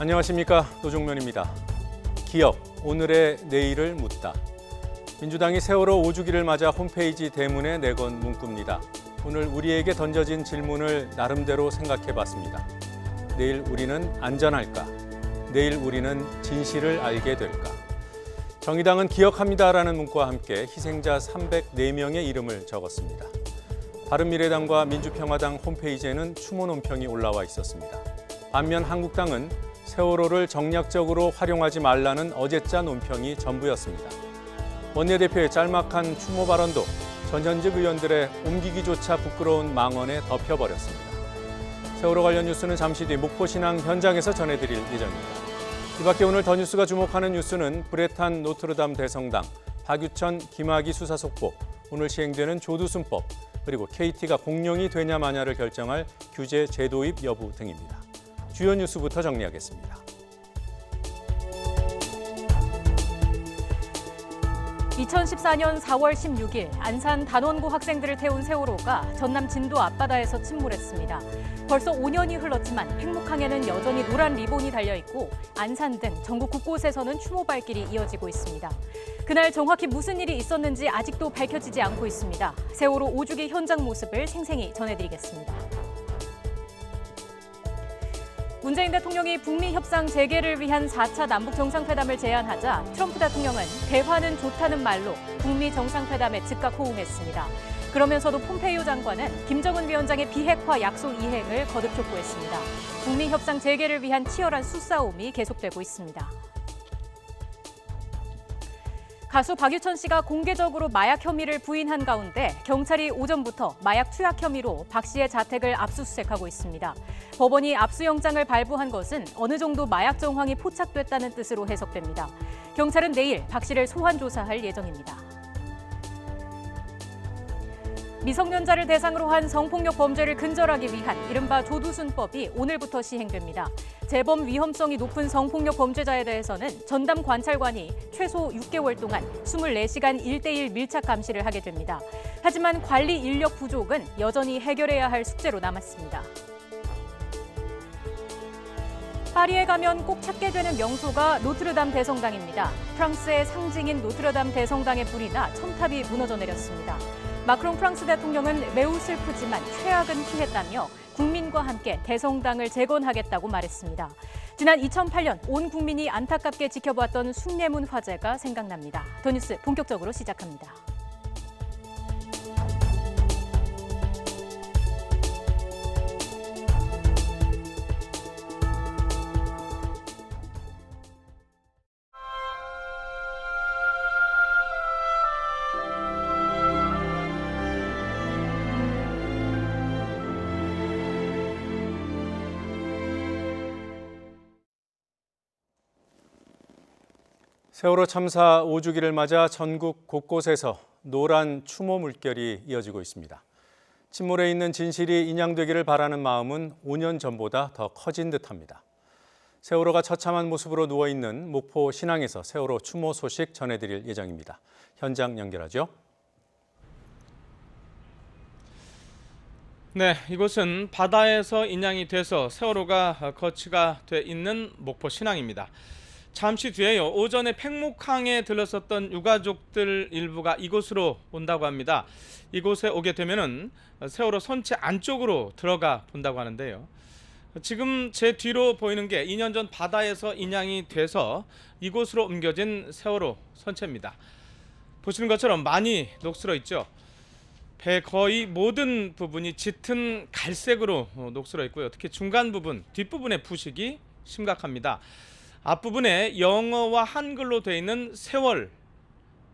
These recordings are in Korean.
안녕하십니까, 노종면입니다. 기억, 오늘의 내일을 묻다. 민주당이 세월호 5주기를 맞아 홈페이지 대문에 내건 문구입니다. 오늘 우리에게 던져진 질문을 나름대로 생각해봤습니다. 내일 우리는 안전할까? 내일 우리는 진실을 알게 될까? 정의당은 기억합니다라는 문구와 함께 희생자 304명의 이름을 적었습니다. 바른미래당과 민주평화당 홈페이지에는 추모 논평이 올라와 있었습니다. 반면 한국당은 세월호를 정략적으로 활용하지 말라는 어제자 논평이 전부였습니다. 원내대표의 짤막한 추모 발언도 전현직 의원들의 옮기기조차 부끄러운 망언에 덮여버렸습니다. 세월호 관련 뉴스는 잠시 뒤 목포신앙 현장에서 전해드릴 예정입니다. 이 밖에 오늘 더 뉴스가 주목하는 뉴스는 브레탄 노트르담 대성당, 박유천 김학의 수사 속보, 오늘 시행되는 조두순법, 그리고 KT가 공룡이 되냐 마냐를 결정할 규제 재도입 여부 등입니다. 주요 뉴스부터 정리하겠습니다. 2014년 4월 16일 안산 단원고 학생들을 태운 세월호가 전남 진도 앞바다에서 침몰했습니다. 벌써 5년이 흘렀지만 팽목항에는 여전히 노란 리본이 달려있고 안산 등 전국 곳곳에서는 추모 발길이 이어지고 있습니다. 그날 정확히 무슨 일이 있었는지 아직도 밝혀지지 않고 있습니다. 세월호 5주기 현장 모습을 생생히 전해드리겠습니다. 문재인 대통령이 북미 협상 재개를 위한 4차 남북 정상회담을 제안하자 트럼프 대통령은 대화는 좋다는 말로 북미 정상회담에 즉각 호응했습니다. 그러면서도 폼페이오 장관은 김정은 위원장의 비핵화 약속 이행을 거듭 촉구했습니다. 북미 협상 재개를 위한 치열한 수싸움이 계속되고 있습니다. 가수 박유천 씨가 공개적으로 마약 혐의를 부인한 가운데 경찰이 오전부터 마약 투약 혐의로 박 씨의 자택을 압수수색하고 있습니다. 법원이 압수영장을 발부한 것은 어느 정도 마약 정황이 포착됐다는 뜻으로 해석됩니다. 경찰은 내일 박 씨를 소환 조사할 예정입니다. 미성년자를 대상으로 한 성폭력 범죄를 근절하기 위한 이른바 조두순법이 오늘부터 시행됩니다. 재범 위험성이 높은 성폭력 범죄자에 대해서는 전담 관찰관이 최소 6개월 동안 24시간 1:1 밀착 감시를 하게 됩니다. 하지만 관리 인력 부족은 여전히 해결해야 할 숙제로 남았습니다. 파리에 가면 꼭 찾게 되는 명소가 노트르담 대성당입니다. 프랑스의 상징인 노트르담 대성당에 불이 나 첨탑이 무너져 내렸습니다. 마크롱 프랑스 대통령은 매우 슬프지만 최악은 피했다며 국민과 함께 대성당을 재건하겠다고 말했습니다. 지난 2008년 온 국민이 안타깝게 지켜봤던 숭례문 화재가 생각납니다. 더 뉴스 본격적으로 시작합니다. 세월호 참사 5주기를 맞아 전국 곳곳에서 노란 추모 물결이 이어지고 있습니다. 침몰해 있는 진실이 인양되기를 바라는 마음은 5년 전보다 더 커진 듯합니다. 세월호가 처참한 모습으로 누워있는 목포 신항에서 세월호 추모 소식 전해드릴 예정입니다. 현장 연결하죠. 네, 이곳은 바다에서 인양이 돼서 세월호가 거치가 돼 있는 목포 신항입니다. 잠시 뒤에요. 오전에 팽목항에 들렀었던 유가족들 일부가 이곳으로 온다고 합니다. 이곳에 오게 되면은 세월호 선체 안쪽으로 들어가 본다고 하는데요. 지금 제 뒤로 보이는 게 2년 전 바다에서 인양이 돼서 이곳으로 옮겨진 세월호 선체입니다. 보시는 것처럼 많이 녹슬어 있죠. 배 거의 모든 부분이 짙은 갈색으로 녹슬어 있고요. 특히 중간 부분, 뒷부분의 부식이 심각합니다. 앞부분에 영어와 한글로 되어 있는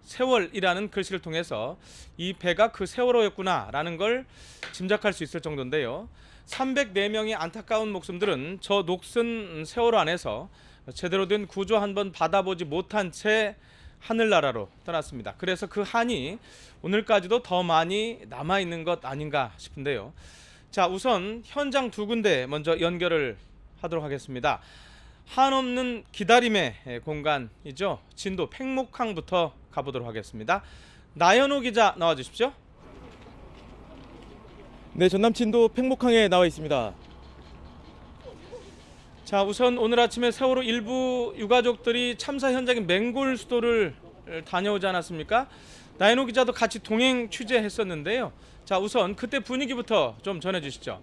세월이라는 글씨를 통해서 이 배가 그 세월호였구나라는 걸 짐작할 수 있을 정도인데요. 304명의 안타까운 목숨들은 저 녹슨 세월호 안에서 제대로 된 구조 한번 받아보지 못한 채 하늘나라로 떠났습니다. 그래서 그 한이 오늘까지도 더 많이 남아있는 것 아닌가 싶은데요. 자, 우선 현장 두 군데 먼저 연결을 하도록 하겠습니다. 한없는 기다림의 공간이죠. 진도 팽목항부터 가보도록 하겠습니다. 나연호 기자 나와주십시오. 네, 전남 진도 팽목항에 나와 있습니다. 자, 우선 오늘 아침에 세월호 일부 유가족들이 참사 현장인 맹골 수도를 다녀오지 않았습니까? 나인호 기자도 같이 동행 취재했었는데요. 자, 우선 그때 분위기부터 좀 전해주시죠.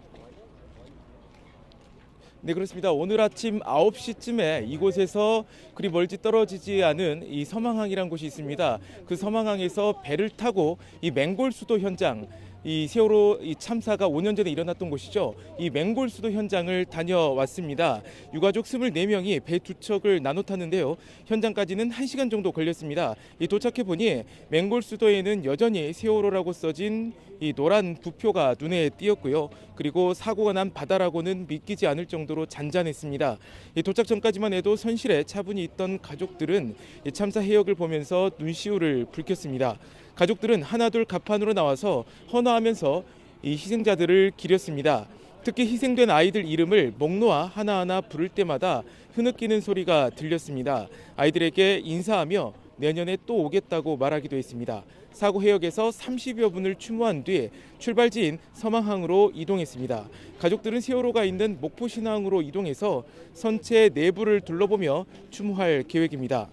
네, 그렇습니다. 오늘 아침 9시쯤에 이곳에서 그리 멀지 떨어지지 않은 이 서망항이라는 곳이 있습니다. 그 서망항에서 배를 타고 이 맹골 수도 현장, 이 세월호 이 참사가 5년 전에 일어났던 곳이죠. 이 맹골 수도 현장을 다녀왔습니다. 유가족 24명이 배 두 척을 나눠 탔는데요. 현장까지는 1시간 정도 걸렸습니다. 이 도착해 보니 맹골 수도에는 여전히 세월호라고 써진 이 노란 부표가 눈에 띄었고요. 그리고 사고가 난 바다라고는 믿기지 않을 정도로 잔잔했습니다. 이 도착 전까지만 해도 선실에 차분히 있던 가족들은 이 참사 해역을 보면서 눈시울을 붉혔습니다. 가족들은 하나둘 갑판으로 나와서 헌화하면서 이 희생자들을 기렸습니다. 특히 희생된 아이들 이름을 목 놓아 하나하나 부를 때마다 흐느끼는 소리가 들렸습니다. 아이들에게 인사하며 내년에 또 오겠다고 말하기도 했습니다. 사고 해역에서 30여 분을 추모한 뒤 출발지인 서망항으로 이동했습니다. 가족들은 세월호가 있는 목포신항으로 이동해서 선체 내부를 둘러보며 추모할 계획입니다.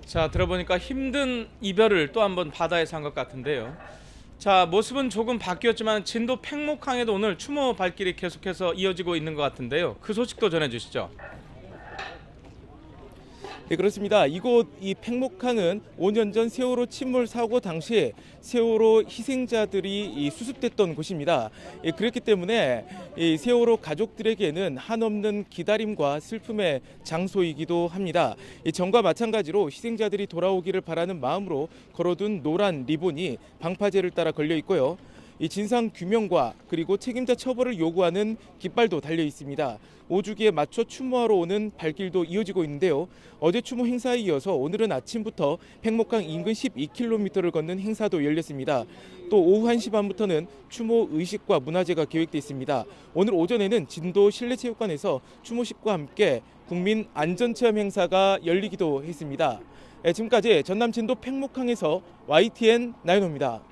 자, 들어보니까 힘든 이별을 또 한 번 바다에서 한 것 같은데요. 자, 모습은 조금 바뀌었지만 진도 팽목항에도 오늘 추모 발길이 계속해서 이어지고 있는 것 같은데요. 그 소식도 전해주시죠. 네, 그렇습니다. 이곳 이 팽목항은 5년 전 세월호 침몰 사고 당시 세월호 희생자들이 이 수습됐던 곳입니다. 그렇기 때문에 이 세월호 가족들에게는 한없는 기다림과 슬픔의 장소이기도 합니다. 전과 마찬가지로 희생자들이 돌아오기를 바라는 마음으로 걸어둔 노란 리본이 방파제를 따라 걸려 있고요. 이 진상 규명과 그리고 책임자 처벌을 요구하는 깃발도 달려 있습니다. 5주기에 맞춰 추모하러 오는 발길도 이어지고 있는데요. 어제 추모 행사에 이어서 오늘은 아침부터 팽목항 인근 12km를 걷는 행사도 열렸습니다. 또 오후 1시 반부터는 추모 의식과 문화제가 계획돼 있습니다. 오늘 오전에는 진도 실내체육관에서 추모식과 함께 국민 안전체험 행사가 열리기도 했습니다. 지금까지 전남 진도 팽목항에서 YTN 나인호입니다.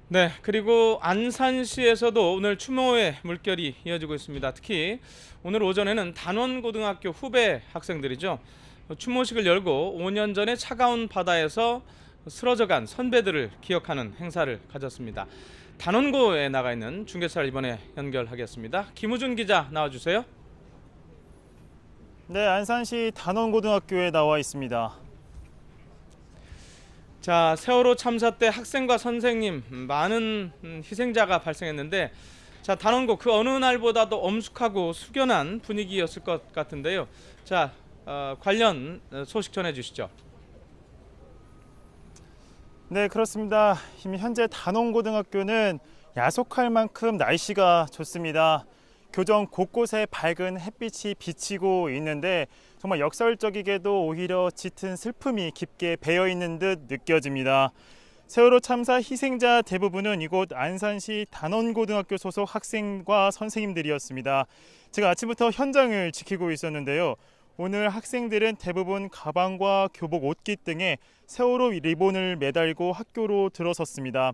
네, 그리고 안산시에서도 오늘 추모의 물결이 이어지고 있습니다. 특히 오늘 오전에는 단원고등학교 후배 학생들이죠. 추모식을 열고 5년 전에 차가운 바다에서 쓰러져간 선배들을 기억하는 행사를 가졌습니다. 단원고에 나가 있는 중계사를 이번에 연결하겠습니다. 김우준 기자 나와주세요. 네, 안산시 단원고등학교에 나와 있습니다. 자, 세월호 참사 때 학생과 선생님 많은 희생자가 발생했는데, 자, 단원고 그 어느 날보다도 엄숙하고 숙연한 분위기였을 것 같은데요. 자, 관련 소식 전해주시죠. 네, 그렇습니다. 현재 단원고등학교는 야속할 만큼 날씨가 좋습니다. 교정 곳곳에 밝은 햇빛이 비치고 있는데 정말 역설적이게도 오히려 짙은 슬픔이 깊게 배어있는 듯 느껴집니다. 세월호 참사 희생자 대부분은 이곳 안산시 단원고등학교 소속 학생과 선생님들이었습니다. 제가 아침부터 현장을 지키고 있었는데요. 오늘 학생들은 대부분 가방과 교복 옷깃 등에 세월호 리본을 매달고 학교로 들어섰습니다.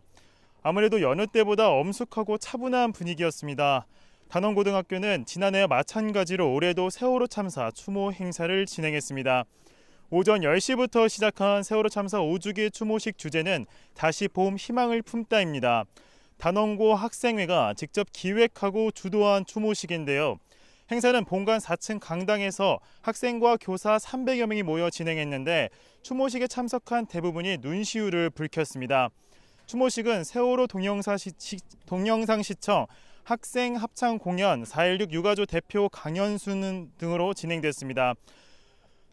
아무래도 여느 때보다 엄숙하고 차분한 분위기였습니다. 단원고등학교는 지난해와 마찬가지로 올해도 세월호 참사 추모 행사를 진행했습니다. 오전 10시부터 시작한 세월호 참사 5주기 추모식 주제는 다시 봄 희망을 품다입니다. 단원고 학생회가 직접 기획하고 주도한 추모식인데요. 행사는 본관 4층 강당에서 학생과 교사 300여 명이 모여 진행했는데 추모식에 참석한 대부분이 눈시울을 붉혔습니다. 추모식은 세월호 동영상시청 학생 합창 공연 4.16 유가족 대표 강연수 등으로 진행됐습니다.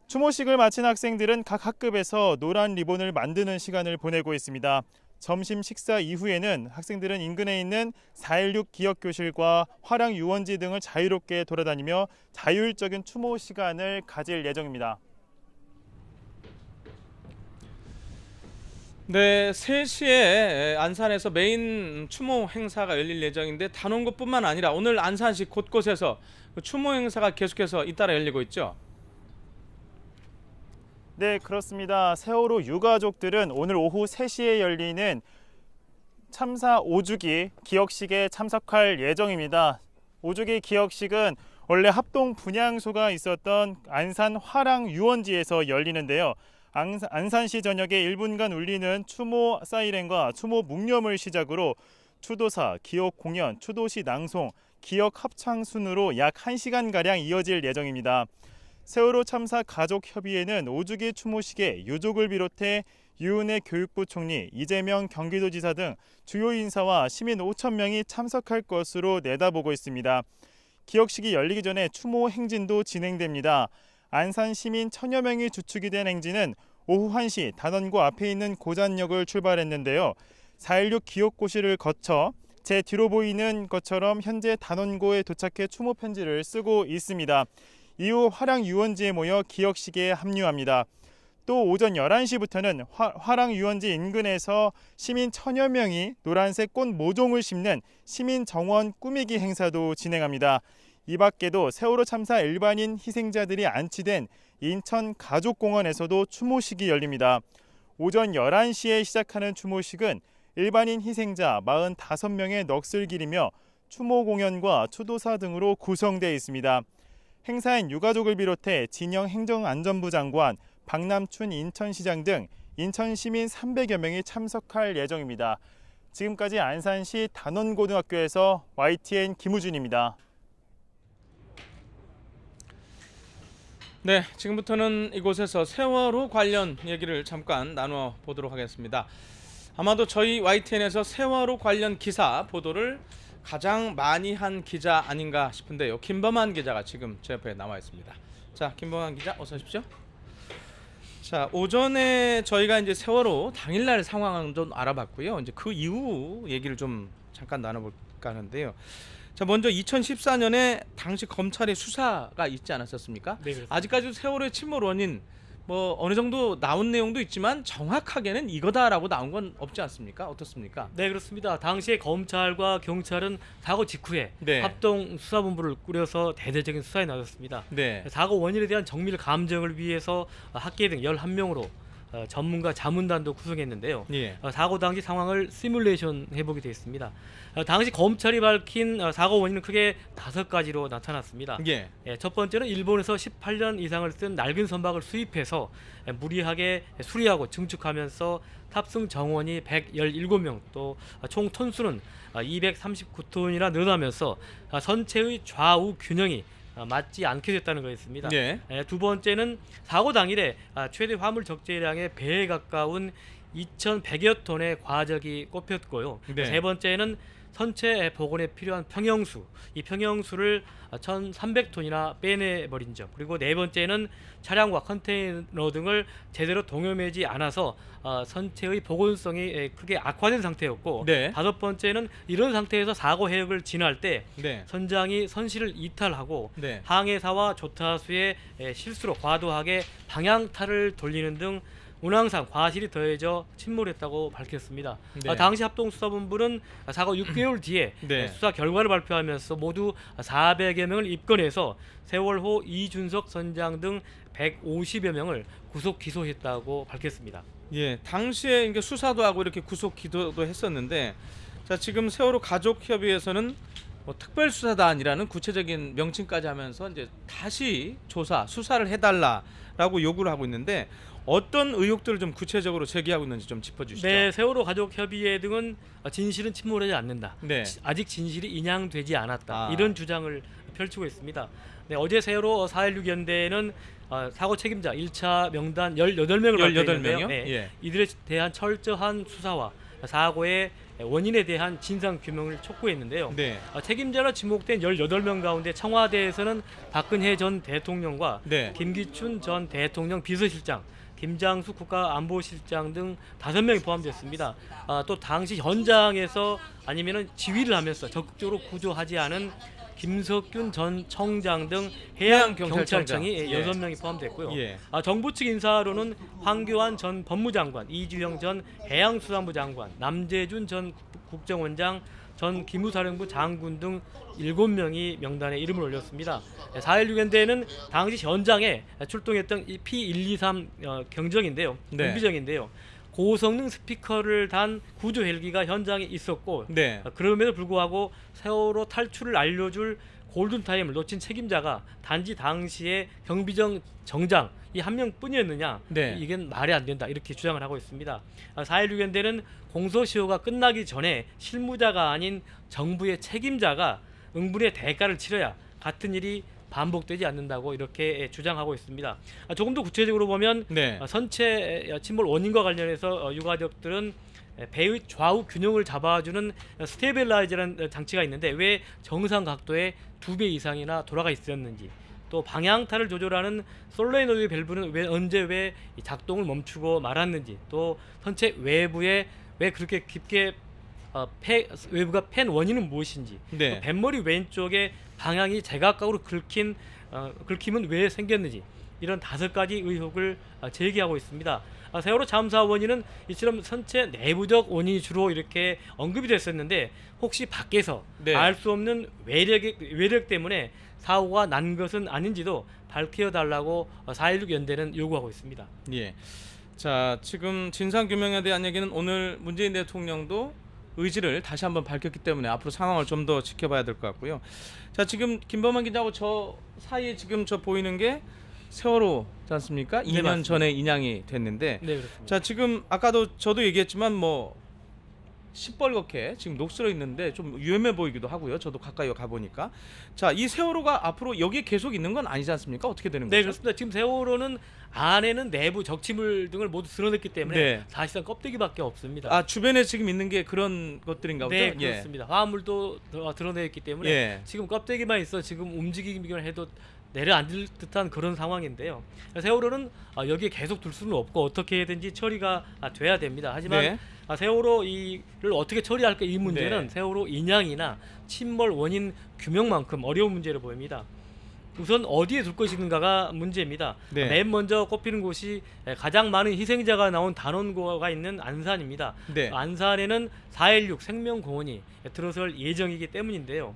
추모식을 마친 학생들은 각 학급에서 노란 리본을 만드는 시간을 보내고 있습니다. 점심 식사 이후에는 학생들은 인근에 있는 4.16 기억교실과 화랑 유원지 등을 자유롭게 돌아다니며 자율적인 추모 시간을 가질 예정입니다. 네, 3시에 안산에서 메인 추모 행사가 열릴 예정인데 단원고뿐만 아니라 오늘 안산시 곳곳에서 추모 행사가 계속해서 잇따라 열리고 있죠. 네, 그렇습니다. 세월호 유가족들은 오늘 오후 3시에 열리는 참사 5주기 기억식에 참석할 예정입니다. 5주기 기억식은 원래 합동 분향소가 있었던 안산 화랑 유원지에서 열리는데요. 안산시 전역에 1분간 울리는 추모 사이렌과 추모 묵념을 시작으로 추도사, 기억 공연, 추도시 낭송, 기억 합창 순으로 약 1시간가량 이어질 예정입니다. 세월호 참사 가족협의회는 5주기 추모식에 유족을 비롯해 유은혜 교육부 총리, 이재명 경기도지사 등 주요 인사와 시민 5천 명이 참석할 것으로 내다보고 있습니다. 기억식이 열리기 전에 추모 행진도 진행됩니다. 안산 시민 1000여 명이 주축이 된 행진은 오후 1시 단원고 앞에 있는 고잔역을 출발했는데요. 4.16 기억고시를 거쳐 제 뒤로 보이는 것처럼 현재 단원고에 도착해 추모 편지를 쓰고 있습니다. 이후 화랑 유원지에 모여 기억식에 합류합니다. 또 오전 11시부터는 화랑 유원지 인근에서 시민 1000여 명이 노란색 꽃 모종을 심는 시민 정원 꾸미기 행사도 진행합니다. 이 밖에도 세월호 참사 일반인 희생자들이 안치된 인천 가족공원에서도 추모식이 열립니다. 오전 11시에 시작하는 추모식은 일반인 희생자 45명의 넋을 기리며 추모 공연과 추도사 등으로 구성되어 있습니다. 행사엔 유가족을 비롯해 진영 행정안전부 장관, 박남춘 인천시장 등 인천 시민 300여 명이 참석할 예정입니다. 지금까지 안산시 단원고등학교에서 YTN 김우준입니다. 네, 지금부터는 이곳에서 세월호 관련 얘기를 잠깐 나눠 보도록 하겠습니다. 아마도 저희 YTN에서 세월호 관련 기사 보도를 가장 많이 한 기자 아닌가 싶은데요. 김범한 기자가 지금 제 옆에 나와 있습니다. 자, 김범한 기자 어서 오십시오. 자, 오전에 저희가 이제 세월호 당일날 상황 좀 알아봤고요. 이제 그 이후 얘기를 좀 잠깐 나눠볼까 하는데요. 자, 먼저 2014년에 당시 검찰의 수사가 있지 않았었습니까? 네, 그렇습니다. 아직까지도 세월호의 침몰 원인 뭐 어느 정도 나온 내용도 있지만 정확하게는 이거다라고 나온 건 없지 않습니까? 어떻습니까? 네, 그렇습니다. 당시에 검찰과 경찰은 사고 직후에 네. 합동 수사본부를 꾸려서 대대적인 수사에 나섰습니다. 네. 사고 원인에 대한 정밀 감정을 위해서 학계 등 11명으로 전문가 자문단도 구성했는데요. 예. 사고 당시 상황을 시뮬레이션 해보게 되어 있습니다. 당시 검찰이 밝힌 사고 원인은 크게 5가지로 나타났습니다. 예. 첫 번째는 일본에서 18년 이상을 쓴 낡은 선박을 수입해서 무리하게 수리하고 증축하면서 탑승 정원이 117명, 또 총 톤수는 239톤이나 늘어나면서 선체의 좌우 균형이 맞지 않게 됐다는 거였습니다. 예. 두 번째는 사고 당일에 최대 화물 적재량의 배에 가까운 2,100여 톤의 과적이 꼽혔고요. 네. 세 번째는 선체 복원에 필요한 평형수, 이 평형수를 1,300톤이나 빼내버린 점. 그리고 네 번째는 차량과 컨테이너 등을 제대로 동여매지 않아서 선체의 복원성이 크게 악화된 상태였고, 네. 다섯 번째는 이런 상태에서 사고 해역을 진화할 때 네. 선장이 선실을 이탈하고 네. 항해사와 조타수의 실수로 과도하게 방향타를 돌리는 등 운항상 과실이 더해져 침몰했다고 밝혔습니다. 네. 당시 합동수사본부는 사고 6개월 뒤에 네. 수사 결과를 발표하면서 모두 400여 명을 입건해서 세월호 이준석 선장 등 150여 명을 구속 기소했다고 밝혔습니다. 예, 당시에 이게 수사도 하고 이렇게 구속 기소도 했었는데, 자, 지금 세월호 가족협의회에서는 뭐 특별수사단이라는 구체적인 명칭까지 하면서 이제 다시 수사를 해달라라고 요구를 하고 있는데, 어떤 의혹들을 좀 구체적으로 제기하고 있는지 좀 짚어주시죠. 네, 세월호 가족협의회 등은 진실은 침몰하지 않는다. 네. 아직 진실이 인양되지 않았다. 아. 이런 주장을 펼치고 있습니다. 네, 어제 세월호 4.16 연대는 사고 책임자 1차 명단 18명을 18명이요? 네, 예. 이들에 대한 철저한 수사와 사고의 원인에 대한 진상 규명을 촉구했는데요. 네. 책임자로 지목된 18명 가운데 청와대에서는 박근혜 전 대통령과 네. 김기춘 전 대통령 비서실장, 김장수 국가안보실장 등 5명이 포함됐습니다. 또 당시 현장에서 아니면은 지휘를 하면서 적극적으로 구조하지 않은 김석균 전 청장 등 해양경찰청이 예. 6명이 포함됐고요. 예. 정부 측 인사로는 황교안 전 법무장관, 이주영 전 해양수산부 장관, 남재준 전 국정원장, 전 기무사령부 장군 등 7명이 명단에 이름을 올렸습니다. 4.16 연대는 당시 현장에 출동했던 P123 경정인데요. 네. 경비정인데요. 고성능 스피커를 단 구조 헬기가 현장에 있었고 네. 그럼에도 불구하고 세월호 탈출을 알려줄 골든타임을 놓친 책임자가 단지 당시에 경비정 정장 이 한 명뿐이었느냐. 네. 이게 말이 안 된다 이렇게 주장을 하고 있습니다. 4.16 연대는 공소시효가 끝나기 전에 실무자가 아닌 정부의 책임자가 응분의 대가를 치러야 같은 일이 반복되지 않는다고 이렇게 주장하고 있습니다. 조금 더 구체적으로 보면 네. 선체 침몰 원인과 관련해서 유가족들은 배의 좌우 균형을 잡아주는 스테빌라이저라는 장치가 있는데 왜 정상 각도의 2배 이상이나 돌아가 있었는지, 또 방향타를 조절하는 솔레노이드 밸브는 언제 왜 작동을 멈추고 말았는지, 또 선체 외부에 왜 그렇게 깊게 외부가 팬 원인은 무엇인지, 네. 또 뱃머리 왼쪽에 방향이 제각각으로 긁힘은 왜 생겼는지, 이런 5가지 의혹을 제기하고 있습니다. 세월호 참사 원인은 이처럼 선체 내부적 원인이 주로 이렇게 언급이 됐었는데 혹시 밖에서 네. 알 수 없는 외력 때문에 사고가 난 것은 아닌지도 밝혀달라고 4.16 연대는 요구하고 있습니다. 예. 자, 지금 진상 규명에 대한 얘기는 오늘 문재인 대통령도 의지를 다시 한번 밝혔기 때문에 앞으로 상황을 좀 더 지켜봐야 될 것 같고요. 자, 지금 김범한 기자하고 저 사이에 지금 저 보이는 게 세월호지 않습니까? 네, 2년 맞습니다. 전에 인양이 됐는데, 네, 그렇습니다. 자, 지금 아까도 저도 얘기했지만 뭐 시뻘겋게 지금 녹슬어 있는데 좀 위험해 보이기도 하고요. 저도 가까이 가보니까. 자, 이 세월호가 앞으로 여기에 계속 있는 건 아니지 않습니까? 어떻게 되는 네, 거죠? 그렇습니다. 지금 세월호는 안에는 내부 적치물 등을 모두 드러냈기 때문에 네. 사실상 껍데기밖에 없습니다. 아, 주변에 지금 있는 게 그런 것들인가 보죠? 네, 그렇습니다. 화합물도 드러내 있기 때문에 예. 지금 껍데기만 있어 지금 움직이기만 해도 내려앉을 듯한 그런 상황인데요. 세월호는 여기에 계속 둘 수는 없고 어떻게 해든지 처리가 돼야 됩니다. 하지만 네. 세월호 이를 어떻게 처리할까 이 문제는 네. 세월호 인양이나 침몰 원인 규명만큼 어려운 문제로 보입니다. 우선 어디에 둘 것인가가 문제입니다. 네. 맨 먼저 꼽히는 곳이 가장 많은 희생자가 나온 단원고가 있는 안산입니다. 네. 안산에는 4.16 생명공원이 들어설 예정이기 때문인데요.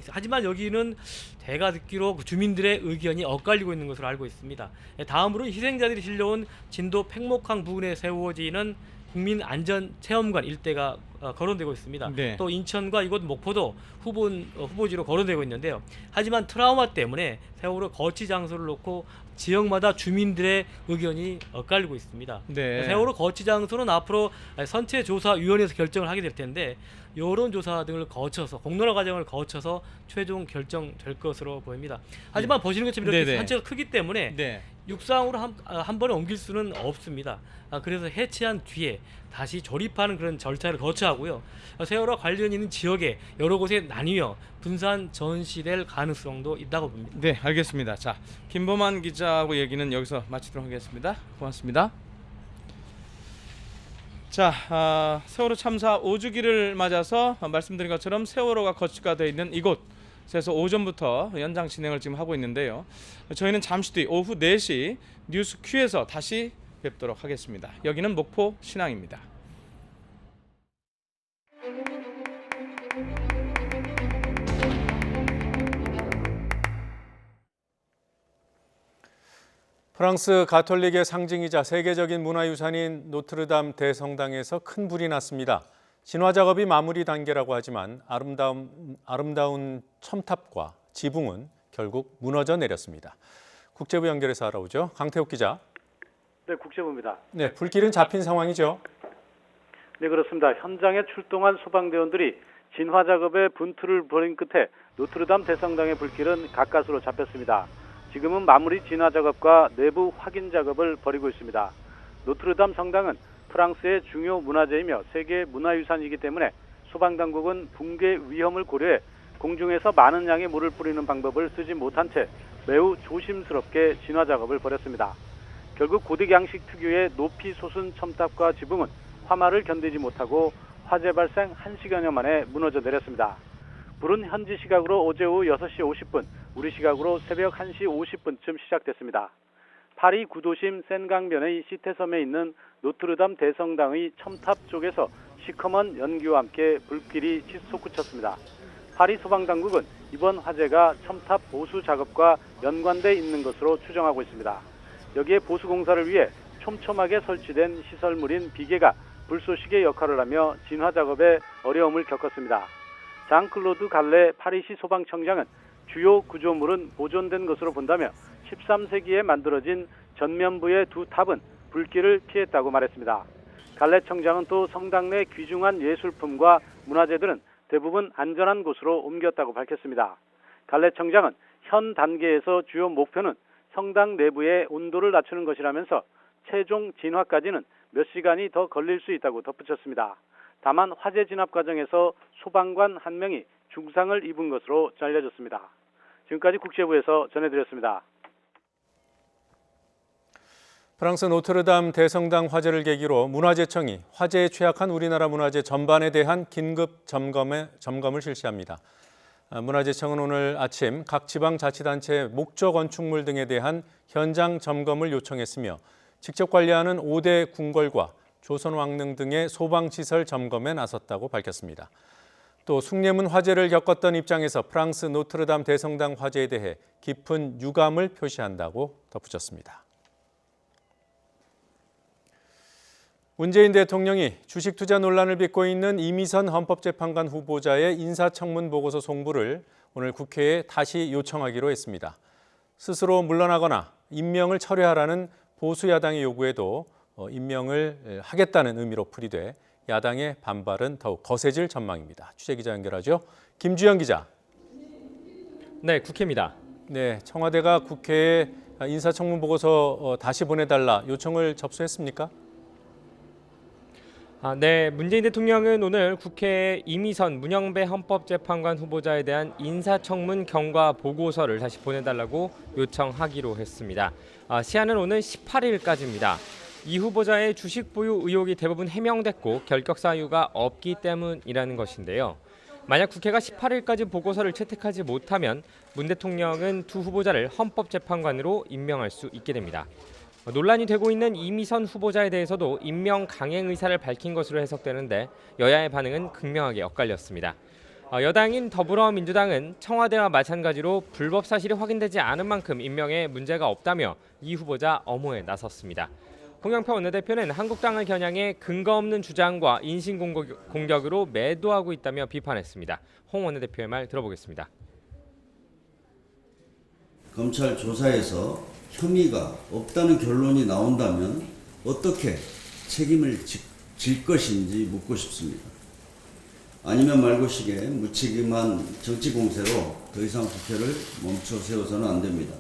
하지만 여기는 제가 듣기로 주민들의 의견이 엇갈리고 있는 것으로 알고 있습니다. 다음으로 희생자들이 실려온 진도 팽목항 부근에 세워지는 국민안전체험관 일대가 거론되고 있습니다. 네. 또 인천과 이곳 목포도 후보지로 거론되고 있는데요. 하지만 트라우마 때문에 세월호 거치 장소를 놓고 지역마다 주민들의 의견이 엇갈리고 있습니다. 네. 세월호 거치 장소는 앞으로 선체조사위원회에서 결정을 하게 될 텐데 여론조사 등을 거쳐서 공론화 과정을 거쳐서 최종 결정될 것으로 보입니다. 하지만 보시는 것처럼 이렇게 네네. 선체가 크기 때문에 네. 육상으로 한 번에 옮길 수는 없습니다. 그래서 해체한 뒤에 다시 조립하는 그런 절차를 거쳐야 하고요. 세월호 관련 있는 지역에 여러 곳에 나뉘어 분산 전시될 가능성도 있다고 봅니다. 네, 알겠습니다. 자, 김범한 기자하고 얘기는 여기서 마치도록 하겠습니다. 고맙습니다. 자, 세월호 참사 5주기를 맞아서 말씀드린 것처럼 세월호가 거치가 되어 있는 이곳에서 오전부터 연장 진행을 지금 하고 있는데요. 저희는 잠시 뒤 오후 4시 뉴스 Q에서 다시 뵙도록 하겠습니다. 여기는 목포 신앙입니다. 프랑스 가톨릭의 상징이자 세계적인 문화유산인 노트르담 대성당에서 큰 불이 났습니다. 진화 작업이 마무리 단계라고 하지만 아름다운 첨탑과 지붕은 결국 무너져 내렸습니다. 국제부 연결해서 알아보죠. 강태욱 기자. 네, 국제부입니다. 네, 불길은 잡힌 상황이죠. 네, 그렇습니다. 현장에 출동한 소방대원들이 진화 작업에 분투를 벌인 끝에 노트르담 대성당의 불길은 가까스로 잡혔습니다. 지금은 마무리 진화 작업과 내부 확인 작업을 벌이고 있습니다. 노트르담 성당은 프랑스의 중요 문화재이며 세계 문화유산이기 때문에 소방당국은 붕괴 위험을 고려해 공중에서 많은 양의 물을 뿌리는 방법을 쓰지 못한 채 매우 조심스럽게 진화 작업을 벌였습니다. 결국 고딕 양식 특유의 높이 솟은 첨탑과 지붕은 화마를 견디지 못하고 화재 발생 1시간여 만에 무너져 내렸습니다. 불은 현지 시각으로 어제 오후 6시 50분, 우리 시각으로 새벽 1시 50분쯤 시작됐습니다. 파리 구도심 센강변의 시테섬에 있는 노트르담 대성당의 첨탑 쪽에서 시커먼 연기와 함께 불길이 솟구쳤습니다. 파리 소방당국은 이번 화재가 첨탑 보수 작업과 연관돼 있는 것으로 추정하고 있습니다. 여기에 보수 공사를 위해 촘촘하게 설치된 시설물인 비계가 불쏘시개 역할을 하며 진화 작업에 어려움을 겪었습니다. 장클로드 갈레 파리시 소방청장은 주요 구조물은 보존된 것으로 본다며 13세기에 만들어진 전면부의 두 탑은 불길을 피했다고 말했습니다. 갈레 청장은 또 성당 내 귀중한 예술품과 문화재들은 대부분 안전한 곳으로 옮겼다고 밝혔습니다. 갈레 청장은 현 단계에서 주요 목표는 성당 내부의 온도를 낮추는 것이라면서 최종 진화까지는 몇 시간이 더 걸릴 수 있다고 덧붙였습니다. 다만 화재 진압 과정에서 소방관 한 명이 중상을 입은 것으로 알려졌습니다. 지금까지 국제부에서 전해드렸습니다. 프랑스 노트르담 대성당 화재를 계기로 문화재청이 화재에 취약한 우리나라 문화재 전반에 대한 긴급 점검을 실시합니다. 문화재청은 오늘 아침 각 지방자치단체의 목조 건축물 등에 대한 현장 점검을 요청했으며 직접 관리하는 5대 궁궐과 조선왕릉 등의 소방시설 점검에 나섰다고 밝혔습니다. 또 숭례문 화재를 겪었던 입장에서 프랑스 노트르담 대성당 화재에 대해 깊은 유감을 표시한다고 덧붙였습니다. 문재인 대통령이 주식 투자 논란을 빚고 있는 이미선 헌법재판관 후보자의 인사청문 보고서 송부를 오늘 국회에 다시 요청하기로 했습니다. 스스로 물러나거나 임명을 철회하라는 보수 야당의 요구에도 임명을 하겠다는 의미로 풀이돼 야당의 반발은 더욱 거세질 전망입니다. 취재기자 연결하죠. 김주영 기자. 네, 국회입니다. 네, 청와대가 국회에 인사청문 보고서 다시 보내달라 요청을 접수했습니까? 네, 문재인 대통령은 오늘 국회에 이미선 문영배 헌법재판관 후보자에 대한 인사청문 경과 보고서를 다시 보내달라고 요청하기로 했습니다. 시한은 오늘 18일까지입니다. 이 후보자의 주식 보유 의혹이 대부분 해명됐고 결격 사유가 없기 때문이라는 것인데요. 만약 국회가 18일까지 보고서를 채택하지 못하면 문 대통령은 두 후보자를 헌법재판관으로 임명할 수 있게 됩니다. 논란이 되고 있는 이미선 후보자에 대해서도 임명 강행 의사를 밝힌 것으로 해석되는데 여야의 반응은 극명하게 엇갈렸습니다. 여당인 더불어민주당은 청와대와 마찬가지로 불법 사실이 확인되지 않은 만큼 임명에 문제가 없다며 이 후보자 엄호에 나섰습니다. 홍영표 원내대표는 한국당을 겨냥해 근거 없는 주장과 인신공격으로 매도하고 있다며 비판했습니다. 홍 원내대표의 말 들어보겠습니다. 검찰 조사에서 혐의가 없다는 결론이 나온다면 어떻게 책임을 질 것인지 묻고 싶습니다. 아니면 말고식의 무책임한 정치 공세로 더 이상 국회를 멈춰 세워서는 안 됩니다.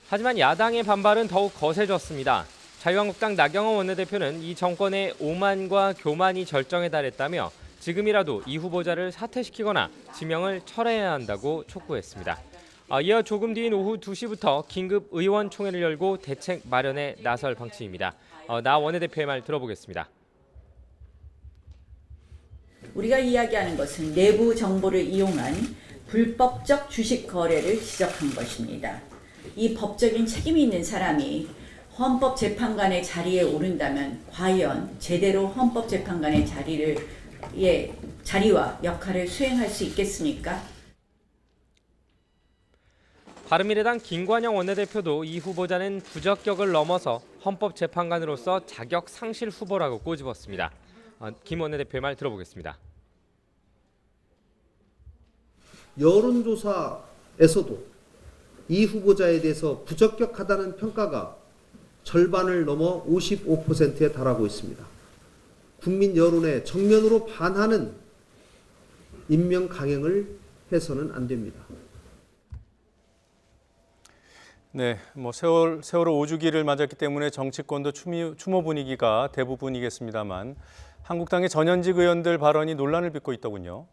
하지만 야당의 반발은 더욱 거세졌습니다. 자유한국당 나경원 원내대표는 이 정권의 오만과 교만이 절정에 달했다며 지금이라도 이 후보자를 사퇴시키거나 지명을 철회해야 한다고 촉구했습니다. 이어 조금 뒤인 오후 2시부터 긴급 의원총회를 열고 대책 마련에 나설 방침입니다. 나 원내대표의 말 들어보겠습니다. 우리가 이야기하는 것은 내부 정보를 이용한 불법적 주식 거래를 지적한 것입니다. 이 법적인 책임이 있는 사람이 헌법재판관의 자리에 오른다면 과연 제대로 헌법재판관의 자리와 역할을 수행할 수 있겠습니까? 바른미래당 김관영 원내대표도 이 후보자는 부적격을 넘어서 헌법재판관으로서 자격 상실 후보라고 꼬집었습니다. 김 원내대표의 말 들어보겠습니다. 여론조사에서도 이 후보자에 대해서 부적격하다는 평가가 절반을 넘어 55%에 달하고 있습니다. 국민 여론에 정면으로 반하는 임명 강행을 해서는 안 됩니다. 네, 세월호 5주기를 맞았기 때문에 정치권도 추모 분위기가 대부분이겠습니다만 한국당의 전현직 의원들 발언이 논란을 빚고 있더군요.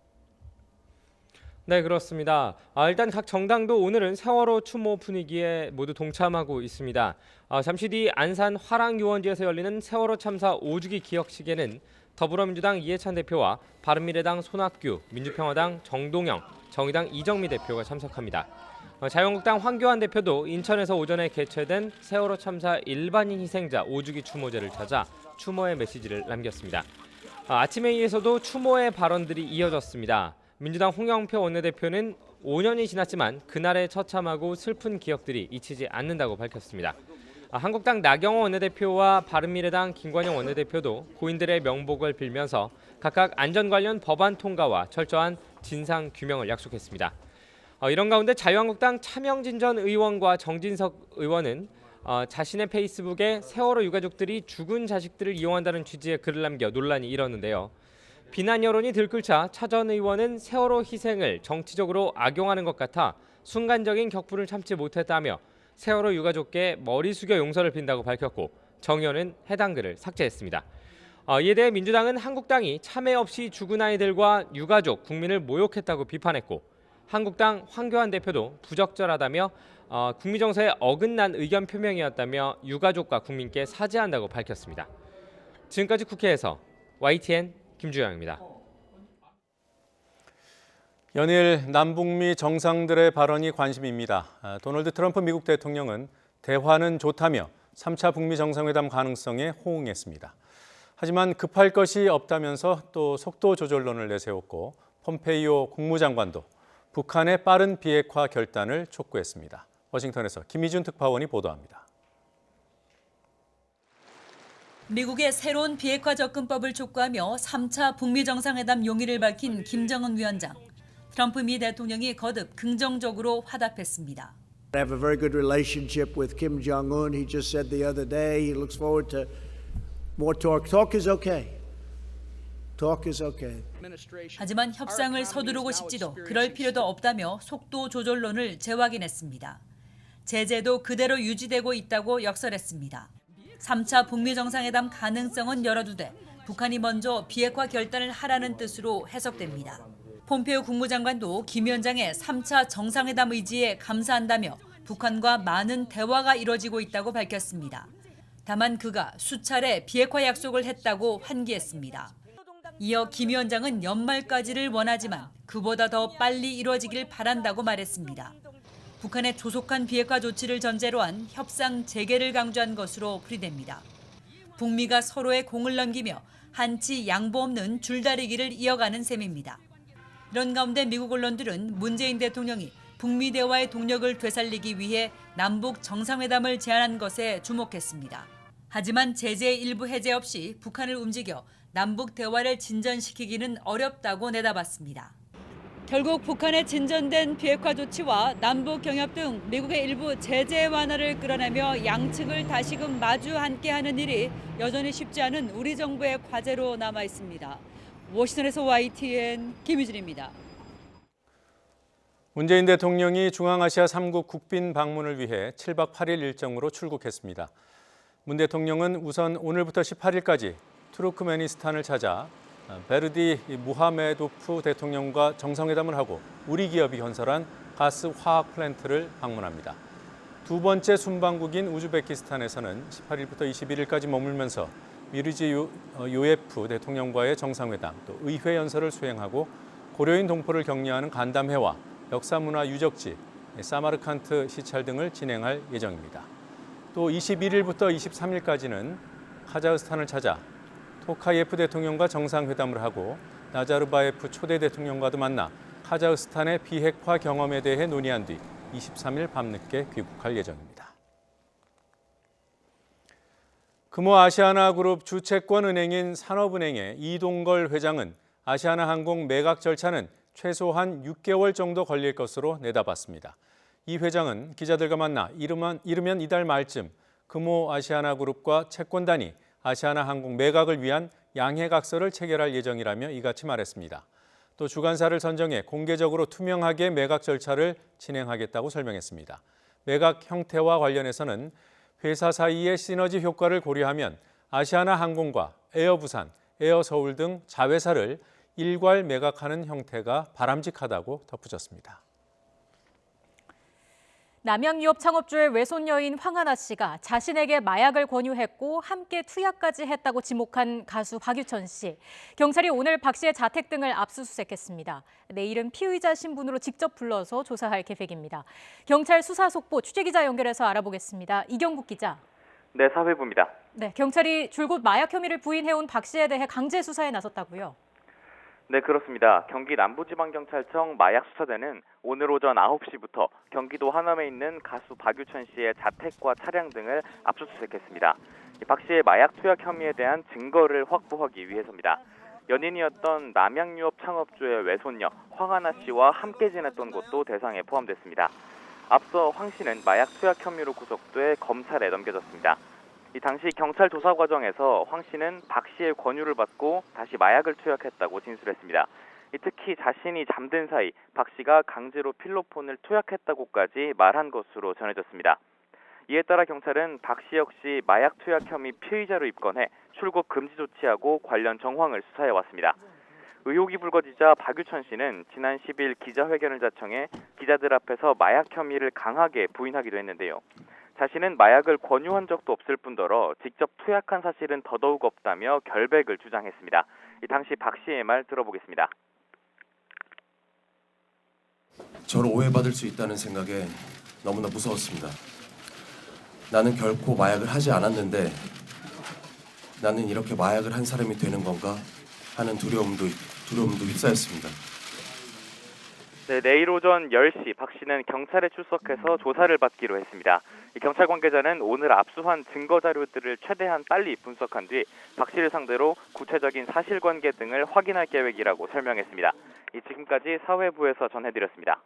네, 그렇습니다. 일단 각 정당도 오늘은 세월호 추모 분위기에 모두 동참하고 있습니다. 잠시 뒤 안산 화랑유원지에서 열리는 세월호 참사 5주기 기억식에는 더불어민주당 이해찬 대표와 바른미래당 손학규, 민주평화당 정동영, 정의당 이정미 대표가 참석합니다. 자유한국당 황교안 대표도 인천에서 오전에 개최된 세월호 참사 일반인 희생자 5주기 추모제를 찾아 추모의 메시지를 남겼습니다. 아침 회의에서도 추모의 발언들이 이어졌습니다. 민주당 홍영표 원내대표는 5년이 지났지만 그날의 처참하고 슬픈 기억들이 잊히지 않는다고 밝혔습니다. 한국당 나경원 원내대표와 바른미래당 김관영 원내대표도 고인들의 명복을 빌면서 각각 안전 관련 법안 통과와 철저한 진상 규명을 약속했습니다. 이런 가운데 자유한국당 차명진 전 의원과 정진석 의원은 자신의 페이스북에 세월호 유가족들이 죽은 자식들을 이용한다는 취지의 글을 남겨 논란이 일었는데요. 비난 여론이 들끓자 차 전 의원은 세월호 희생을 정치적으로 악용하는 것 같아 순간적인 격분을 참지 못했다며 세월호 유가족께 머리 숙여 용서를 빈다고 밝혔고 정 의원은 해당 글을 삭제했습니다. 이에 대해 민주당은 한국당이 참회 없이 죽은 아이들과 유가족, 국민을 모욕했다고 비판했고 한국당 황교안 대표도 부적절하다며 국미 정서에 어긋난 의견 표명이었다며 유가족과 국민께 사죄한다고 밝혔습니다. 지금까지 국회에서 YTN 김주영입니다. 연일 남북미 정상들의 발언이 관심입니다. 도널드 트럼프 미국 대통령은 대화는 좋다며 3차 북미 정상회담 가능성에 호응했습니다. 하지만 급할 것이 없다면서 또 속도 조절론을 내세웠고 폼페이오 국무장관도 북한의 빠른 비핵화 결단을 촉구했습니다. 워싱턴에서 김희준 특파원이 보도합니다. 미국의 새로운 비핵화 접근법을 촉구하며 3차 북미 정상회담 용의를 밝힌 김정은 위원장. 트럼프 미 대통령이 거듭 긍정적으로 화답했습니다. I have a very good relationship with Kim Jong-un. He just said the other day he looks forward to more talk. Talk is okay. Talk is okay. 하지만 협상을 서두르고 싶지도 그럴 필요도 없다며 속도 조절론을 재확인했습니다. 제재도 그대로 유지되고 있다고 역설했습니다. 3차 북미 정상회담 가능성은 열어두되 북한이 먼저 비핵화 결단을 하라는 뜻으로 해석됩니다. 폼페이오 국무장관도 김 위원장의 3차 정상회담 의지에 감사한다며 북한과 많은 대화가 이뤄지고 있다고 밝혔습니다. 다만 그가 수차례 비핵화 약속을 했다고 환기했습니다. 이어 김 위원장은 연말까지를 원하지만 그보다 더 빨리 이뤄지길 바란다고 말했습니다. 북한의 조속한 비핵화 조치를 전제로 한 협상 재개를 강조한 것으로 풀이됩니다. 북미가 서로의 공을 넘기며 한치 양보 없는 줄다리기를 이어가는 셈입니다. 이런 가운데 미국 언론들은 문재인 대통령이 북미 대화의 동력을 되살리기 위해 남북 정상회담을 제안한 것에 주목했습니다. 하지만 제재의 일부 해제 없이 북한을 움직여 남북 대화를 진전시키기는 어렵다고 내다봤습니다. 결국 북한의 진전된 비핵화 조치와 남북 경협 등 미국의 일부 제재 완화를 끌어내며 양측을 다시금 마주 앉게하는 일이 여전히 쉽지 않은 우리 정부의 과제로 남아 있습니다. 워싱턴에서 YTN 김유진입니다. 문재인 대통령이 중앙아시아 3국 국빈 방문을 위해 7박 8일 일정으로 출국했습니다. 문 대통령은 우선 오늘부터 18일까지 투르크메니스탄을 찾아 베르디 무하메도프 대통령과 정상회담을 하고 우리 기업이 건설한 가스 화학 플랜트를 방문합니다. 두 번째 순방국인 우즈베키스탄에서는 18일부터 21일까지 머물면서 미르지 요예프 대통령과의 정상회담, 또 의회 연설을 수행하고 고려인 동포를 격려하는 간담회와 역사문화 유적지, 사마르칸트 시찰 등을 진행할 예정입니다. 또 21일부터 23일까지는 카자흐스탄을 찾아 토카예프 대통령과 정상회담을 하고 나자르바예프 초대 대통령과도 만나 카자흐스탄의 비핵화 경험에 대해 논의한 뒤 23일 밤늦게 귀국할 예정입니다. 금호 아시아나그룹 주채권은행인 산업은행의 이동걸 회장은 아시아나항공 매각 절차는 최소한 6개월 정도 걸릴 것으로 내다봤습니다. 이 회장은 기자들과 만나 이르면 이달 말쯤 금호 아시아나그룹과 채권단이 아시아나항공 매각을 위한 양해각서를 체결할 예정이라며 이같이 말했습니다. 또 주관사를 선정해 공개적으로 투명하게 매각 절차를 진행하겠다고 설명했습니다. 매각 형태와 관련해서는 회사 사이의 시너지 효과를 고려하면 아시아나항공과 에어부산, 에어서울 등 자회사를 일괄 매각하는 형태가 바람직하다고 덧붙였습니다. 남양 유업 창업주의 외손 여인 황하나 씨가 자신에게 마약을 권유했고 함께 투약까지 했다고 지목한 가수 박유천 씨. 경찰이 오늘 박 씨의 자택 등을 압수수색했습니다. 내일은 피의자 신분으로 직접 불러서 조사할 계획입니다. 경찰 수사 속보 취재기자 연결해서 알아보겠습니다. 이경국 기자. 네, 사회부입니다. 네, 경찰이 줄곧 마약 혐의를 부인해온 박 씨에 대해 강제 수사에 나섰다고요? 네, 그렇습니다. 경기 남부지방경찰청 마약수사대는 오늘 오전 9시부터 경기도 하남에 있는 가수 박유천 씨의 자택과 차량 등을 압수수색했습니다. 박 씨의 마약 투약 혐의에 대한 증거를 확보하기 위해서입니다. 연인이었던 남양유업 창업주의 외손녀 황하나 씨와 함께 지냈던 곳도 대상에 포함됐습니다. 앞서 황 씨는 마약 투약 혐의로 구속돼 검찰에 넘겨졌습니다. 이 당시 경찰 조사 과정에서 황 씨는 박 씨의 권유를 받고 다시 마약을 투약했다고 진술했습니다. 특히 자신이 잠든 사이 박 씨가 강제로 필로폰을 투약했다고까지 말한 것으로 전해졌습니다. 이에 따라 경찰은 박 씨 역시 마약 투약 혐의 피의자로 입건해 출국 금지 조치하고 관련 정황을 수사해 왔습니다. 의혹이 불거지자 박유천 씨는 지난 10일 기자회견을 자청해 기자들 앞에서 마약 혐의를 강하게 부인하기도 했는데요. 자신은 마약을 권유한 적도 없을 뿐더러 직접 투약한 사실은 더더욱 없다며 결백을 주장했습니다. 이 당시 박 씨의 말 들어보겠습니다. 저를 오해받을 수 있다는 생각에 너무나 무서웠습니다. 나는 결코 마약을 하지 않았는데 나는 이렇게 마약을 한 사람이 되는 건가 하는 두려움도 휩싸였습니다. 네, 내일 오전 10시 박 씨는 경찰에 출석해서 조사를 받기로 했습니다. 경찰 관계자는 오늘 압수한 증거 자료들을 최대한 빨리 분석한 뒤 박 씨를 상대로 구체적인 사실관계 등을 확인할 계획이라고 설명했습니다. 지금까지 사회부에서 전해드렸습니다.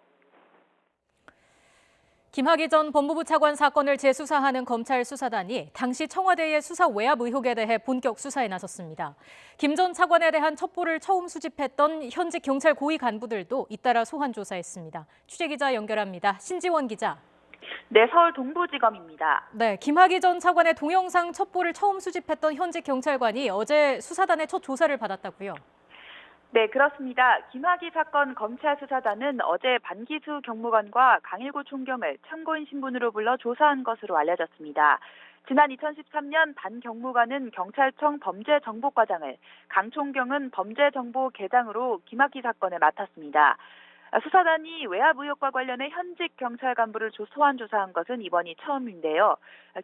김학의 전 법무부 차관 사건을 재수사하는 검찰 수사단이 당시 청와대의 수사 외압 의혹에 대해 본격 수사에 나섰습니다. 김 전 차관에 대한 첩보를 처음 수집했던 현직 경찰 고위 간부들도 잇따라 소환 조사했습니다. 취재기자 연결합니다. 신지원 기자. 네, 서울 동부지검입니다. 네, 김학의 전 차관의 동영상 첩보를 처음 수집했던 현직 경찰관이 어제 수사단의 첫 조사를 받았다고요? 네, 그렇습니다. 김학의 사건 검찰 수사단은 어제 반기수 경무관과 강일구 총경을 참고인 신분으로 불러 조사한 것으로 알려졌습니다. 지난 2013년 반 경무관은 경찰청 범죄정보과장을, 강 총경은 범죄정보계장으로 김학의 사건을 맡았습니다. 수사단이 외압 의혹과 관련해 현직 경찰 간부를 소환 조사한 것은 이번이 처음인데요.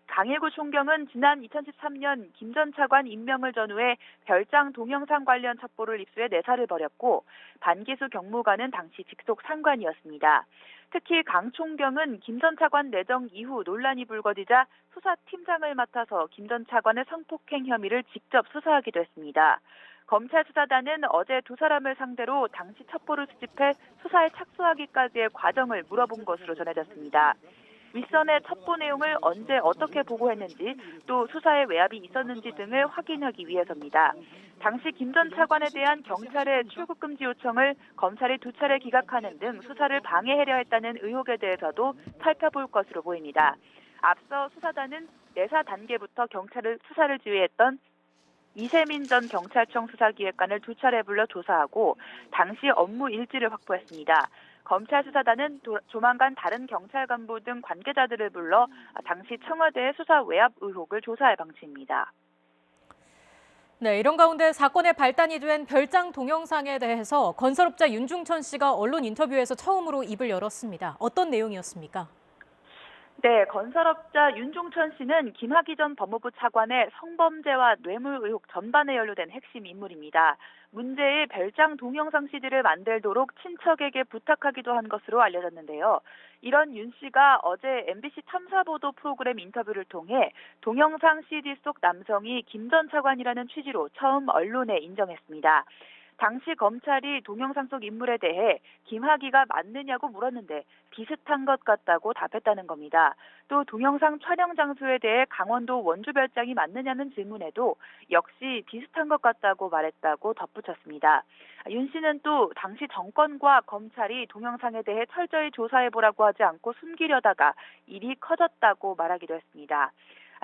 강일구 총경은 지난 2013년 김 전 차관 임명을 전후해 별장 동영상 관련 첩보를 입수해 내사를 벌였고 반기수 경무관은 당시 직속 상관이었습니다. 특히 강 총경은 김 전 차관 내정 이후 논란이 불거지자 수사팀장을 맡아서 김 전 차관의 성폭행 혐의를 직접 수사하기도 했습니다. 검찰 수사단은 어제 두 사람을 상대로 당시 첩보를 수집해 수사에 착수하기까지의 과정을 물어본 것으로 전해졌습니다. 윗선의 첩보 내용을 언제 어떻게 보고했는지 또 수사에 외압이 있었는지 등을 확인하기 위해서입니다. 당시 김 전 차관에 대한 경찰의 출국 금지 요청을 검찰이 두 차례 기각하는 등 수사를 방해하려 했다는 의혹에 대해서도 살펴볼 것으로 보입니다. 앞서 수사단은 내사 단계부터 경찰을 수사를 지휘했던 이세민 전 경찰청 수사기획관을 두 차례 불러 조사하고 당시 업무 일지를 확보했습니다. 검찰 수사단은 조만간 다른 경찰 간부 등 관계자들을 불러 당시 청와대의 수사 외압 의혹을 조사할 방침입니다. 네, 이런 가운데 사건의 발단이 된 별장 동영상에 대해서 건설업자 윤중천 씨가 언론 인터뷰에서 처음으로 입을 열었습니다. 어떤 내용이었습니까? 네, 건설업자 윤중천 씨는 김학의 전 법무부 차관의 성범죄와 뇌물 의혹 전반에 연루된 핵심 인물입니다. 문제의 별장 동영상 CD를 만들도록 친척에게 부탁하기도 한 것으로 알려졌는데요. 이런 윤 씨가 어제 MBC 탐사보도 프로그램 인터뷰를 통해 동영상 CD 속 남성이 김 전 차관이라는 취지로 처음 언론에 인정했습니다. 당시 검찰이 동영상 속 인물에 대해 김학의가 맞느냐고 물었는데 비슷한 것 같다고 답했다는 겁니다. 또 동영상 촬영 장소에 대해 강원도 원주별장이 맞느냐는 질문에도 역시 비슷한 것 같다고 말했다고 덧붙였습니다. 윤 씨는 또 당시 정권과 검찰이 동영상에 대해 철저히 조사해보라고 하지 않고 숨기려다가 일이 커졌다고 말하기도 했습니다.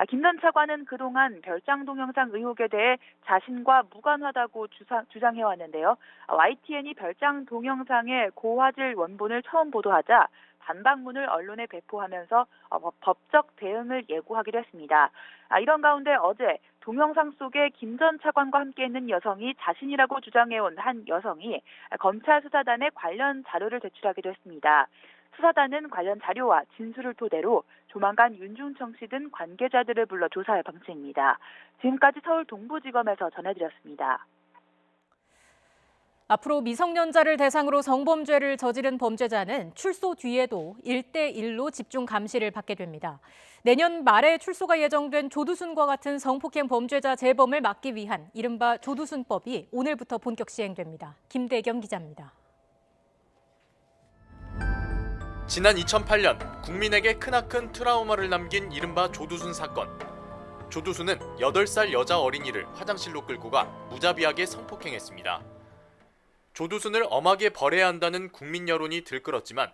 김 전 차관은 그동안 별장 동영상 의혹에 대해 자신과 무관하다고 주장해왔는데요. YTN이 별장 동영상의 고화질 원본을 처음 보도하자 반박문을 언론에 배포하면서 법적 대응을 예고하기도 했습니다. 이런 가운데 어제 동영상 속에 김 전 차관과 함께 있는 여성이 자신이라고 주장해온 한 여성이 검찰 수사단에 관련 자료를 제출하기도 했습니다. 수사단은 관련 자료와 진술을 토대로 조만간 윤중천 씨 등 관계자들을 불러 조사할 방침입니다. 지금까지 서울 동부지검에서 전해드렸습니다. 앞으로 미성년자를 대상으로 성범죄를 저지른 범죄자는 출소 뒤에도 1대1로 집중 감시를 받게 됩니다. 내년 말에 출소가 예정된 조두순과 같은 성폭행 범죄자 재범을 막기 위한 이른바 조두순법이 오늘부터 본격 시행됩니다. 김대겸 기자입니다. 지난 2008년 국민에게 크나큰 트라우마를 남긴 이른바 조두순 사건. 조두순은 8살 여자 어린이를 화장실로 끌고 가 무자비하게 성폭행했습니다. 조두순을 엄하게 벌해야 한다는 국민 여론이 들끓었지만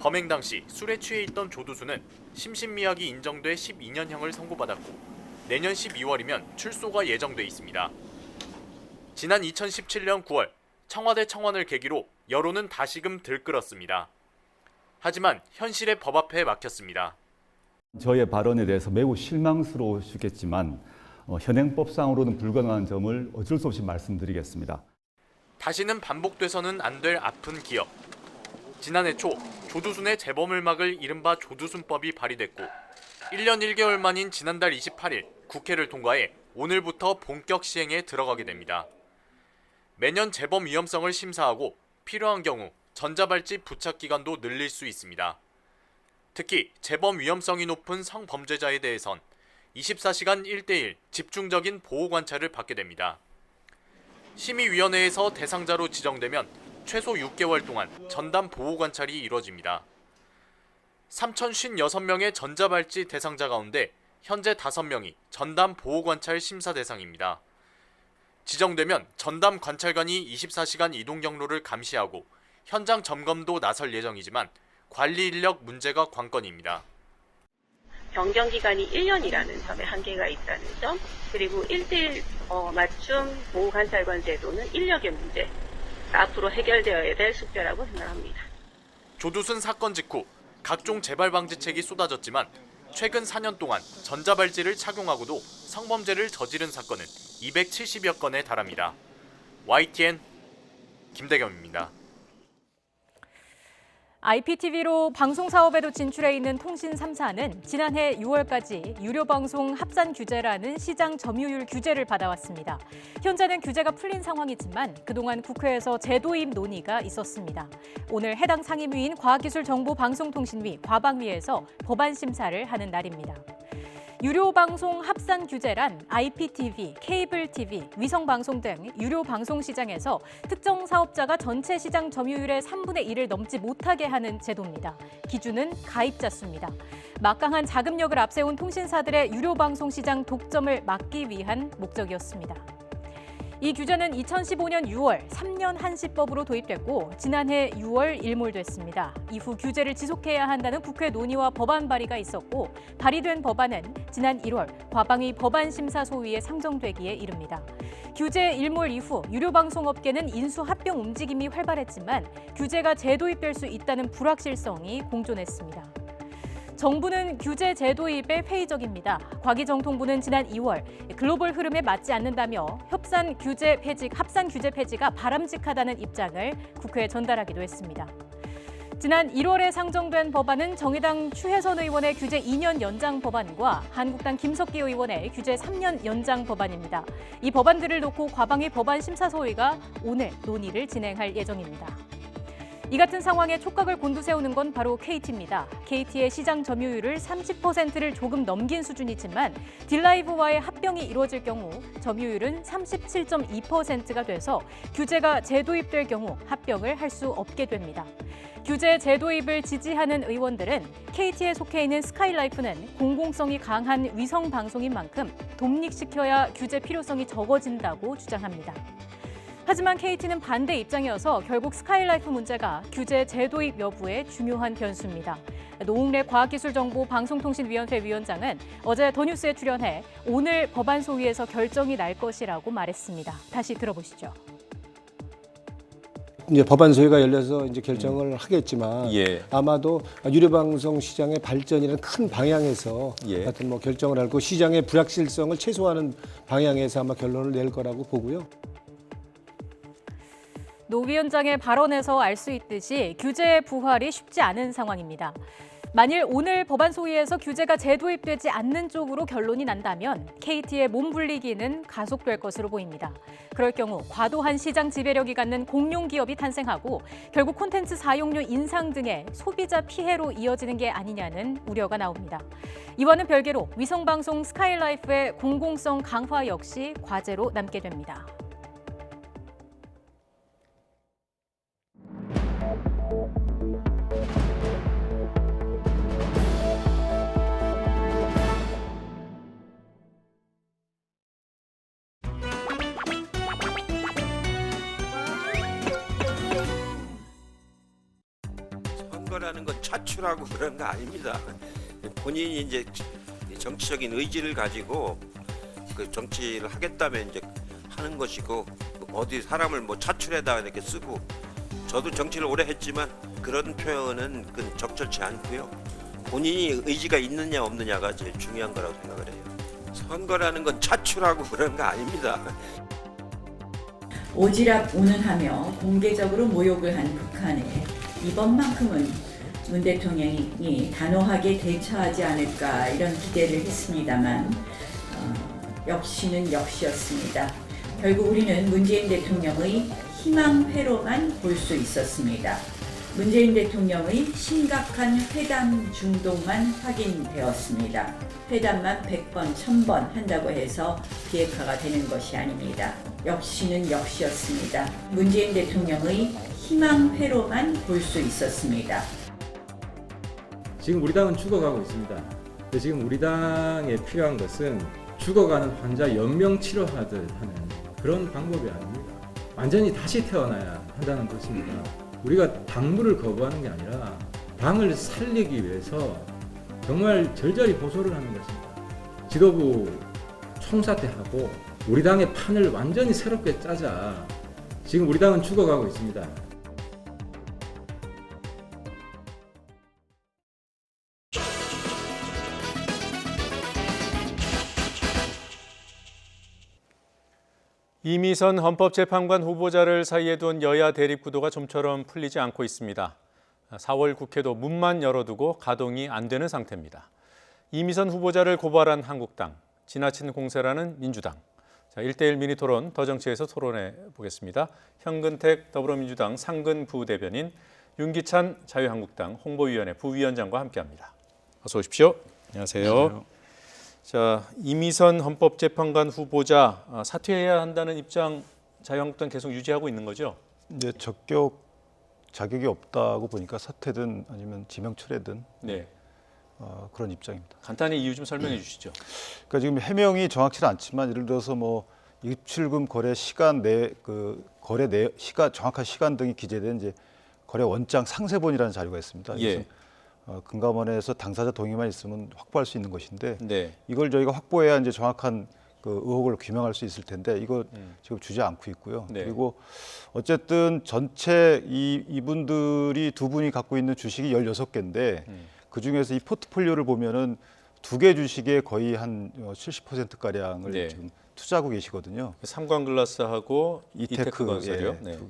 범행 당시 술에 취해 있던 조두순은 심신미약이 인정돼 12년형을 선고받았고 내년 12월이면 출소가 예정돼 있습니다. 지난 2017년 9월 청와대 청원을 계기로 여론은 다시금 들끓었습니다. 하지만 현실의 법 앞에 막혔습니다. 저의 발언에 대해서 매우 실망스러우시겠지만 현행법상으로는 불가능한 점을 어쩔 수 없이 말씀드리겠습니다. 다시는 반복돼서는 안 될 아픈 기억. 지난해 초 조두순의 재범을 막을 이른바 조두순법이 발의됐고 1년 1개월 만인 지난달 28일 국회를 통과해 오늘부터 본격 시행에 들어가게 됩니다. 매년 재범 위험성을 심사하고 필요한 경우 전자발찌 부착 기간도 늘릴 수 있습니다. 특히 재범 위험성이 높은 성범죄자에 대해선 24시간 1대1 집중적인 보호 관찰을 받게 됩니다. 심의위원회에서 대상자로 지정되면 최소 6개월 동안 전담 보호 관찰이 이루어집니다. 3,056명의 전자발찌 대상자 가운데 현재 5명이 전담 보호 관찰 심사 대상입니다. 지정되면 전담 관찰관이 24시간 이동 경로를 감시하고 현장 점검도 나설 예정이지만 관리 인력 문제가 관건입니다. 변경 기간이 1년이라는 점에 한계가 있다는 점, 그리고 1대1 맞춤 보호관찰관 제도는 인력의 문제, 앞으로 해결되어야 될 숙제라고 생각합니다. 조두순 사건 직후 각종 재발 방지책이 쏟아졌지만 최근 4년 동안 전자발찌를 착용하고도 성범죄를 저지른 사건은 270여 건에 달합니다. YTN 김대겸입니다. IPTV로 방송 사업에도 진출해 있는 통신 3사는 지난해 6월까지 유료 방송 합산 규제라는 시장 점유율 규제를 받아왔습니다. 현재는 규제가 풀린 상황이지만 그동안 국회에서 재도입 논의가 있었습니다. 오늘 해당 상임위인 과학기술정보방송통신위 과방위에서 법안 심사를 하는 날입니다. 유료 방송 합산 규제란 IPTV, 케이블 TV, 위성 방송 등 유료 방송 시장에서 특정 사업자가 전체 시장 점유율의 3분의 1을 넘지 못하게 하는 제도입니다. 기준은 가입자 수입니다. 막강한 자금력을 앞세운 통신사들의 유료 방송 시장 독점을 막기 위한 목적이었습니다. 이 규제는 2015년 6월 3년 한시법으로 도입됐고 지난해 6월 일몰됐습니다. 이후 규제를 지속해야 한다는 국회 논의와 법안 발의가 있었고 발의된 법안은 지난 1월 과방위 법안심사소위에 상정되기에 이릅니다. 규제 일몰 이후 유료방송업계는 인수합병 움직임이 활발했지만 규제가 재도입될 수 있다는 불확실성이 공존했습니다. 정부는 규제 재도입에 회의적입니다. 과기정통부는 지난 2월 글로벌 흐름에 맞지 않는다며 합산 규제 폐지가 바람직하다는 입장을 국회에 전달하기도 했습니다. 지난 1월에 상정된 법안은 정의당 추혜선 의원의 규제 2년 연장 법안과 한국당 김석기 의원의 규제 3년 연장 법안입니다. 이 법안들을 놓고 과방위 법안심사소위가 오늘 논의를 진행할 예정입니다. 이 같은 상황에 촉각을 곤두세우는 건 바로 KT입니다. KT의 시장 점유율을 30%를 조금 넘긴 수준이지만 딜라이브와의 합병이 이루어질 경우 점유율은 37.2%가 돼서 규제가 재도입될 경우 합병을 할 수 없게 됩니다. 규제 재도입을 지지하는 의원들은 KT에 속해 있는 스카이라이프는 공공성이 강한 위성 방송인 만큼 독립시켜야 규제 필요성이 적어진다고 주장합니다. 하지만 KT는 반대 입장이어서 결국 스카이라이프 문제가 규제 재도입 여부의 중요한 변수입니다. 노웅래 과학기술정보방송통신위원회 위원장은 어제 더 뉴스에 출연해 오늘 법안 소위에서 결정이 날 것이라고 말했습니다. 다시 들어보시죠. 이제 법안 소위가 열려서 이제 결정을 하겠지만 아마도 유료 방송 시장의 발전이라는 큰 방향에서 하여튼 뭐 결정을 하고 시장의 불확실성을 최소화하는 방향에서 아마 결론을 낼 거라고 보고요. 노 위원장의 발언에서 알 수 있듯이 규제 부활이 쉽지 않은 상황입니다. 만일 오늘 법안 소위에서 규제가 재도입되지 않는 쪽으로 결론이 난다면 KT의 몸불리기는 가속될 것으로 보입니다. 그럴 경우 과도한 시장 지배력이 갖는 공룡 기업이 탄생하고 결국 콘텐츠 사용료 인상 등의 소비자 피해로 이어지는 게 아니냐는 우려가 나옵니다. 이와는 별개로 위성방송 스카이라이프의 공공성 강화 역시 과제로 남게 됩니다. 선거라는 건 차출하고 그런 거 아닙니다. 본인이 이제 정치적인 의지를 가지고 그 정치를 하겠다면 이제 하는 것이고, 어디 사람을 뭐 차출해다 이렇게 쓰고, 저도 정치를 오래 했지만 그런 표현은 그 적절치 않고요. 본인이 의지가 있느냐 없느냐가 제일 중요한 거라고 생각을 해요. 선거라는 건 차출하고 그런 거 아닙니다. 오지랖 운운하며 공개적으로 모욕을 한 북한에 이번만큼은 문 대통령이 단호하게 대처하지 않을까 이런 기대를 했습니다만 역시는 역시였습니다. 결국 우리는 문재인 대통령의 희망회로만 볼 수 있었습니다. 문재인 대통령의 심각한 회담 중독만 확인되었습니다. 회담만 100번, 1000번 한다고 해서 비핵화가 되는 것이 아닙니다. 역시는 역시였습니다. 문재인 대통령의 희망회로만 볼 수 있었습니다. 지금 우리 당은 죽어가고 있습니다. 근데 지금 우리 당에 필요한 것은 죽어가는 환자 연명치료하듯 하는 그런 방법이 아닙니다. 완전히 다시 태어나야 한다는 것입니다. 우리가 당무를 거부하는 게 아니라 당을 살리기 위해서 정말 절절히 호소를 하는 것입니다. 지도부 총사퇴하고 우리 당의 판을 완전히 새롭게 짜자. 지금 우리 당은 죽어가고 있습니다. 이미선 헌법재판관 후보자를 사이에 둔 여야 대립구도가 좀처럼 풀리지 않고 있습니다. 4월 국회도 문만 열어두고 가동이 안 되는 상태입니다. 이미선 후보자를 고발한 한국당, 지나친 공세라는 민주당. 자, 1대1 미니토론 더정치에서 토론해 보겠습니다. 현근택 더불어민주당 상근 부대변인, 윤기찬 자유한국당 홍보위원회 부위원장과 함께합니다. 어서 오십시오. 안녕하세요. 자, 이미선 헌법재판관 후보자 사퇴해야 한다는 입장 자유한국당 계속 유지하고 있는 거죠? 이제 자격이 없다고 보니까 사퇴든 아니면 지명철회든 네. 그런 입장입니다. 간단히 이유 좀 설명해 주시죠. 그러니까 지금 해명이 정확치는 않지만 예를 들어서 뭐 입출금 거래 시간 거래 시간 정확한 시간 등이 기재된 이제 거래 원장 상세본이라는 자료가 있습니다. 예. 금감원에서 당사자 동의만 있으면 확보할 수 있는 것인데 네. 이걸 저희가 확보해야 이제 정확한 그 의혹을 규명할 수 있을 텐데 이거 지금 주지 않고 있고요. 네. 그리고 어쨌든 전체 이분들이 두 분이 갖고 있는 주식이 16개인데 그 중에서 이 포트폴리오를 보면은 2개 주식에 거의 한 70% 가량을 네. 지금 투자하고 계시거든요. 삼광글라스하고 이테크 건설이요. 네.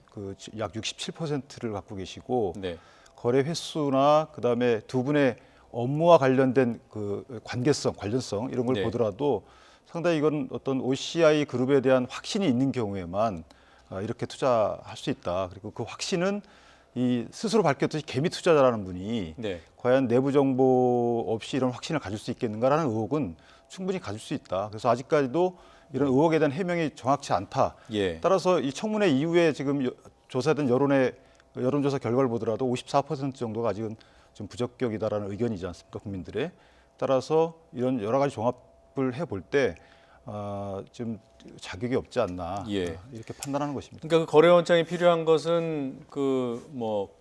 약 67%를 갖고 계시고 네. 거래 횟수나 그다음에 두 분의 업무와 관련된 그 관련성 이런 걸 네. 보더라도 상당히 이건 어떤 OCI 그룹에 대한 확신이 있는 경우에만 이렇게 투자할 수 있다. 그리고 그 확신은 이 스스로 밝혔듯이 개미 투자자라는 분이 네. 과연 내부 정보 없이 이런 확신을 가질 수 있겠는가라는 의혹은 충분히 가질 수 있다. 그래서 아직까지도 이런 의혹에 대한 해명이 정확치 않다. 예. 따라서 이 청문회 이후에 지금 조사된 여론조사 결과를 보더라도 54% 정도가 아직은 좀 부적격이다라는 의견이지 않습니까, 국민들의. 따라서 이런 여러 가지 종합을 해볼 때 좀 자격이 없지 않나 이렇게 판단하는 것입니다. 그러니까 그 거래 원장이 필요한 것은 그 뭐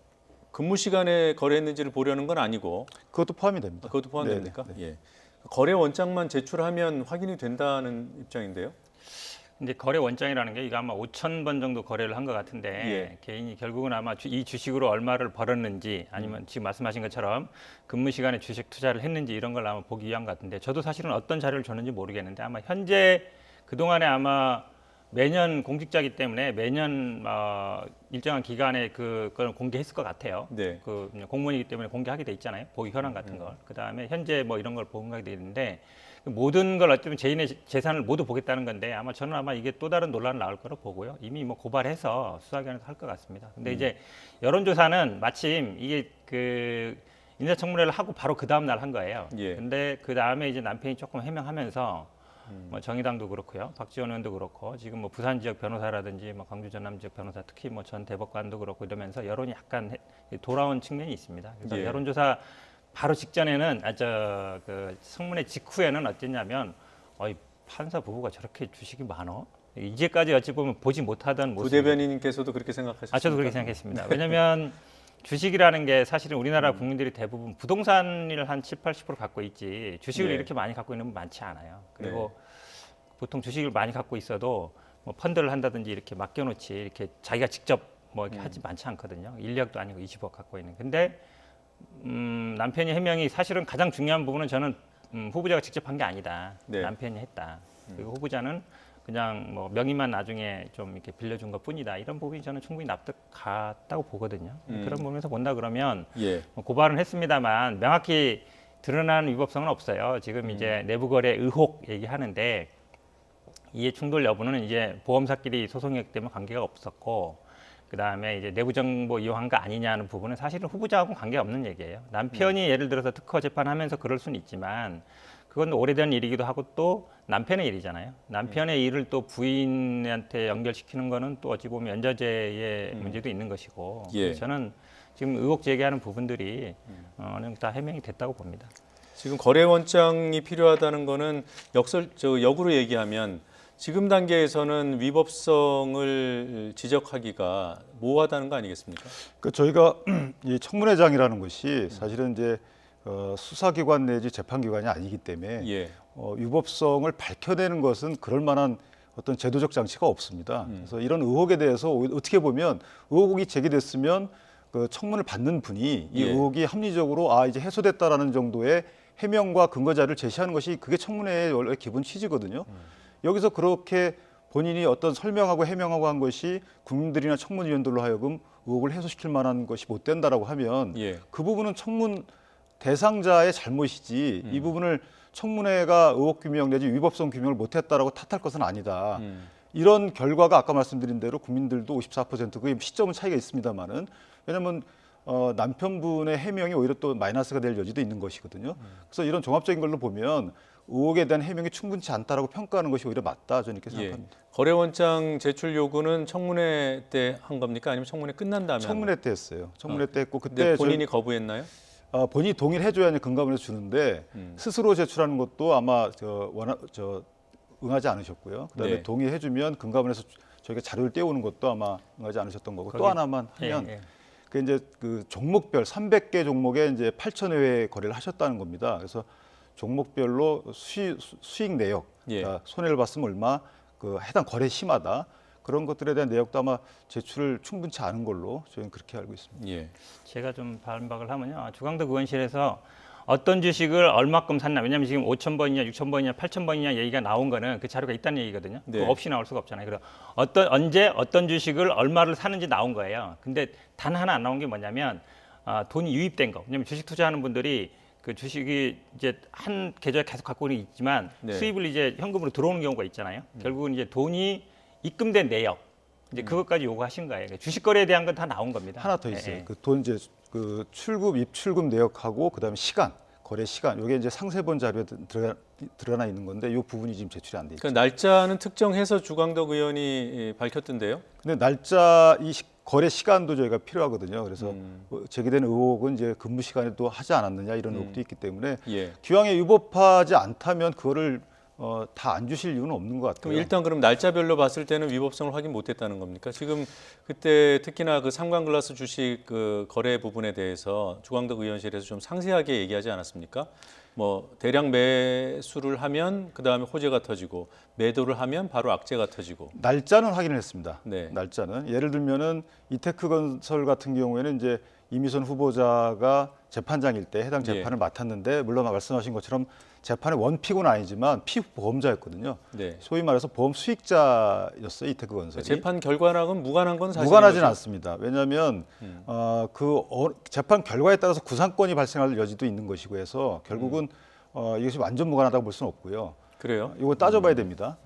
근무 시간에 거래했는지를 보려는 건 아니고 그것도 포함이 됩니다. 그것도 포함됩니까? 예. 거래 원장만 제출하면 확인이 된다는 입장인데요. 이제 거래 원장이라는 게 이거 아마 5,000번 정도 거래를 한 것 같은데 예. 개인이 결국은 아마 이 주식으로 얼마를 벌었는지 아니면 지금 말씀하신 것처럼 근무 시간에 주식 투자를 했는지 이런 걸 아마 보기 위한 것 같은데 저도 사실은 어떤 자료를 줬는지 모르겠는데 아마 현재 그동안에 아마 매년 공직자이기 때문에 매년 일정한 기간에 그걸 공개했을 것 같아요. 네. 그 공무원이기 때문에 공개하게 돼 있잖아요. 보유 현황 같은 걸. 그다음에 현재 뭐 이런 걸 공개하게 돼 있는데 모든 걸 어쩌면 개인의 재산을 모두 보겠다는 건데 아마 저는 아마 이게 또 다른 논란 나올 거라고 보고요. 이미 뭐 고발해서 수사기관에서 할 것 같습니다. 근데 이제 여론조사는 마침 이게 그 인사청문회를 하고 바로 그 다음 날 한 거예요. 예. 근데 그 다음에 이제 남편이 조금 해명하면서 뭐 정의당도 그렇고요, 박지원 의원도 그렇고 지금 뭐 부산 지역 변호사라든지 뭐 광주 전남 지역 변호사 특히 뭐 전 대법관도 그렇고 이러면서 여론이 약간 돌아온 측면이 있습니다. 그래서 예. 여론조사 바로 직전에는 그 청문회 직후에는 어땠냐면 판사 부부가 저렇게 주식이 많어? 이제까지 어찌 보면 보지 못하던 모습. 부대변인님께서도 그렇게 생각하셨습니까? 저도 그렇게 생각했습니다. 왜냐하면 주식이라는 게 사실은 우리나라 국민들이 대부분 부동산을 한 70~80% 갖고 있지 주식을 네. 이렇게 많이 갖고 있는 분 많지 않아요. 그리고 네. 보통 주식을 많이 갖고 있어도 뭐 펀드를 한다든지 이렇게 맡겨놓지 이렇게 자기가 직접 뭐 이렇게 하지 많지 않거든요. 1억도 아니고 20억 갖고 있는. 근데 남편이 해명이 사실은 가장 중요한 부분은 저는 후보자가 직접 한 게 아니다. 네. 남편이 했다. 그리고 후보자는 그냥 뭐 명의만 나중에 좀 이렇게 빌려준 것뿐이다. 이런 부분이 저는 충분히 납득 갔다고 보거든요. 그런 부분에서 본다 그러면 예. 뭐 고발은 했습니다만 명확히 드러나는 위법성은 없어요. 지금 이제 내부 거래 의혹 얘기하는데 이해 충돌 여부는 이제 보험사끼리 소송이기 때문에 관계가 없었고 그다음에 이제 내부 정보 이용한 거 아니냐는 부분은 사실은 후보자하고는 관계 없는 얘기예요. 남편이 예를 들어서 특허 재판하면서 그럴 수는 있지만 그건 오래된 일이기도 하고 또 남편의 일이잖아요. 남편의 일을 또 부인한테 연결시키는 거는 또 어찌 보면 연좌제의 문제도 있는 것이고 예. 저는 지금 의혹 제기하는 부분들이 어느 정도 다 해명이 됐다고 봅니다. 지금 거래원장이 필요하다는 거는 역으로 얘기하면 지금 단계에서는 위법성을 지적하기가 모호하다는 거 아니겠습니까? 그 저희가 이 청문회장이라는 것이 사실은 이제 수사기관 내지 재판기관이 아니기 때문에 예. 위법성을 밝혀내는 것은 그럴 만한 어떤 제도적 장치가 없습니다. 그래서 이런 의혹에 대해서 어떻게 보면 의혹이 제기됐으면 그 청문을 받는 분이 이 예. 의혹이 합리적으로 이제 해소됐다라는 정도의 해명과 근거 자료를 제시하는 것이 그게 청문회의 원래 기본 취지거든요. 여기서 그렇게 본인이 어떤 설명하고 해명하고 한 것이 국민들이나 청문위원들로 하여금 의혹을 해소시킬 만한 것이 못 된다라고 하면 예. 그 부분은 청문 대상자의 잘못이지 이 부분을 청문회가 의혹 규명 내지 위법성 규명을 못했다라고 탓할 것은 아니다. 이런 결과가 아까 말씀드린 대로 국민들도 54% 그 시점은 차이가 있습니다만은 왜냐하면 남편분의 해명이 오히려 또 마이너스가 될 여지도 있는 것이거든요. 그래서 이런 종합적인 걸로 보면 의혹에 대한 해명이 충분치 않다라고 평가하는 것이 오히려 맞다 저는 이렇게 생각합니다. 예. 거래원장 제출 요구는 청문회 때 한 겁니까? 아니면 청문회 끝난 다음에? 청문회 때 했어요. 청문회 때 했고 그때 본인이 거부했나요? 본인이 동의를 해줘야 금감원에서 주는데 스스로 제출하는 것도 아마 응하지 않으셨고요. 그다음에 네. 동의해주면 금감원에서 저희가 자료를 떼오는 것도 아마 응하지 않으셨던 거고 또 하나만 하면 그 이제 그 종목별 300개 종목에 이제 8,000여 회 거래를 하셨다는 겁니다. 그래서 종목별로 수익 내역, 예. 그러니까 손해를 봤으면 얼마, 그 해당 거래 심하다. 그런 것들에 대한 내역도 아마 제출을 충분치 않은 걸로 저희는 그렇게 알고 있습니다. 예. 제가 좀 반박을 하면요. 주광덕 의원실에서 어떤 주식을 얼마큼 샀나. 왜냐하면 지금 5,000번이냐, 6,000번이냐, 8,000번이냐 얘기가 나온 거는 그 자료가 있다는 얘기거든요. 네. 그거 없이 나올 수가 없잖아요. 그래서 언제 어떤 주식을 얼마를 사는지 나온 거예요. 근데 단 하나 안 나온 게 뭐냐면 돈이 유입된 거. 왜냐하면 주식 투자하는 분들이 그 주식이 이제 한 계좌에 계속 갖고는 있지만 네. 수입을 이제 현금으로 들어오는 경우가 있잖아요. 결국은 이제 돈이 입금된 내역 이제 그것까지 요구하신 거예요. 주식 거래에 대한 건 다 나온 겁니다. 하나 더 있어요. 그 돈 이제 그 출금 입출금 내역하고 그다음에 시간 거래 시간 이게 이제 상세본 자료에 드러나 있는 건데 이 부분이 지금 제출이 안 돼 있죠. 그러니까 날짜는 특정해서 주광덕 의원이 밝혔던데요. 근데 날짜 거래 시간도 저희가 필요하거든요. 그래서 제기된 의혹은 이제 근무 시간에도 하지 않았느냐 이런 의혹도 있기 때문에 예. 기왕에 위법하지 않다면 그거를 다 안 주실 이유는 없는 것 같아요. 그럼 날짜별로 봤을 때는 위법성을 확인 못했다는 겁니까? 지금 그때 특히나 그 삼광글라스 주식 그 거래 부분에 대해서 주광덕 의원실에서 좀 상세하게 얘기하지 않았습니까? 뭐 대량 매수를 하면 그 다음에 호재가 터지고 매도를 하면 바로 악재가 터지고. 날짜는 확인을 했습니다. 네. 날짜는 예를 들면은 이테크건설 같은 경우에는 이제 이미선 후보자가 재판장일 때 해당 재판을 맡았는데 물론 말씀하신 것처럼 재판의 원픽은 아니지만 피보험자였거든요. 소위 말해서 보험 수익자였어요. 이테크 건설이. 재판 결과랑은 무관한 건 사실이죠? 무관하지는 않습니다. 왜냐하면 재판 결과에 따라서 구상권이 발생할 여지도 있는 것이고 해서 결국은 이것이 완전 무관하다고 볼 수는 없고요. 그래요? 이거 따져봐야 됩니다.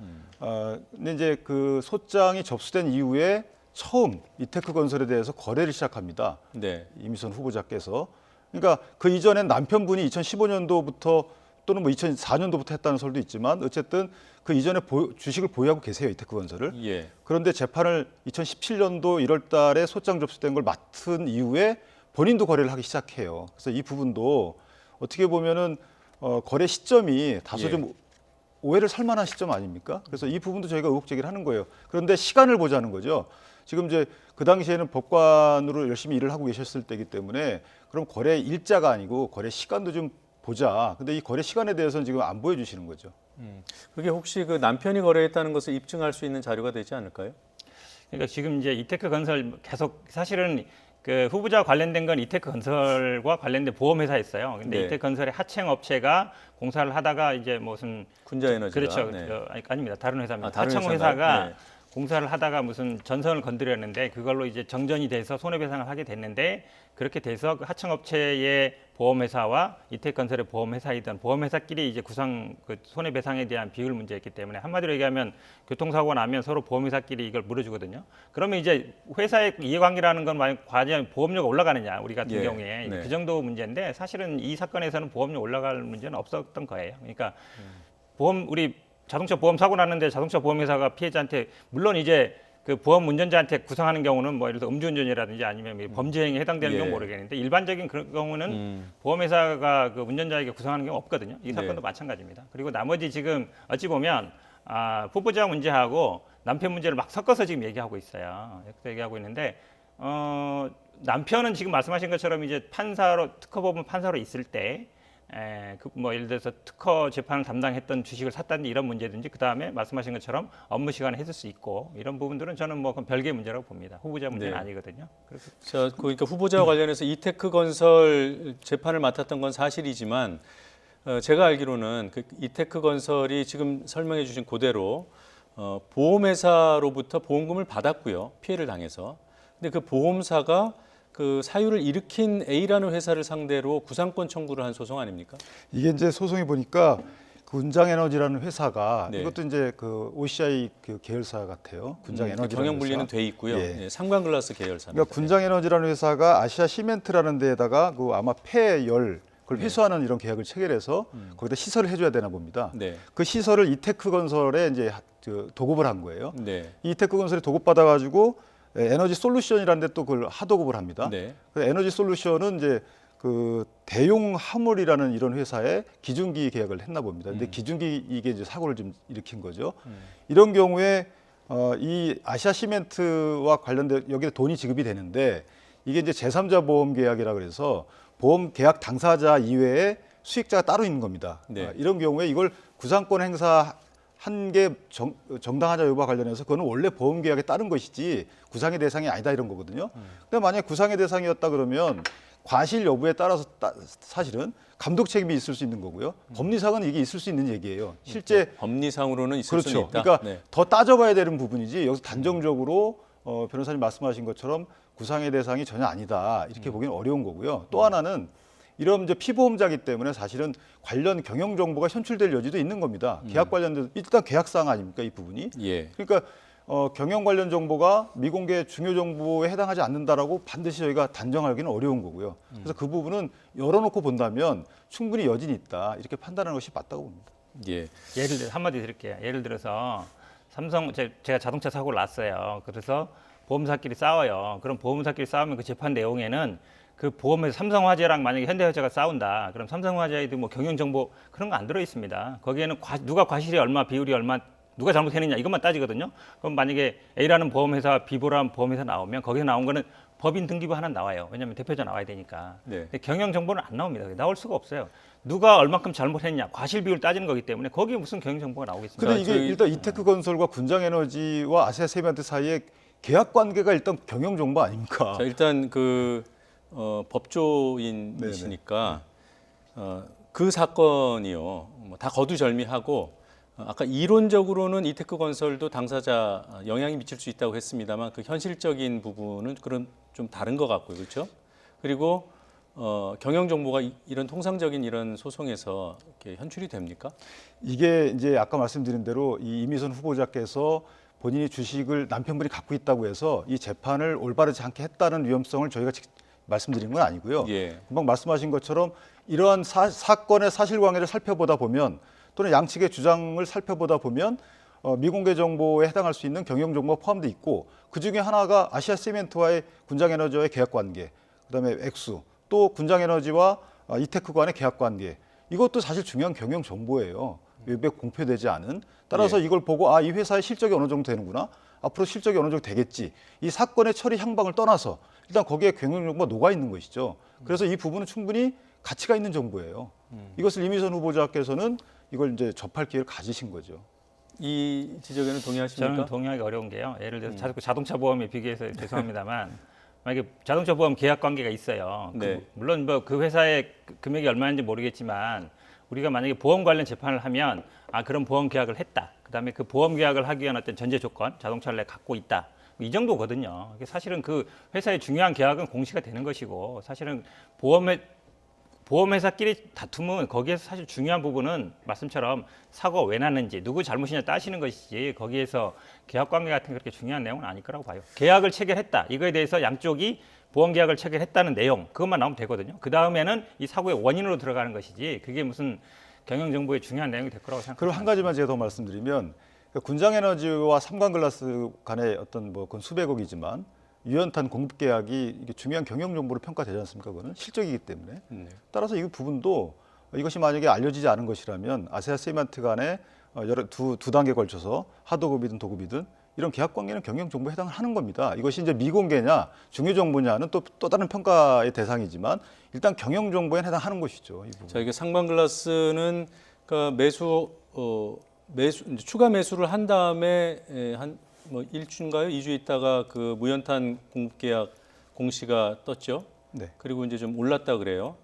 근데 이제 그 소장이 접수된 이후에 처음 이테크 건설에 대해서 거래를 시작합니다. 이미선 후보자께서. 그러니까 그 이전엔 남편분이 2015년도부터 또는 뭐 2004년도부터 했다는 설도 있지만 어쨌든 그 이전에 주식을 보유하고 계세요. 이테크 건설을. 그런데 재판을 2017년도 1월 달에 소장 접수된 걸 맡은 이후에 본인도 거래를 하기 시작해요. 그래서 이 부분도 어떻게 보면은 거래 시점이 다소 좀 오해를 살 만한 시점 아닙니까? 그래서 이 부분도 저희가 의혹 제기를 하는 거예요. 그런데 시간을 보자는 거죠. 지금 이제 그 당시에는 법관으로 열심히 일을 하고 계셨을 때이기 때문에 그럼 거래 일자가 아니고 거래 시간도 좀 보자. 근데 이 거래 시간에 대해서는 지금 안 보여주시는 거죠. 그게 혹시 그 남편이 거래했다는 것을 입증할 수 있는 자료가 되지 않을까요? 그러니까 지금 이제 이테크 건설 계속 사실은 그 후보자 관련된 건 이테크 건설과 관련된 보험회사였어요. 근데 이테크 건설의 하청 업체가 공사를 하다가 이제 무슨 군자에너지가 그렇죠. 아닙니다. 다른 회사입니다. 하청 회사가 공사를 하다가 무슨 전선을 건드렸는데 그걸로 이제 정전이 돼서 손해배상을 하게 됐는데 그렇게 돼서 그 하청업체의 보험회사와 이테크건설의 보험회사이던 보험회사끼리 이제 그 손해배상에 대한 비율 문제였기 때문에 한마디로 얘기하면 교통사고가 나면 서로 보험회사끼리 이걸 물어주거든요. 그러면 이제 회사의 이해관계라는 건 만약 과연 보험료가 올라가느냐 우리 같은 경우에 그 정도 문제인데 사실은 이 사건에서는 보험료 올라갈 문제는 없었던 거예요. 그러니까 우리 자동차 보험 사고 났는데 자동차 보험회사가 피해자한테 물론 이제 그 보험 운전자한테 구상하는 경우는 뭐 예를 들어 음주운전이라든지 아니면 범죄 행위에 해당되는 경우 모르겠는데 일반적인 그런 경우는 보험회사가 그 운전자에게 구상하는 경우 없거든요. 이 사건도 마찬가지입니다. 그리고 나머지 지금 어찌 보면 후보자 문제하고 남편 문제를 막 섞어서 지금 얘기하고 있어요. 얘기하고 있는데 남편은 지금 말씀하신 것처럼 이제 특허법원 판사로 있을 때 뭐 예를 들어서 특허 재판을 담당했던 주식을 샀다든지 이런 문제든지 그 다음에 말씀하신 것처럼 업무 시간에 했을 수 있고 이런 부분들은 저는 뭐 그건 별개의 문제라고 봅니다. 후보자 문제는 아니거든요. 그러니까 후보자와 관련해서 이테크 건설 재판을 맡았던 건 사실이지만 제가 알기로는 그 이테크 건설이 지금 설명해 주신 그대로 보험회사로부터 보험금을 받았고요. 피해를 당해서. 근데 그 보험사가 그 사유를 일으킨 A라는 회사를 상대로 구상권 청구를 한 소송 아닙니까? 이게 이제 소송에 보니까 군장에너지라는 회사가 이것도 이제 그 OCI 그 계열사 같아요. 군장에너지 경영 분리는 돼 있고요. 삼광글라스 계열사입니다. 그러니까 군장에너지라는 회사가 아시아 시멘트라는 데에다가 그 아마 폐열 그걸 회수하는 이런 계약을 체결해서 거기다 시설을 해줘야 되나 봅니다. 그 시설을 이테크 건설에 이제 도급을 한 거예요. 이테크 건설이 도급받아가지고 에너지 솔루션이라는 데 또 그걸 하도급을 합니다. 에너지 솔루션은 이제 그 대용 화물이라는 이런 회사에 기중기 계약을 했나 봅니다. 근데 기중기 이게 이제 사고를 좀 일으킨 거죠. 이런 경우에 이 아시아 시멘트와 관련된 여기에 돈이 지급이 되는데 이게 이제 제3자 보험 계약이라 그래서 보험 계약 당사자 이외에 수익자가 따로 있는 겁니다. 이런 경우에 이걸 구상권 행사 한 게 정당하자 여부와 관련해서 그거는 원래 보험 계약에 따른 것이지 구상의 대상이 아니다 이런 거거든요. 근데 만약에 구상의 대상이었다 그러면 과실 여부에 따라서 사실은 감독 책임이 있을 수 있는 거고요. 법리상은 이게 있을 수 있는 얘기예요. 실제 법리상으로는 있을 수 있다. 그러니까 더 따져봐야 되는 부분이지 여기서 단정적으로 변호사님 말씀하신 것처럼 구상의 대상이 전혀 아니다 이렇게 보기는 어려운 거고요. 또 하나는 이런 이제 피보험자이기 때문에 사실은 관련 경영 정보가 현출될 여지도 있는 겁니다. 계약 관련된 일단 계약사항 아닙니까 이 부분이? 그러니까 경영 관련 정보가 미공개 중요 정보에 해당하지 않는다라고 반드시 저희가 단정하기는 어려운 거고요. 그래서 그 부분은 열어놓고 본다면 충분히 여진이 있다 이렇게 판단하는 것이 맞다고 봅니다. 예를 들어 한마디 드릴게요. 예를 들어서 삼성 제가 자동차 사고를 났어요. 그래서 보험사끼리 싸워요. 그럼 보험사끼리 싸우면 그 재판 내용에는 그 보험회사 삼성화재랑 만약에 현대화재가 싸운다. 그럼 삼성화재에도 뭐 경영정보 그런 거 안 들어 있습니다. 거기에는 누가 과실이 얼마, 비율이 얼마, 누가 잘못했느냐 이것만 따지거든요. 그럼 만약에 A라는 보험회사, B라는 보험회사 나오면 거기서 나온 거는 법인 등기부 하나 나와요. 왜냐하면 대표자 나와야 되니까. 근데 경영정보는 안 나옵니다. 나올 수가 없어요. 누가 얼마큼 잘못했냐, 과실 비율 따지는 거기 때문에 거기에 무슨 경영정보가 나오겠습니까? 근데 이게 일단 이테크 건설과 군장에너지와 아시아 세미한테 사이에 계약 관계가 일단 경영 정보 아닙니까? 자, 일단 그 법조인이시니까 그 사건이요. 뭐 다 거두절미하고 아까 이론적으로는 이테크 건설도 당사자 영향이 미칠 수 있다고 했습니다만 그 현실적인 부분은 그런 좀 다른 것 같고요, 그렇죠? 그리고 경영정보가 이런 통상적인 이런 소송에서 이렇게 현출이 됩니까? 이게 이제 아까 말씀드린 대로 이 이미선 후보자께서 본인이 주식을 남편분이 갖고 있다고 해서 이 재판을 올바르지 않게 했다는 위험성을 저희가 말씀드린 건 아니고요. 예. 금방 말씀하신 것처럼 이러한 사건의 사실관계를 살펴보다 보면 또는 양측의 주장을 살펴보다 보면 미공개 정보에 해당할 수 있는 경영 정보가 포함돼 있고 그 중에 하나가 아시아시멘트와의 군장에너지와의 계약관계, 그다음에 액수, 또 군장에너지와 이테크 간의 계약관계 이것도 사실 중요한 경영 정보예요. 외부에 공표되지 않은. 따라서 이걸 보고 이 회사의 실적이 어느 정도 되는구나. 앞으로 실적이 어느 정도 되겠지. 이 사건의 처리 향방을 떠나서 일단 거기에 경영 정보가 녹아 있는 것이죠. 그래서 이 부분은 충분히 가치가 있는 정보예요. 이것을 이미선 후보자께서는 이걸 이제 접할 기회를 가지신 거죠. 이 지적에는 동의하십니까? 저는 동의하기 어려운 게요. 예를 들어서 자동차 보험에 비교해서 죄송합니다만 만약에 자동차 보험 계약 관계가 있어요. 네. 물론 뭐 그 회사의 금액이 얼마인지 모르겠지만 우리가 만약에 보험 관련 재판을 하면 그런 보험 계약을 했다. 그다음에 그 보험 계약을 하기 위한 어떤 전제 조건, 자동차를 내가 갖고 있다. 이 정도거든요. 사실은 그 회사의 중요한 계약은 공시가 되는 것이고 사실은 보험회사끼리 다투면 거기에서 사실 중요한 부분은 말씀처럼 사고가 왜 났는지 누구 잘못이냐 따시는 것이지 거기에서 계약관계 같은 그렇게 중요한 내용은 아닐 거라고 봐요. 계약을 체결했다. 이거에 대해서 양쪽이 보험계약을 체결했다는 내용 그것만 나오면 되거든요. 그 다음에는 이 사고의 원인으로 들어가는 것이지 그게 무슨 경영정보의 중요한 내용이 될 거라고 생각합니다. 그리고 한 가지만 제가 더 말씀드리면 군장에너지와 삼광글라스 간의 어떤 뭐 그건 수백억이지만 유연탄 공급 계약이 이게 중요한 경영 정보로 평가되지 않습니까? 그거는 실적이기 때문에. 따라서 이 부분도 이것이 만약에 알려지지 않은 것이라면 아시아시멘트 간에 두 단계에 걸쳐서 하도급이든 도급이든 이런 계약 관계는 경영 정보에 해당을 하는 겁니다. 이것이 이제 미공개냐 중요 정보냐는 또 다른 평가의 대상이지만 일단 경영 정보에 해당하는 것이죠. 이 부분. 자, 이게 상방글라스는 그러니까 추가 매수를 한 다음에 뭐 1주인가요? 2주 있다가 그 무연탄 공급 계약 공시가 떴죠. 네. 그리고 이제 좀 올랐다 그래요.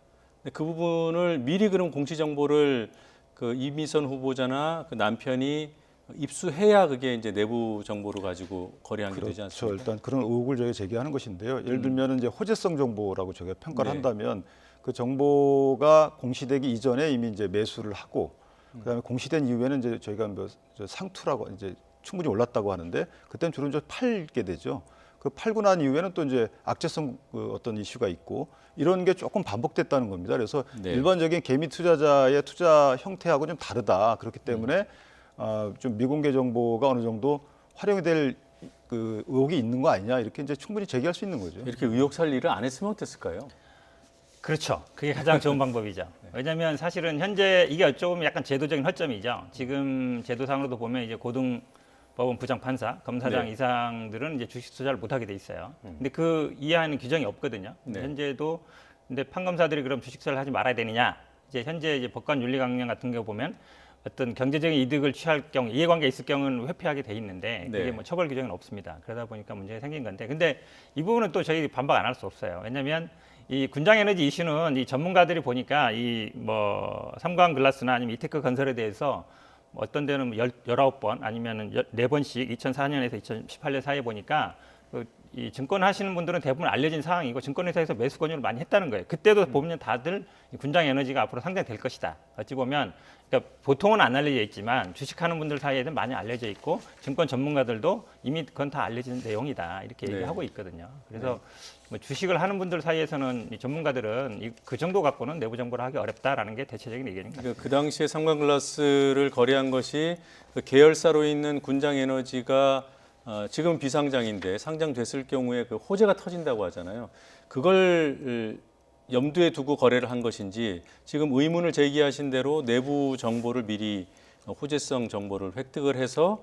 근데 그 부분을 미리 그럼 공시 정보를 그 이미선 후보자나 그 남편이 입수해야 그게 이제 내부 정보로 가지고 거래한 게 되지 않습니까? 그렇죠. 일단 그런 의혹을 저희가 제기하는 것인데요. 예를 들면 이제 호재성 정보라고 저희가 평가를 한다면 그 정보가 공시되기 이전에 이미 이제 매수를 하고 그다음에 공시된 이후에는 이제 저희가 뭐 상투라고 이제 충분히 올랐다고 하는데 그때는 주로 이제 팔게 되죠. 그 팔고 난 이후에는 또 이제 악재성 어떤 이슈가 있고 이런 게 조금 반복됐다는 겁니다. 그래서 일반적인 개미 투자자의 투자 형태하고 좀 다르다. 그렇기 때문에 좀 미공개 정보가 어느 정도 활용이 될 그 의혹이 있는 거 아니냐 이렇게 이제 충분히 제기할 수 있는 거죠. 이렇게 의혹 살 일을 안 했으면 어땠을까요? 그렇죠. 그게 가장 좋은 방법이죠. 왜냐하면 사실은 현재 이게 조금 약간 제도적인 허점이죠. 지금 제도상으로도 보면 이제 고등법원 부장판사, 검사장 이상들은 이제 주식 투자를 못하게 돼 있어요. 근데 그 이하에는 규정이 없거든요. 현재도 근데 판검사들이 그럼 주식 투자를 하지 말아야 되느냐? 이제 현재 이제 법관 윤리 강령 같은 경우 보면 어떤 경제적인 이득을 취할 경우 이해관계 있을 경우는 회피하게 돼 있는데 그게 뭐 처벌 규정은 없습니다. 그러다 보니까 문제가 생긴 건데 근데 이 부분은 또 저희 반박 안 할 수 없어요. 왜냐하면 이 군장에너지 이슈는 이 전문가들이 보니까 이 뭐 삼광글라스나 아니면 이테크 건설에 대해서 어떤 데는 19번 아니면 4번씩 2004년에서 2018년 사이에 보니까 이 증권 하시는 분들은 대부분 알려진 사항이고 증권회사에서 매수 권유를 많이 했다는 거예요. 그때도 보면 다들 군장에너지가 앞으로 상장될 것이다. 어찌 보면 그러니까 보통은 안 알려져 있지만 주식하는 분들 사이에는 많이 알려져 있고 증권 전문가들도 이미 그건 다 알려진 내용이다. 이렇게 얘기하고 있거든요. 그래서 뭐 주식을 하는 분들 사이에서는 이 전문가들은 그 정도 갖고는 내부 정보를 하기 어렵다라는 게 대체적인 의견인 것 같습니다. 그 당시에 삼광글라스를 거래한 것이 그 계열사로 있는 군장에너지가 지금 비상장인데 상장됐을 경우에 그 호재가 터진다고 하잖아요. 그걸 염두에 두고 거래를 한 것인지 지금 의문을 제기하신 대로 내부 정보를 미리 호재성 정보를 획득을 해서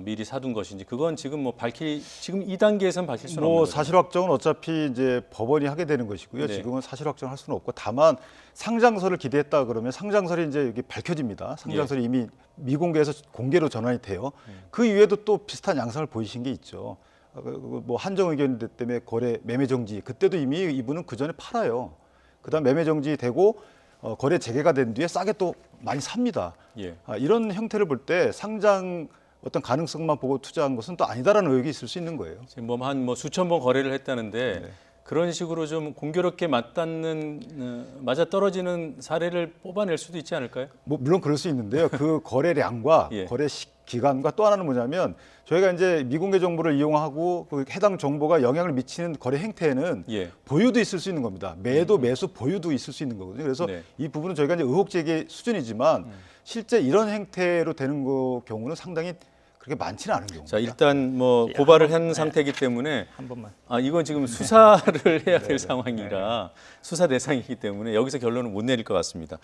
미리 사둔 것인지 그건 지금 뭐 지금 이 단계에서는 밝힐 수는 없는 거죠. 사실 확정은 어차피 이제 법원이 하게 되는 것이고요. 지금은 사실 확정할 수는 없고 다만 상장설을 기대했다 그러면 상장설이 이제 여기 밝혀집니다. 상장설이 이미 미공개에서 공개로 전환이 돼요. 그 이후에도 또 비슷한 양상을 보이신 게 있죠. 뭐 한정 의견 때문에 거래 매매 정지, 그때도 이미 이분은 그 전에 팔아요. 그다음 매매 정지 되고 거래 재개가 된 뒤에 싸게 또 많이 삽니다. 예. 이런 형태를 볼 때 상장 어떤 가능성만 보고 투자한 것은 또 아니다라는 의혹이 있을 수 있는 거예요. 지금 뭐 수천 번 거래를 했다는데 그런 식으로 좀 공교롭게 맞아 떨어지는 사례를 뽑아낼 수도 있지 않을까요? 뭐 물론 그럴 수 있는데요. 그 거래량과 거래 기간과 또 하나는 뭐냐면 저희가 이제 미공개 정보를 이용하고 그 해당 정보가 영향을 미치는 거래 행태에는 보유도 있을 수 있는 겁니다. 매도, 매수, 보유도 있을 수 있는 거거든요. 그래서 이 부분은 저희가 이제 의혹 제기 수준이지만 실제 이런 행태로 되는 경우는 상당히 그렇게 많지는 않은 경우입니다. 자, 일단 뭐 고발을 한 상태이기 때문에 한 번만. 이건 지금 수사를 해야 될 상황이라 수사 대상이기 때문에 여기서 결론은 못 내릴 것 같습니다.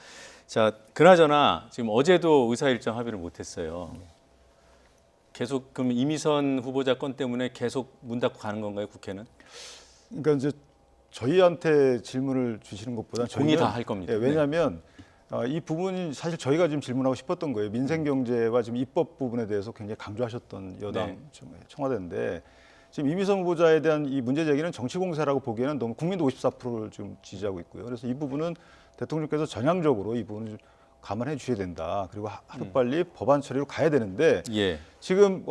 자, 그나저나 지금 어제도 의사 일정 합의를 못 했어요. 계속 그럼 이미선 후보자 건 때문에 계속 문 닫고 가는 건가요, 국회는? 그러니까 이제 저희한테 질문을 주시는 것보다 공이 다 할 겁니다. 왜냐하면 이 부분이 사실 저희가 지금 질문하고 싶었던 거예요. 민생 경제와 지금 입법 부분에 대해서 굉장히 강조하셨던 여당 청와대인데 지금 이미선 후보자에 대한 이 문제 제기는 정치 공세라고 보기에는 너무 국민도 54%를 지금 지지하고 있고요. 그래서 이 부분은 대통령께서 전향적으로 이 부분을 감안해 주셔야 된다. 그리고 하루빨리 법안 처리로 가야 되는데 지금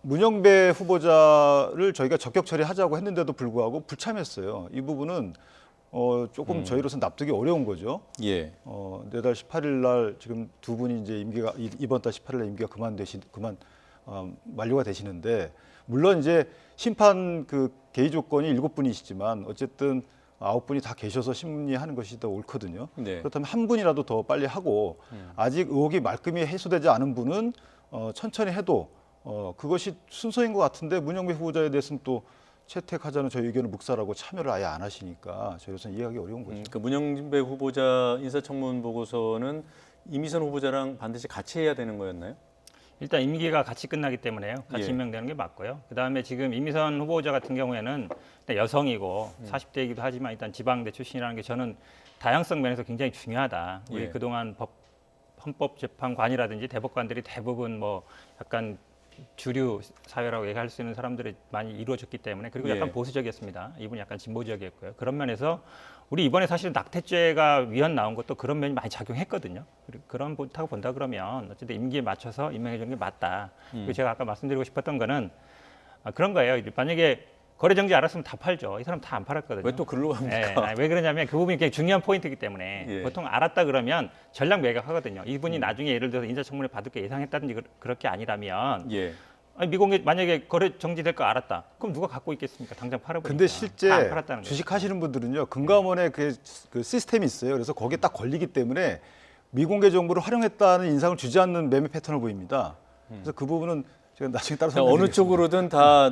문영배 후보자를 저희가 적격 처리하자고 했는데도 불구하고 불참했어요. 이 부분은 조금 저희로서는 납득이 어려운 거죠. 내달 18일 날 지금 두 분이 이제 임기가 이번 달 18일 날 임기가 만료가 되시는데 물론 이제 심판 그 개의 조건이 7분이시지만 어쨌든 9분이 다 계셔서 심리하는 것이 더 옳거든요. 그렇다면 한 분이라도 더 빨리 하고 아직 의혹이 말끔히 해소되지 않은 분은 천천히 해도 그것이 순서인 것 같은데 문영배 후보자에 대해서는 또 채택하자는 저희 의견을 묵살하고 참여를 아예 안 하시니까 저희로서는 이해하기 어려운 거죠. 그러니까 문영배 후보자 인사청문 보고서는 이미선 후보자랑 반드시 같이 해야 되는 거였나요? 일단 임기가 같이 끝나기 때문에요. 같이 임명되는 게 맞고요. 그다음에 지금 이미선 후보자 같은 경우에는 일단 여성이고 40대이기도 하지만 일단 지방대 출신이라는 게 저는 다양성 면에서 굉장히 중요하다. 우리 그동안 헌법재판관이라든지 대법관들이 대부분 뭐 약간 주류 사회라고 얘기할 수 있는 사람들이 많이 이루어졌기 때문에 그리고 약간 보수적이었습니다. 이분이 약간 진보적이었고요. 그런 면에서 우리 이번에 사실 낙태죄가 위헌 나온 것도 그런 면이 많이 작용했거든요. 그런 타고 본다 그러면 어쨌든 임기에 맞춰서 임명해 주는 게 맞다. 그리고 제가 아까 말씀드리고 싶었던 거는 그런 거예요. 만약에 거래 정지 알았으면 다 팔죠. 이 사람 다 안 팔았거든요. 왜 또 글로 갑니까? 왜 그러냐면 그 부분이 굉장히 중요한 포인트이기 때문에 보통 알았다 그러면 전략 매각하거든요. 이분이 나중에 예를 들어서 인사청문회 받을 게 예상했다든지 그렇게 아니라면 미공개 만약에 거래 정지될 거 알았다. 그럼 누가 갖고 있겠습니까? 당장 팔아버리니까. 근데 실제 주식하시는 분들은요. 금감원에 그 시스템이 있어요. 그래서 거기에 딱 걸리기 때문에 미공개 정보를 활용했다는 인상을 주지 않는 매매 패턴을 보입니다. 그래서 그 부분은 제가 나중에 따로 설명드리겠습니다. 어느 쪽으로든 다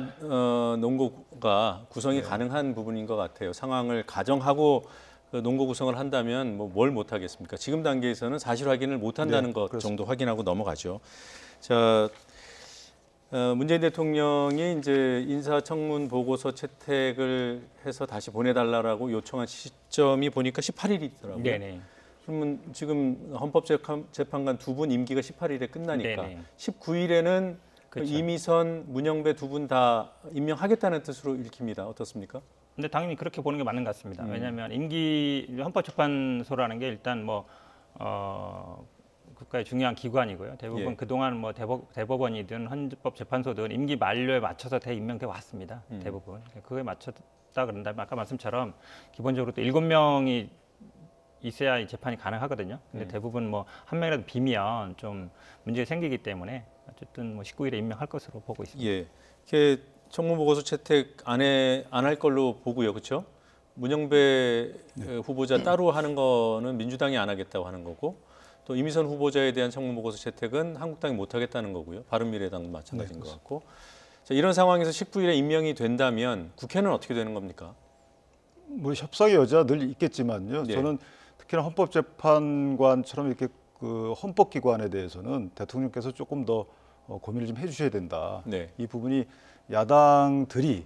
농고가 구성이 가능한 부분인 것 같아요. 상황을 가정하고 농고 구성을 한다면 뭘 못하겠습니까? 지금 단계에서는 사실 확인을 못한다는 것 정도 확인하고 넘어가죠. 자, 문재인 대통령이 이제 인사청문 보고서 채택을 해서 다시 보내달라고 요청한 시점이 보니까 18일이더라고요. 네네. 그러면 지금 헌법재판관 두 분 임기가 18일에 끝나니까 19일에는 그렇죠. 이미선, 문영배 두 분 다 임명하겠다는 뜻으로 읽힙니다. 어떻습니까? 근데 당연히 그렇게 보는 게 맞는 것 같습니다. 왜냐하면 임기 헌법재판소라는 게 일단 국가의 중요한 기관이고요. 대부분 그동안 대법원이든 헌법재판소든 임기 만료에 맞춰서 대임명돼 왔습니다. 대부분. 그거에 맞췄다 그런다면 아까 말씀처럼 기본적으로 또 7명이 있어야 이 재판이 가능하거든요. 근데 대부분 한 명이라도 비면 좀 문제가 생기기 때문에 어쨌든 19일에 임명할 것으로 보고 있습니다. 이게 청문보고서 채택 안 할 걸로 보고요, 그렇죠? 문영배 후보자 따로 하는 거는 민주당이 안 하겠다고 하는 거고, 또 이미선 후보자에 대한 청문보고서 채택은 한국당이 못 하겠다는 거고요. 바른미래당도 마찬가지인 것 같고. 자, 이런 상황에서 19일에 임명이 된다면 국회는 어떻게 되는 겁니까? 협상의 여지가 늘 있겠지만요. 저는 특히나 헌법재판관처럼 이렇게 그 헌법기관에 대해서는 대통령께서 조금 더 고민을 좀 해주셔야 된다. 이 부분이 야당들이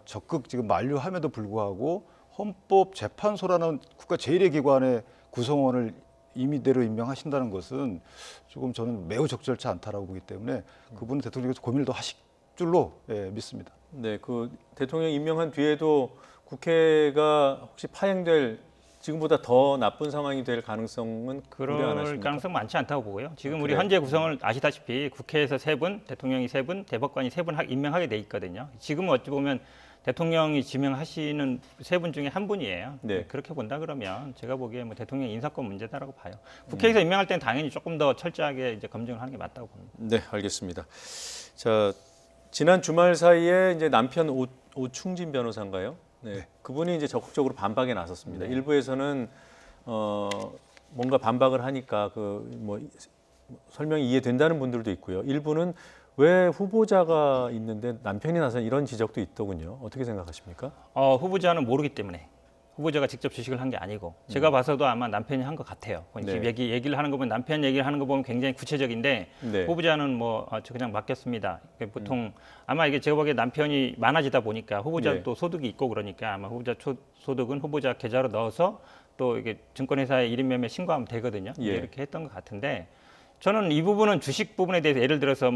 적극 지금 만류함에도 불구하고 헌법재판소라는 국가 제1의 기관의 구성원을 임의대로 임명하신다는 것은 조금 저는 매우 적절치 않다라고 보기 때문에 그분은 대통령께서 고민을 더 줄로 믿습니다. 네, 그 대통령 임명한 뒤에도 국회가 혹시 파행될 지금보다 더 나쁜 상황이 될 가능성은 우려 안 그럴 하십니까? 가능성 많지 않다고 보고요. 지금 우리 그래요? 현재 구성을 아시다시피 국회에서 3분, 대통령이 3분, 대법관이 3분 임명하게 돼 있거든요. 지금은 어찌 보면 대통령이 지명하시는 3분 중에 한 분이에요. 네. 그렇게 본다 그러면 제가 보기에 뭐 대통령 인사권 문제다라고 봐요. 국회에서 임명할 때는 당연히 조금 더 철저하게 이제 검증을 하는 게 맞다고 봅니다. 네, 알겠습니다. 자, 지난 주말 사이에 이제 남편 오충진 변호사인가요? 네, 그분이 이제 적극적으로 반박에 나섰습니다. 네. 일부에서는 뭔가 반박을 하니까 그 뭐 설명이 이해된다는 분들도 있고요. 일부는 왜 후보자가 있는데 남편이 나선 이런 지적도 있더군요. 어떻게 생각하십니까? 후보자는 모르기 때문에. 후보자가 직접 주식을 한 게 아니고 제가 봐서도 아마 남편이 한 것 같아요. 네. 지금 얘기를 하는 거 보면 남편 얘기를 하는 거 보면 굉장히 구체적인데 네. 후보자는 저 그냥 맡겼습니다. 보통 아마 이게 제가 보기에 남편이 많아지다 보니까 후보자 네. 또 소득이 있고 그러니까 아마 후보자 소득은 후보자 계좌로 넣어서 또 이게 증권회사에 1인 매매 신고하면 되거든요. 예. 이렇게 했던 것 같은데 저는 이 부분은 주식 부분에 대해서 예를 들어서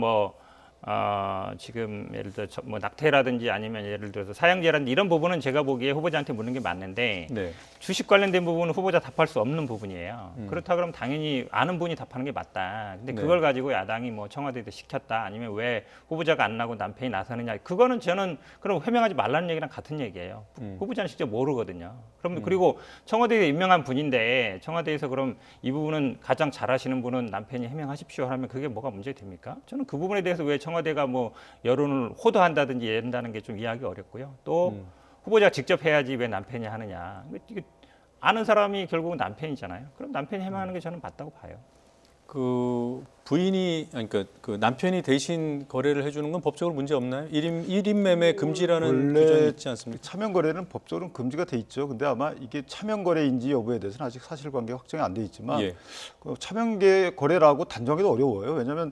지금 예를 들어 뭐 낙태라든지 아니면 예를 들어서 사형제라든지 이런 부분은 제가 보기에 후보자한테 묻는 게 맞는데 네. 주식 관련된 부분은 후보자 답할 수 없는 부분이에요. 그렇다 그러면 당연히 아는 분이 답하는 게 맞다. 근데 네. 그걸 가지고 야당이 뭐 청와대에도 시켰다 아니면 왜 후보자가 안 나고 남편이 나서느냐 그거는 저는 그럼 해명하지 말라는 얘기랑 같은 얘기예요. 후보자는 직접 모르거든요. 그럼 그리고 청와대에 임명한 분인데 청와대에서 그럼 이 부분은 가장 잘하시는 분은 남편이 해명하십시오 하면 그게 뭐가 문제됩니까? 저는 그 부분에 대해서 왜 청와대가 뭐 여론을 호도한다든지 이런다는 게 좀 이해하기 어렵고요. 또 후보자가 직접 해야지 왜 남편이 하느냐. 이게 아는 사람이 결국은 남편이잖아요. 그럼 남편이 해명하는 게 저는 맞다고 봐요. 그 부인이 그러니까 그 남편이 대신 거래를 해주는 건 법적으로 문제 없나요? 1인 매매 금지라는 규정이 있지 않습니까? 차명 거래는 법적으로 금지가 돼 있죠. 근데 아마 이게 차명 거래인지 여부에 대해서는 아직 사실관계 확정이 안 돼 있지만 예. 그 차명 거래라고 단정하기도 어려워요. 왜냐하면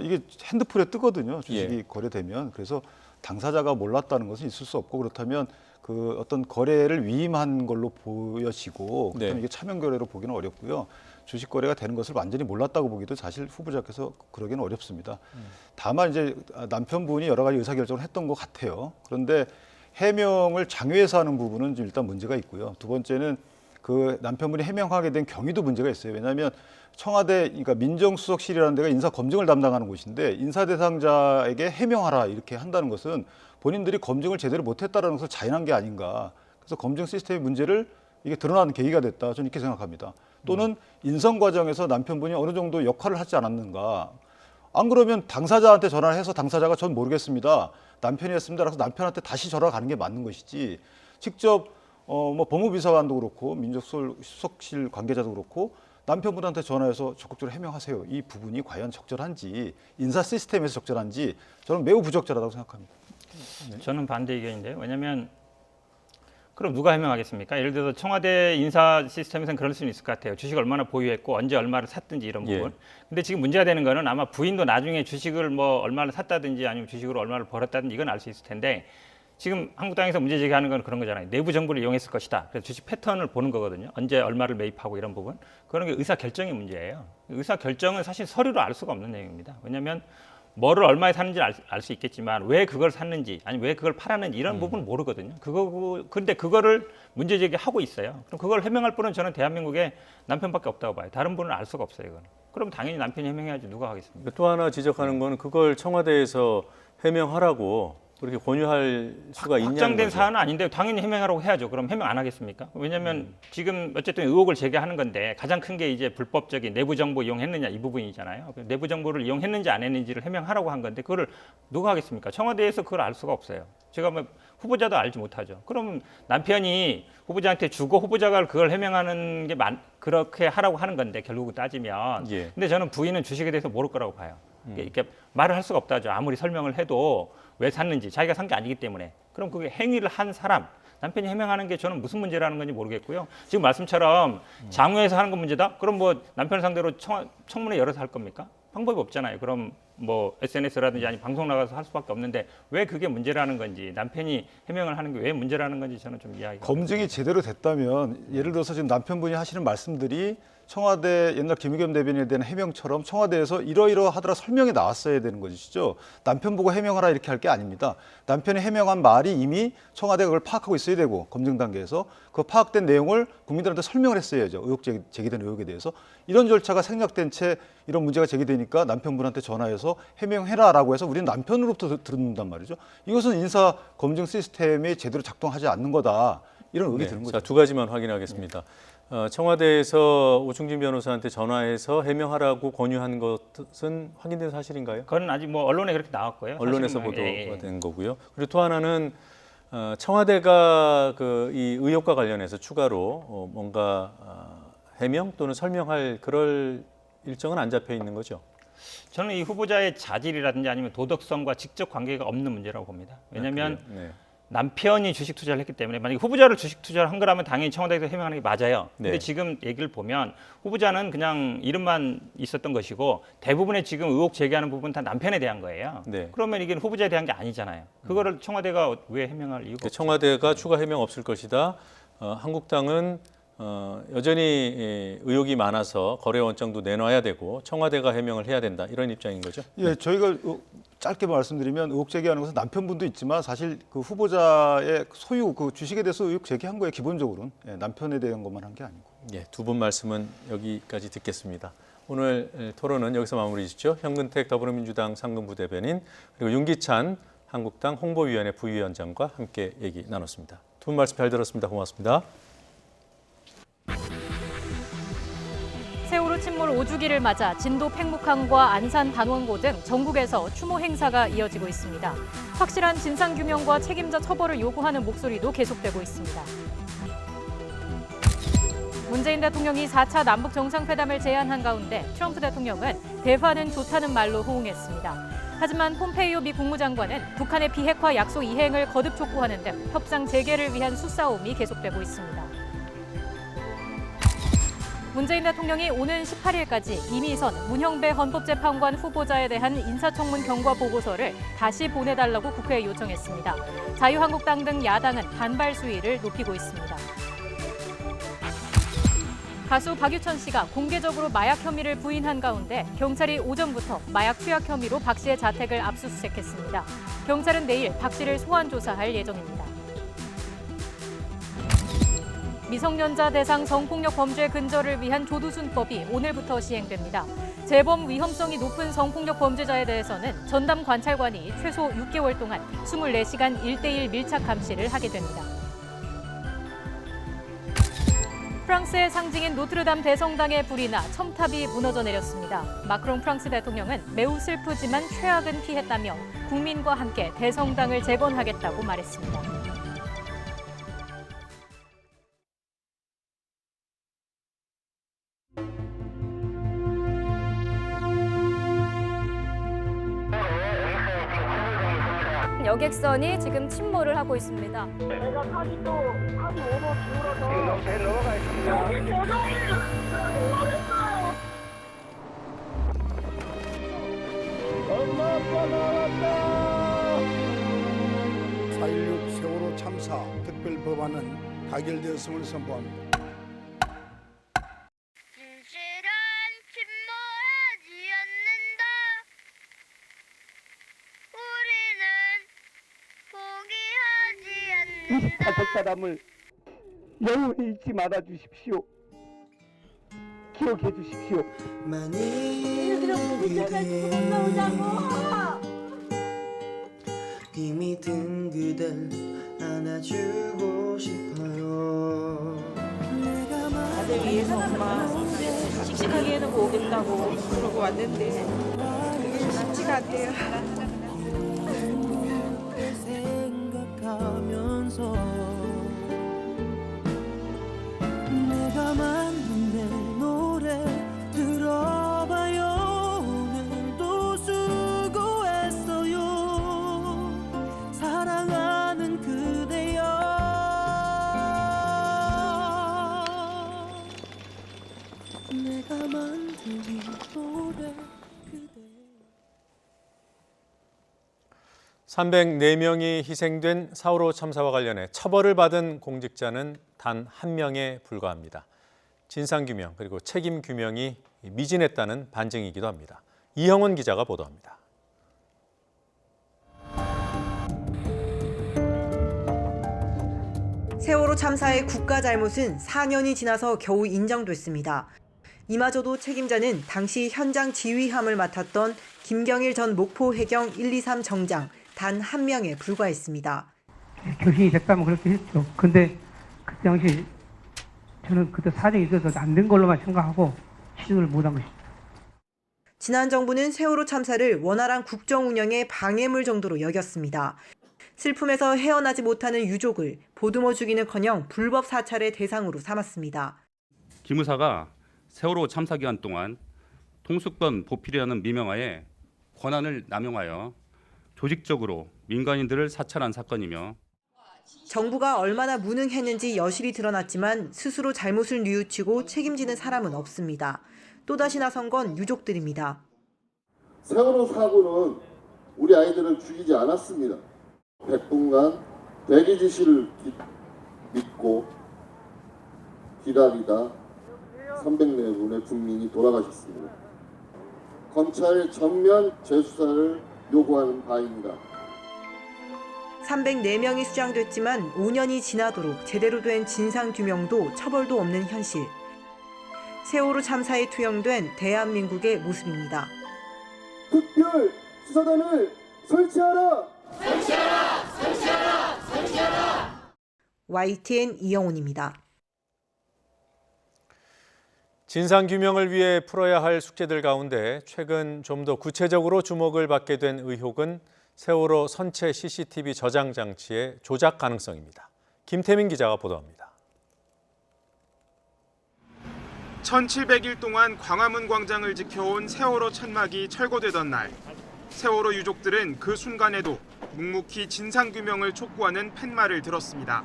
이게 핸드폰에 뜨거든요. 주식이 거래되면. 그래서 당사자가 몰랐다는 것은 있을 수 없고 그렇다면 그 어떤 거래를 위임한 걸로 보여지고 그다음에 네. 이게 차명 거래로 보기는 어렵고요. 주식 거래가 되는 것을 완전히 몰랐다고 보기도 사실 후보자께서 그러기는 어렵습니다. 다만 이제 남편분이 여러 가지 의사결정을 했던 것 같아요. 그런데 해명을 장외에서 하는 부분은 좀 일단 문제가 있고요. 두 번째는 그 남편분이 해명하게 된 경위도 문제가 있어요. 왜냐하면 청와대, 그러니까 민정수석실이라는 데가 인사 검증을 담당하는 곳인데 인사 대상자에게 해명하라 이렇게 한다는 것은 본인들이 검증을 제대로 못했다는 것을 자인한 게 아닌가. 그래서 검증 시스템의 문제를 이게 드러나는 계기가 됐다. 저는 이렇게 생각합니다. 또는 인선 과정에서 남편분이 어느 정도 역할을 하지 않았는가. 안 그러면 당사자한테 전화를 해서 당사자가 전 모르겠습니다. 남편이 했습니다. 그래서 남편한테 다시 전화가 가는 게 맞는 것이지. 직접 뭐 법무비서관도 그렇고 민정수석실 관계자도 그렇고 남편분한테 전화해서 적극적으로 해명하세요. 이 부분이 과연 적절한지 인사 시스템에서 적절한지 저는 매우 부적절하다고 생각합니다. 저는 반대 의견인데요. 왜냐하면 그럼 누가 해명하겠습니까? 예를 들어서 청와대 인사 시스템에서는 그럴 수는 있을 것 같아요. 주식을 얼마나 보유했고 언제 얼마를 샀든지 이런 부분. 예. 근데 지금 문제가 되는 거는 아마 부인도 나중에 주식을 뭐 얼마를 샀다든지 아니면 주식으로 얼마를 벌었다든지 이건 알 수 있을 텐데 지금 한국당에서 문제 제기하는 건 그런 거잖아요. 내부 정보를 이용했을 것이다. 그래서 주식 패턴을 보는 거거든요. 언제 얼마를 매입하고 이런 부분. 그런 게 의사 결정의 문제예요. 의사 결정은 사실 서류로 알 수가 없는 내용입니다. 왜냐하면 뭐를 얼마에 샀는지 알 수 있겠지만 왜 그걸 샀는지 아니면 왜 그걸 팔았는지 이런 부분은 모르거든요. 근데 그거를 문제 제기하고 있어요. 그럼 그걸 해명할 분은 저는 대한민국에 남편밖에 없다고 봐요. 다른 분은 알 수가 없어요. 이거는. 그럼 당연히 남편이 해명해야지 누가 하겠습니까? 또 하나 지적하는 건 그걸 청와대에서 해명하라고 그렇게 권유할 수가 있냐는 확정된 거죠. 사안은 아닌데 당연히 해명하라고 해야죠. 그럼 해명 안 하겠습니까? 왜냐하면 지금 어쨌든 의혹을 제기하는 건데 가장 큰 게 이제 불법적인 내부 정보 이용했느냐 이 부분이잖아요. 내부 정보를 이용했는지 안 했는지를 해명하라고 한 건데 그거를 누가 하겠습니까? 청와대에서 그걸 알 수가 없어요. 제가 뭐 후보자도 알지 못하죠. 그럼 남편이 후보자한테 주고 후보자가 그걸 해명하는 게 그렇게 하라고 하는 건데 결국 따지면. 예. 근데 저는 부인은 주식에 대해서 모를 거라고 봐요. 이렇게 말을 할 수가 없다죠. 아무리 설명을 해도 왜 샀는지 자기가 산 게 아니기 때문에. 그럼 그게 행위를 한 사람 남편이 해명하는 게 저는 무슨 문제라는 건지 모르겠고요. 지금 말씀처럼 장외에서 하는 건 문제다? 그럼 뭐 남편 상대로 청문회 열어서 할 겁니까? 방법이 없잖아요. 그럼 뭐 SNS라든지 아니 방송 나가서 할 수밖에 없는데 왜 그게 문제라는 건지 남편이 해명을 하는 게 왜 문제라는 건지 저는 좀 이해하기가 검증이 제대로 됐다면 예를 들어서 지금 남편분이 하시는 말씀들이 청와대 옛날 김의겸 대변인에 대한 해명처럼 청와대에서 이러이러하더라 설명이 나왔어야 되는 것이죠. 남편 보고 해명하라 이렇게 할 게 아닙니다. 남편이 해명한 말이 이미 청와대가 그걸 파악하고 있어야 되고 검증 단계에서 그 파악된 내용을 국민들한테 설명을 했어야죠. 제기된 의혹에 대해서. 이런 절차가 생략된 채 이런 문제가 제기되니까 남편분한테 전화해서 해명해라라고 해서 우리는 남편으로부터 듣는단 말이죠. 이것은 인사 검증 시스템이 제대로 작동하지 않는 거다. 이런 의혹이 드는 거죠. 자, 두 가지만 확인하겠습니다. 청와대에서 오충진 변호사한테 전화해서 해명하라고 권유한 것은 확인된 사실인가요? 그건 아직 뭐 언론에 그렇게 나왔고요. 언론에서 보도가 된 거고요. 그리고 또 하나는 청와대가 이 의혹과 관련해서 추가로 뭔가 해명 또는 설명할 그럴 일정은 안 잡혀 있는 거죠. 저는 이 후보자의 자질이라든지 아니면 도덕성과 직접 관계가 없는 문제라고 봅니다. 왜냐하면 남편이 주식 투자를 했기 때문에 만약에 후보자를 주식 투자를 한 거라면 당연히 청와대에서 해명하는 게 맞아요. 근데 지금 얘기를 보면 후보자는 그냥 이름만 있었던 것이고 대부분의 지금 의혹 제기하는 부분 다 남편에 대한 거예요. 그러면 이게 후보자에 대한 게 아니잖아요. 그거를 청와대가 왜 해명할 이유가 없죠. 청와대가 추가 해명 없을 것이다. 한국당은 여전히 의혹이 많아서 거래 원장도 내놔야 되고 청와대가 해명을 해야 된다. 이런 입장인 거죠? 예, 저희가 짧게 말씀드리면 의혹 제기하는 것은 남편분도 있지만 사실 그 후보자의 소유 그 주식에 대해서 의혹 제기한 거예요. 기본적으로는 남편에 대한 것만 한 게 아니고. 예, 두 분 말씀은 여기까지 듣겠습니다. 오늘 토론은 여기서 마무리 짓죠. 현근택 더불어민주당 상근부 대변인 그리고 윤기찬 한국당 홍보위원회 부위원장과 함께 얘기 나눴습니다. 두 분 말씀 잘 들었습니다. 고맙습니다. 세월호 침몰 5주기를 맞아 진도 팽목항과 안산 단원고 등 전국에서 추모 행사가 이어지고 있습니다. 확실한 진상규명과 책임자 처벌을 요구하는 목소리도 계속되고 있습니다. 문재인 대통령이 4차 남북 정상회담을 제안한 가운데 트럼프 대통령은 대화는 좋다는 말로 호응했습니다. 하지만 폼페이오 미 국무장관은 북한의 비핵화 약속 이행을 거듭 촉구하는 등 협상 재개를 위한 수싸움이 계속되고 있습니다. 문재인 대통령이 오는 18일까지 이미선, 문형배 헌법재판관 후보자에 대한 인사청문 경과 보고서를 다시 보내달라고 국회에 요청했습니다. 자유한국당 등 야당은 반발 수위를 높이고 있습니다. 가수 박유천 씨가 공개적으로 마약 혐의를 부인한 가운데 경찰이 오전부터 마약 투약 혐의로 박 씨의 자택을 압수수색했습니다. 경찰은 내일 박 씨를 소환 조사할 예정입니다. 미성년자 대상 성폭력 범죄 근절을 위한 조두순법이 오늘부터 시행됩니다. 재범 위험성이 높은 성폭력 범죄자에 대해서는 전담 관찰관이 최소 6개월 동안 24시간 1:1 밀착 감시를 하게 됩니다. 프랑스의 상징인 노트르담 대성당의 불이 나 첨탑이 무너져 내렸습니다. 마크롱 프랑스 대통령은 매우 슬프지만 최악은 피했다며 국민과 함께 대성당을 재건하겠다고 말했습니다. 여객선이 지금 침몰을 하고 있습니다. 내가 타기도 하기 오버 기울어서 배 넘어가 있습니다. 엄마 아빠 나왔다. 4.16 세월호 참사 특별법안은 가결되었음을 선포합니다. 다섯 사람을 영원히 잊지 말아 주십시오. 기억해 주십시오. 이미 든 그댈 안아주고 싶어요. 아들 위해서 엄마 씩씩하게 해놓고 오겠다고 그러고 왔는데 그게 쉽지가 않대요. 생각하면서 내가 만든 내 노래 들어봐요. 오늘도 수고했어요. 사랑하는 그대여. 내가 만든 이 노래 그대. 304명이 희생된 4.15 참사와 관련해 처벌을 받은 공직자는 단 한 명에 불과합니다. 진상규명 그리고 책임규명이 미진했다는 반증이기도 합니다. 이형원 기자가 보도합니다. 세월호 참사의 국가 잘못은 4년이 지나서 겨우 인정됐습니다. 이마저도 책임자는 당시 현장 지휘함을 맡았던 김경일 전 목포해경 123 정장 단 한 명에 불과했습니다. 교신이 됐다면 그렇게 했죠. 근데 그 당시 저는 그때 사정이 있어서 안 된 걸로만 생각하고 시도를 못한 것입니다. 지난 정부는 세월호 참사를 원활한 국정 운영의 방해물 정도로 여겼습니다. 슬픔에서 헤어나지 못하는 유족을 보듬어 주기는커녕 불법 사찰의 대상으로 삼았습니다. 김 의사가 세월호 참사 기간 동안 통수권 보필이라는 미명하에 권한을 남용하여 조직적으로 민간인들을 사찰한 사건이며 정부가 얼마나 무능했는지 여실히 드러났지만 스스로 잘못을 뉘우치고 책임지는 사람은 없습니다. 또다시 나선 건 유족들입니다. 세월호 사고는 우리 아이들을 죽이지 않았습니다. 100분간 대기 지시를 믿고 기다리다 304분의 국민이 돌아가셨습니다. 검찰의 전면 재수사를 요구하는 바입니다. 304명이 수장됐지만 5년이 지나도록 제대로 된 진상규명도 처벌도 없는 현실. 세월호 참사에 투영된 대한민국의 모습입니다. 특별 수사단을 설치하라! 설치하라! 설치하라! 설치하라! YTN 이영훈입니다. 진상규명을 위해 풀어야 할 숙제들 가운데 최근 좀 더 구체적으로 주목을 받게 된 의혹은 세월호 선체 CCTV 저장 장치의 조작 가능성입니다. 김태민 기자가 보도합니다. 1700일 동안 광화문 광장을 지켜온 세월호 천막이 철거되던 날, 세월호 유족들은 그 순간에도 묵묵히 진상규명을 촉구하는 팻말을 들었습니다.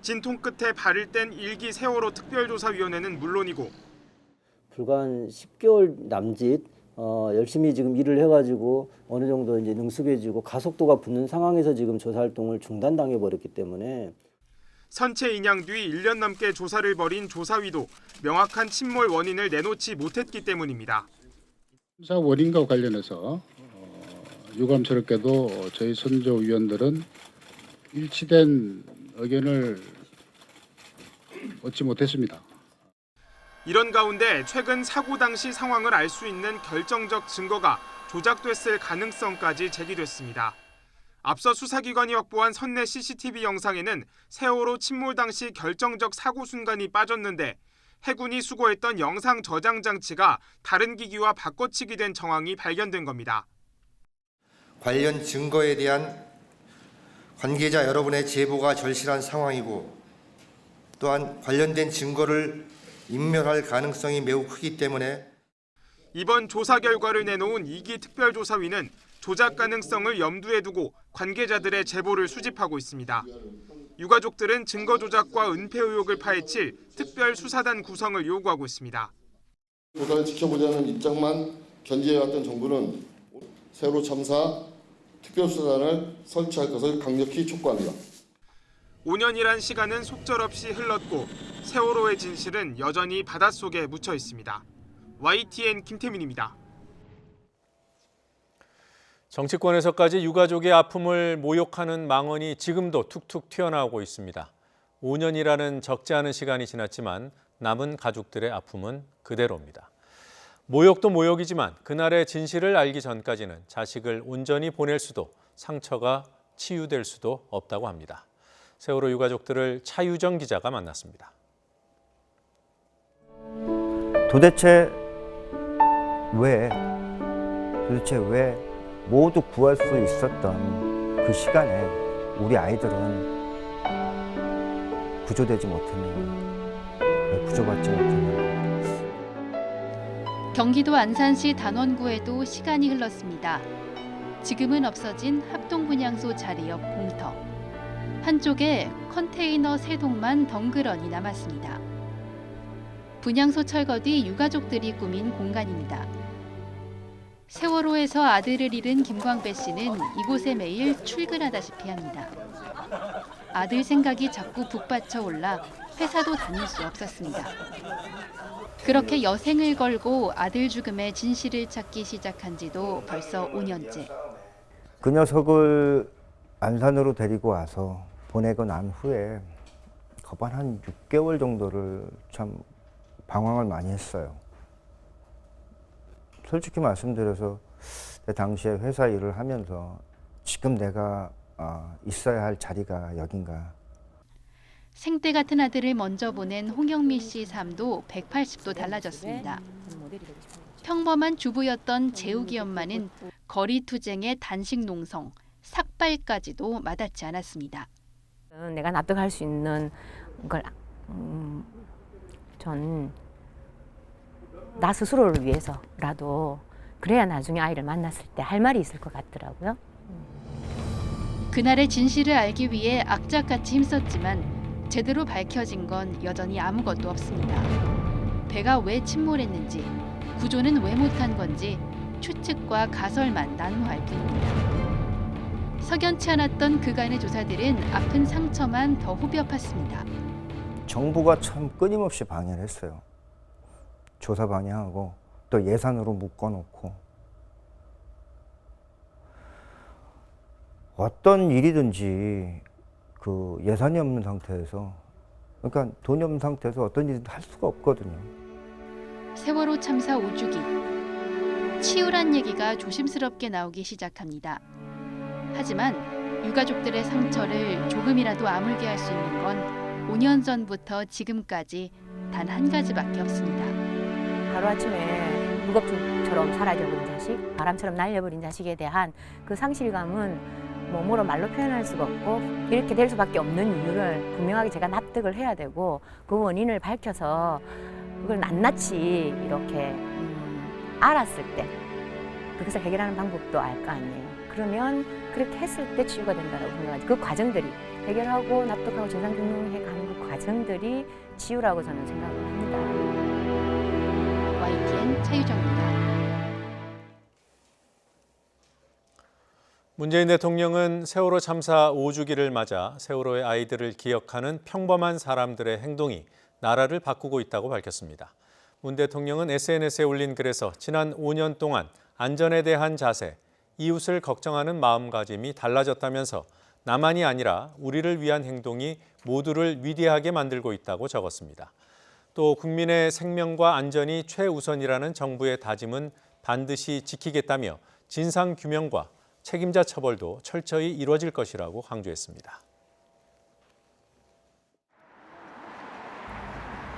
진통 끝에 발을 뗀 1기 세월호 특별조사위원회는 물론이고 불과 한 10개월 남짓 열심히 지금 일을 해가지고 어느 정도 이제 능숙해지고 가속도가 붙는 상황에서 지금 조사 활동을 중단당해 버렸기 때문에 선체 인양 뒤 1년 넘게 조사를 벌인 조사위도 명확한 침몰 원인을 내놓지 못했기 때문입니다. 참사 원인과 관련해서 유감스럽게도 저희 선조위원들은 일치된 의견을 얻지 못했습니다. 이런 가운데 최근 사고 당시 상황을 알 수 있는 결정적 증거가 조작됐을 가능성까지 제기됐습니다. 앞서 수사기관이 확보한 선내 CCTV 영상에는 세월호 침몰 당시 결정적 사고 순간이 빠졌는데 해군이 수거했던 영상 저장 장치가 다른 기기와 바꿔치기 된 정황이 발견된 겁니다. 관련 증거에 대한 관계자 여러분의 제보가 절실한 상황이고 또한 관련된 증거를 인멸할 가능성이 매우 크기 때문에 이번 조사 결과를 내놓은 2기 특별조사위는 조작 가능성을 염두에 두고 관계자들의 제보를 수집하고 있습니다. 유가족들은 증거 조작과 은폐 의혹을 파헤칠 특별수사단 구성을 요구하고 있습니다. 조사를 지켜보자는 입장만 견지해왔던 정부는 세월호 참사 특별수사단을 설치할 것을 강력히 촉구합니다. 5년이란 시간은 속절없이 흘렀고 세월호의 진실은 여전히 바닷속에 묻혀 있습니다. YTN 김태민입니다. 정치권에서까지 유가족의 아픔을 모욕하는 망언이 지금도 툭툭 튀어나오고 있습니다. 5년이라는 적지 않은 시간이 지났지만 남은 가족들의 아픔은 그대로입니다. 모욕도 모욕이지만 그날의 진실을 알기 전까지는 자식을 온전히 보낼 수도 상처가 치유될 수도 없다고 합니다. 세월호 유가족들을 차유정 기자가 만났습니다. 도대체 왜 모두 구할 수 있었던 그 시간에 우리 아이들은 구조되지 못했는가, 왜 구조받지 못했는가. 경기도 안산시 단원구에도 시간이 흘렀습니다. 지금은 없어진 합동분향소 자리 옆 공터. 한쪽에 컨테이너 3동만 덩그러니 남았습니다. 분향소 철거 뒤 유가족들이 꾸민 공간입니다. 세월호에서 아들을 잃은 김광배 씨는 이곳에 매일 출근하다시피 합니다. 아들 생각이 자꾸 북받쳐 올라 회사도 다닐 수 없었습니다. 그렇게 여생을 걸고 아들 죽음의 진실을 찾기 시작한 지도 벌써 5년째. 그 녀석을 안산으로 데리고 와서 보내고 난 후에 거반 한 6개월 정도를 참 방황을 많이 했어요. 솔직히 말씀드려서 당시에 회사 일을 하면서 지금 내가 있어야 할 자리가 여긴가. 생때 같은 아들을 먼저 보낸 홍영미 씨 삶도 180도 달라졌습니다. 평범한 주부였던 재욱이 엄마는 거리 투쟁의 단식 농성, 삭발까지도 마다치 않았습니다. 내가 납득할 수 있는 걸 전 나 스스로를 위해서라도 그래야 나중에 아이를 만났을 때 할 말이 있을 것 같더라고요. 그날의 진실을 알기 위해 악착같이 힘썼지만 제대로 밝혀진 건 여전히 아무것도 없습니다. 배가 왜 침몰했는지, 구조는 왜 못한 건지 추측과 가설만 난무할 뿐입니다. 석연치 않았던 그간의 조사들은 아픈 상처만 더 후벼 팠습니다. 정부가 참 끊임없이 방해를 했어요. 조사 방해하고 또 예산으로 묶어놓고 어떤 일이든지 그 예산이 없는 상태에서, 그러니까 돈이 없는 상태에서 어떤 일을 할 수가 없거든요. 세월호 참사 5주기. 치유란 얘기가 조심스럽게 나오기 시작합니다. 하지만 유가족들의 상처를 조금이라도 아물게 할 수 있는 건 5년 전부터 지금까지 단 한 가지밖에 없습니다. 하루아침에 무겁춤처럼 사라져버린 자식, 바람처럼 날려버린 자식에 대한 그 상실감은 몸으로 말로 표현할 수가 없고, 이렇게 될 수밖에 없는 이유를 분명하게 제가 납득을 해야 되고, 그 원인을 밝혀서 그걸 낱낱이 이렇게 알았을 때 그것을 해결하는 방법도 알 거 아니에요. 그러면 그렇게 했을 때 치유가 된다고 생각하지. 그 과정들이 해결하고 납득하고 진상규명해 가는 그 과정들이 치유라고 저는 생각을 합니다. YTN 차유정입니다. 문재인 대통령은 세월호 참사 5주기를 맞아 세월호의 아이들을 기억하는 평범한 사람들의 행동이 나라를 바꾸고 있다고 밝혔습니다. 문 대통령은 SNS에 올린 글에서 지난 5년 동안 안전에 대한 자세, 이웃을 걱정하는 마음가짐이 달라졌다면서 나만이 아니라 우리를 위한 행동이 모두를 위대하게 만들고 있다고 적었습니다. 또 국민의 생명과 안전이 최우선이라는 정부의 다짐은 반드시 지키겠다며 진상규명과 책임자 처벌도 철저히 이루어질 것이라고 강조했습니다.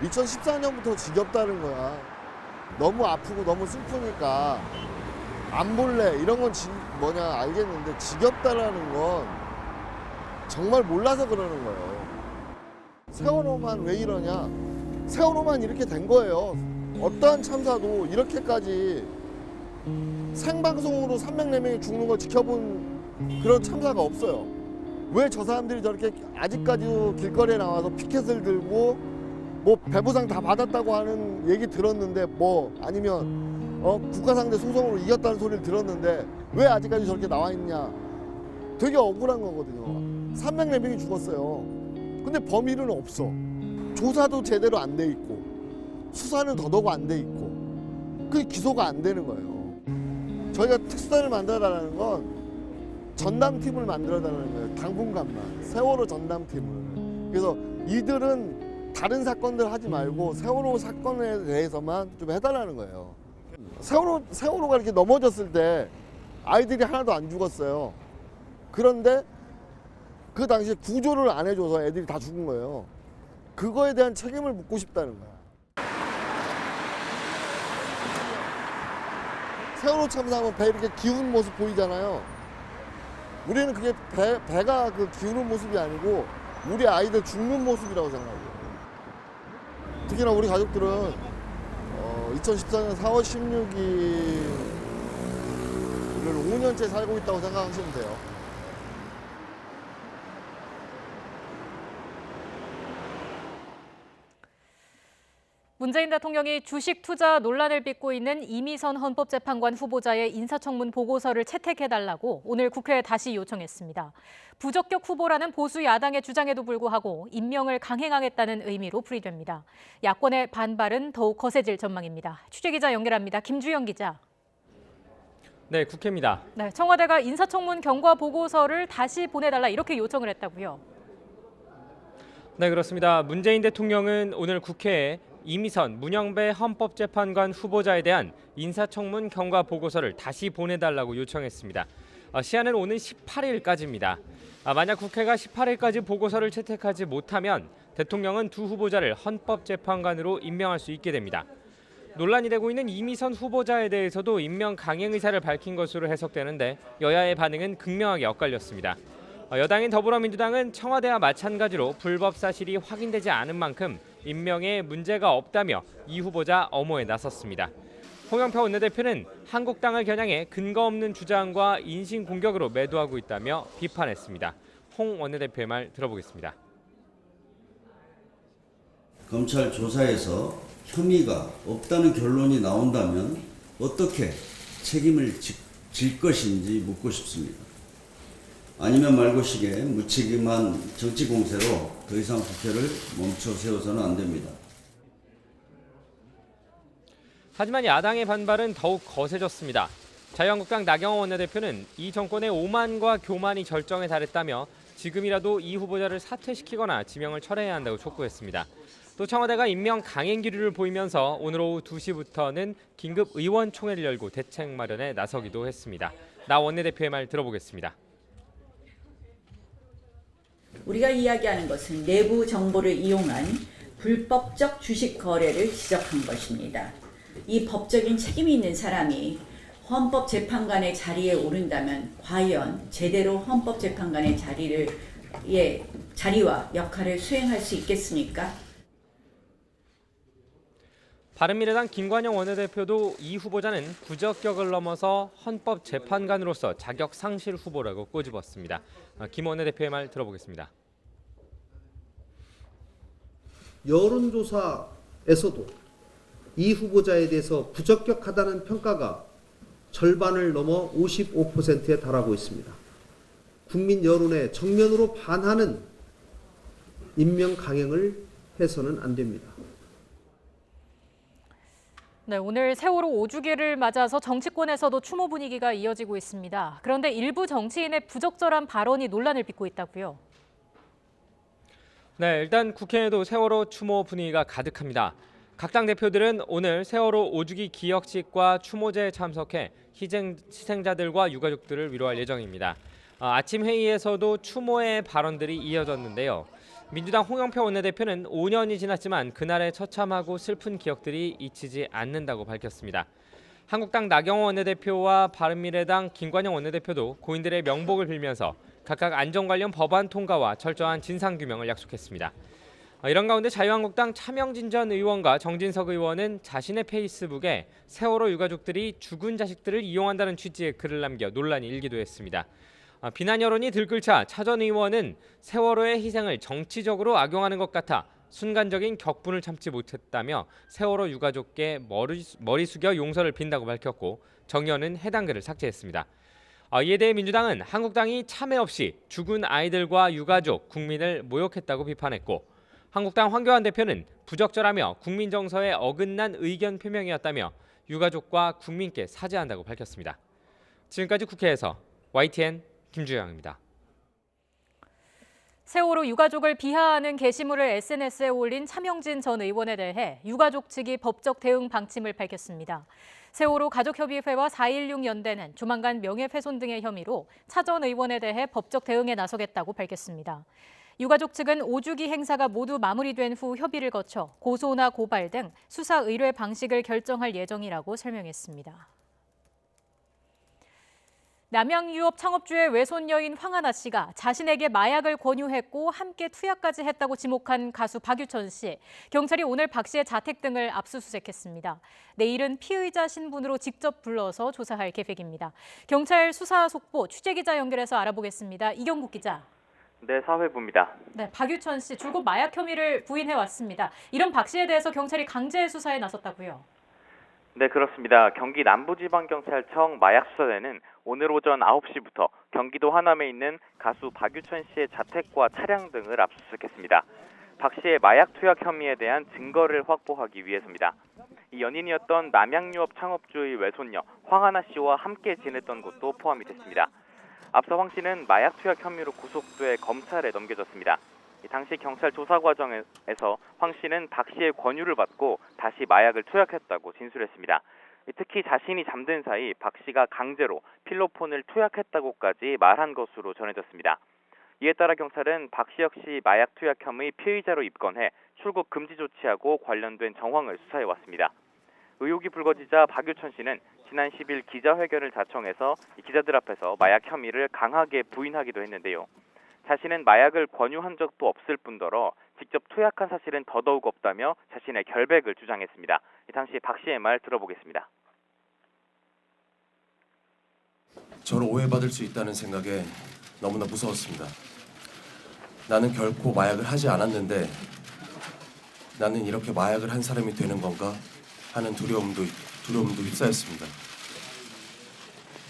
2014년부터 지겹다는 거야. 너무 아프고 너무 슬프니까 안 볼래 이런 건 알겠는데 지겹다라는 건 정말 몰라서 그러는 거예요. 세월호만 왜 이러냐? 세월호만 이렇게 된 거예요. 어떠한 참사도 이렇게까지 생방송으로 304명이 죽는 걸 지켜본 그런 참사가 없어요. 왜 저 사람들이 저렇게 아직까지도 길거리에 나와서 피켓을 들고 뭐 배보상 다 받았다고 하는 얘기 들었는데, 뭐 아니면 국가상대 소송으로 이겼다는 소리를 들었는데 왜 아직까지 저렇게 나와 있냐? 되게 억울한 거거든요. 304명이 죽었어요. 근데 범인은 없어. 조사도 제대로 안 돼 있고 수사는 더더욱 안 돼 있고 그게 기소가 안 되는 거예요. 저희가 특수단을 만들어달라는 건 전담팀을 만들어달라는 거예요. 당분간만. 세월호 전담팀을. 그래서 이들은 다른 사건들 하지 말고 세월호 사건에 대해서만 좀 해달라는 거예요. 세월호가 이렇게 넘어졌을 때 아이들이 하나도 안 죽었어요. 그런데 그 당시에 구조를 안 해줘서 애들이 다 죽은 거예요. 그거에 대한 책임을 묻고 싶다는 거야. 세월호 참사하면 배 이렇게 기운 모습 보이잖아요. 우리는 그게 배가 그 기우는 모습이 아니고 우리 아이들 죽는 모습이라고 생각해요. 특히나 우리 가족들은 2014년 4월 16일을 5년째 살고 있다고 생각하시면 돼요. 문재인 대통령이 주식 투자 논란을 빚고 있는 이미선 헌법재판관 후보자의 인사청문 보고서를 채택해달라고 오늘 국회에 다시 요청했습니다. 부적격 후보라는 보수 야당의 주장에도 불구하고 임명을 강행하겠다는 의미로 풀이됩니다. 야권의 반발은 더욱 거세질 전망입니다. 취재기자 연결합니다. 김주영 기자. 네, 국회입니다. 네, 청와대가 인사청문 경과 보고서를 다시 보내달라 이렇게 요청을 했다고요. 네, 그렇습니다. 문재인 대통령은 오늘 국회에 이미선 문영배 헌법재판관 후보자에 대한 인사청문 경과 보고서를 다시 보내달라고 요청했습니다. 시한은 오는 18일까지입니다. 만약 국회가 18일까지 보고서를 채택하지 못하면 대통령은 두 후보자를 헌법재판관으로 임명할 수 있게 됩니다. 논란이 되고 있는 이미선 후보자에 대해서도 임명 강행 의사를 밝힌 것으로 해석되는데 여야의 반응은 극명하게 엇갈렸습니다. 여당인 더불어민주당은 청와대와 마찬가지로 불법 사실이 확인되지 않은 만큼 임명에 문제가 없다며 이 후보자 엄호에 나섰습니다. 홍영표 원내대표는 한국당을 겨냥해 근거 없는 주장과 인신공격으로 매도하고 있다며 비판했습니다. 홍 원내대표의 말 들어보겠습니다. 검찰 조사에서 혐의가 없다는 결론이 나온다면 어떻게 책임을 질 것인지 묻고 싶습니다. 아니면 말고식의 무책임한 정치 공세로 더 이상 국회를 멈춰 세워서는 안 됩니다. 하지만 야당의 반발은 더욱 거세졌습니다. 자유한국당 나경원 원내대표는 이 정권의 오만과 교만이 절정에 달했다며 지금이라도 이 후보자를 사퇴시키거나 지명을 철회해야 한다고 촉구했습니다. 또 청와대가 임명 강행 기류를 보이면서 오늘 오후 2시부터는 긴급 의원총회를 열고 대책 마련에 나서기도 했습니다. 나 원내대표의 말 들어보겠습니다. 우리가 이야기하는 것은 내부 정보를 이용한 불법적 주식 거래를 지적한 것입니다. 이 법적인 책임이 있는 사람이 헌법재판관의 자리에 오른다면 과연 제대로 헌법재판관의 자리와 역할을 수행할 수 있겠습니까? 바른미래당 김관영 원내대표도 이 후보자는 부적격을 넘어서 헌법재판관으로서 자격 상실 후보라고 꼬집었습니다. 김 원내대표의 말 들어보겠습니다. 여론조사에서도 이 후보자에 대해서 부적격하다는 평가가 절반을 넘어 55%에 달하고 있습니다. 국민 여론에 정면으로 반하는 임명 강행을 해서는 안 됩니다. 네, 오늘 세월호 5주기를 맞아서 정치권에서도 추모 분위기가 이어지고 있습니다. 그런데 일부 정치인의 부적절한 발언이 논란을 빚고 있다고요. 네, 일단 국회에도 세월호 추모 분위기가 가득합니다. 각 당 대표들은 오늘 세월호 5주기 기억식과 추모제에 참석해 희생자들과 유가족들을 위로할 예정입니다. 아침 회의에서도 추모의 발언들이 이어졌는데요. 민주당 홍영표 원내대표는 5년이 지났지만 그날의 처참하고 슬픈 기억들이 잊히지 않는다고 밝혔습니다. 한국당 나경원 원내대표와 바른미래당 김관영 원내대표도 고인들의 명복을 빌면서 각각 안전 관련 법안 통과와 철저한 진상규명을 약속했습니다. 이런 가운데 자유한국당 차명진 전 의원과 정진석 의원은 자신의 페이스북에 세월호 유가족들이 죽은 자식들을 이용한다는 취지의 글을 남겨 논란이 일기도 했습니다. 비난 여론이 들끓자 차 전 의원은 세월호의 희생을 정치적으로 악용하는 것 같아 순간적인 격분을 참지 못했다며 세월호 유가족께 머리 숙여 용서를 빈다고 밝혔고 정 의원은 해당 글을 삭제했습니다. 이에 대해 민주당은 한국당이 참회 없이 죽은 아이들과 유가족, 국민을 모욕했다고 비판했고 한국당 황교안 대표는 부적절하며 국민 정서에 어긋난 의견 표명이었다며 유가족과 국민께 사죄한다고 밝혔습니다. 지금까지 국회에서 YTN 김주영입니다. 세월호 유가족을 비하하는 게시물을 SNS에 올린 차명진 전 의원에 대해 유가족 측이 법적 대응 방침을 밝혔습니다. 세월호 가족협의회와 4.16 연대는 조만간 명예훼손 등의 혐의로 차 전 의원에 대해 법적 대응에 나서겠다고 밝혔습니다. 유가족 측은 5주기 행사가 모두 마무리된 후 협의를 거쳐 고소나 고발 등 수사 의뢰 방식을 결정할 예정이라고 설명했습니다. 남양유업 창업주의 외손 여인 황하나 씨가 자신에게 마약을 권유했고 함께 투약까지 했다고 지목한 가수 박유천 씨. 경찰이 오늘 박 씨의 자택 등을 압수수색했습니다. 내일은 피의자 신분으로 직접 불러서 조사할 계획입니다. 경찰 수사 속보 취재기자 연결해서 알아보겠습니다. 이경국 기자. 네, 사회부입니다. 네, 박유천 씨 줄곧 마약 혐의를 부인해 왔습니다. 이런 박 씨에 대해서 경찰이 강제 수사에 나섰다고요? 네, 그렇습니다. 경기 남부지방경찰청 마약수사대는 오늘 오전 9시부터 경기도 하남에 있는 가수 박유천 씨의 자택과 차량 등을 압수수색했습니다. 박 씨의 마약 투약 혐의에 대한 증거를 확보하기 위해서입니다. 이 연인이었던 남양유업 창업주의 외손녀 황하나 씨와 함께 지냈던 것도 포함이 됐습니다. 앞서 황 씨는 마약 투약 혐의로 구속돼 검찰에 넘겨졌습니다. 당시 경찰 조사 과정에서 황 씨는 박 씨의 권유를 받고 다시 마약을 투약했다고 진술했습니다. 특히 자신이 잠든 사이 박 씨가 강제로 필로폰을 투약했다고까지 말한 것으로 전해졌습니다. 이에 따라 경찰은 박 씨 역시 마약 투약 혐의 피의자로 입건해 출국 금지 조치하고 관련된 정황을 수사해 왔습니다. 의혹이 불거지자 박유천 씨는 지난 10일 기자회견을 자청해서 기자들 앞에서 마약 혐의를 강하게 부인하기도 했는데요. 자신은 마약을 권유한 적도 없을 뿐더러 직접 투약한 사실은 더더욱 없다며 자신의 결백을 주장했습니다. 당시 박 씨의 말 들어보겠습니다. 저를 오해받을 수 있다는 생각에 너무나 무서웠습니다. 나는 결코 마약을 하지 않았는데 나는 이렇게 마약을 한 사람이 되는 건가 하는 두려움도 휩싸였습니다.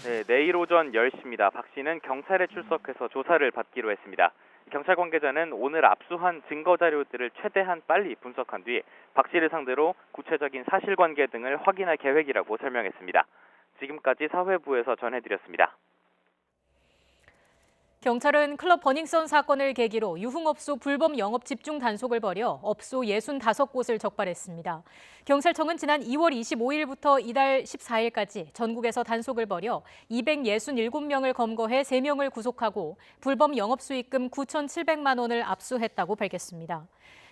네, 내일 오전 10시입니다. 박 씨는 경찰에 출석해서 조사를 받기로 했습니다. 경찰 관계자는 오늘 압수한 증거 자료들을 최대한 빨리 분석한 뒤 박 씨를 상대로 구체적인 사실관계 등을 확인할 계획이라고 설명했습니다. 지금까지 사회부에서 전해드렸습니다. 경찰은 클럽 버닝썬 사건을 계기로 유흥업소 불법 영업 집중 단속을 벌여 업소 65곳을 적발했습니다. 경찰청은 지난 2월 25일부터 이달 14일까지 전국에서 단속을 벌여 267명을 검거해 3명을 구속하고 불법 영업 수익금 9,700만 원을 압수했다고 밝혔습니다.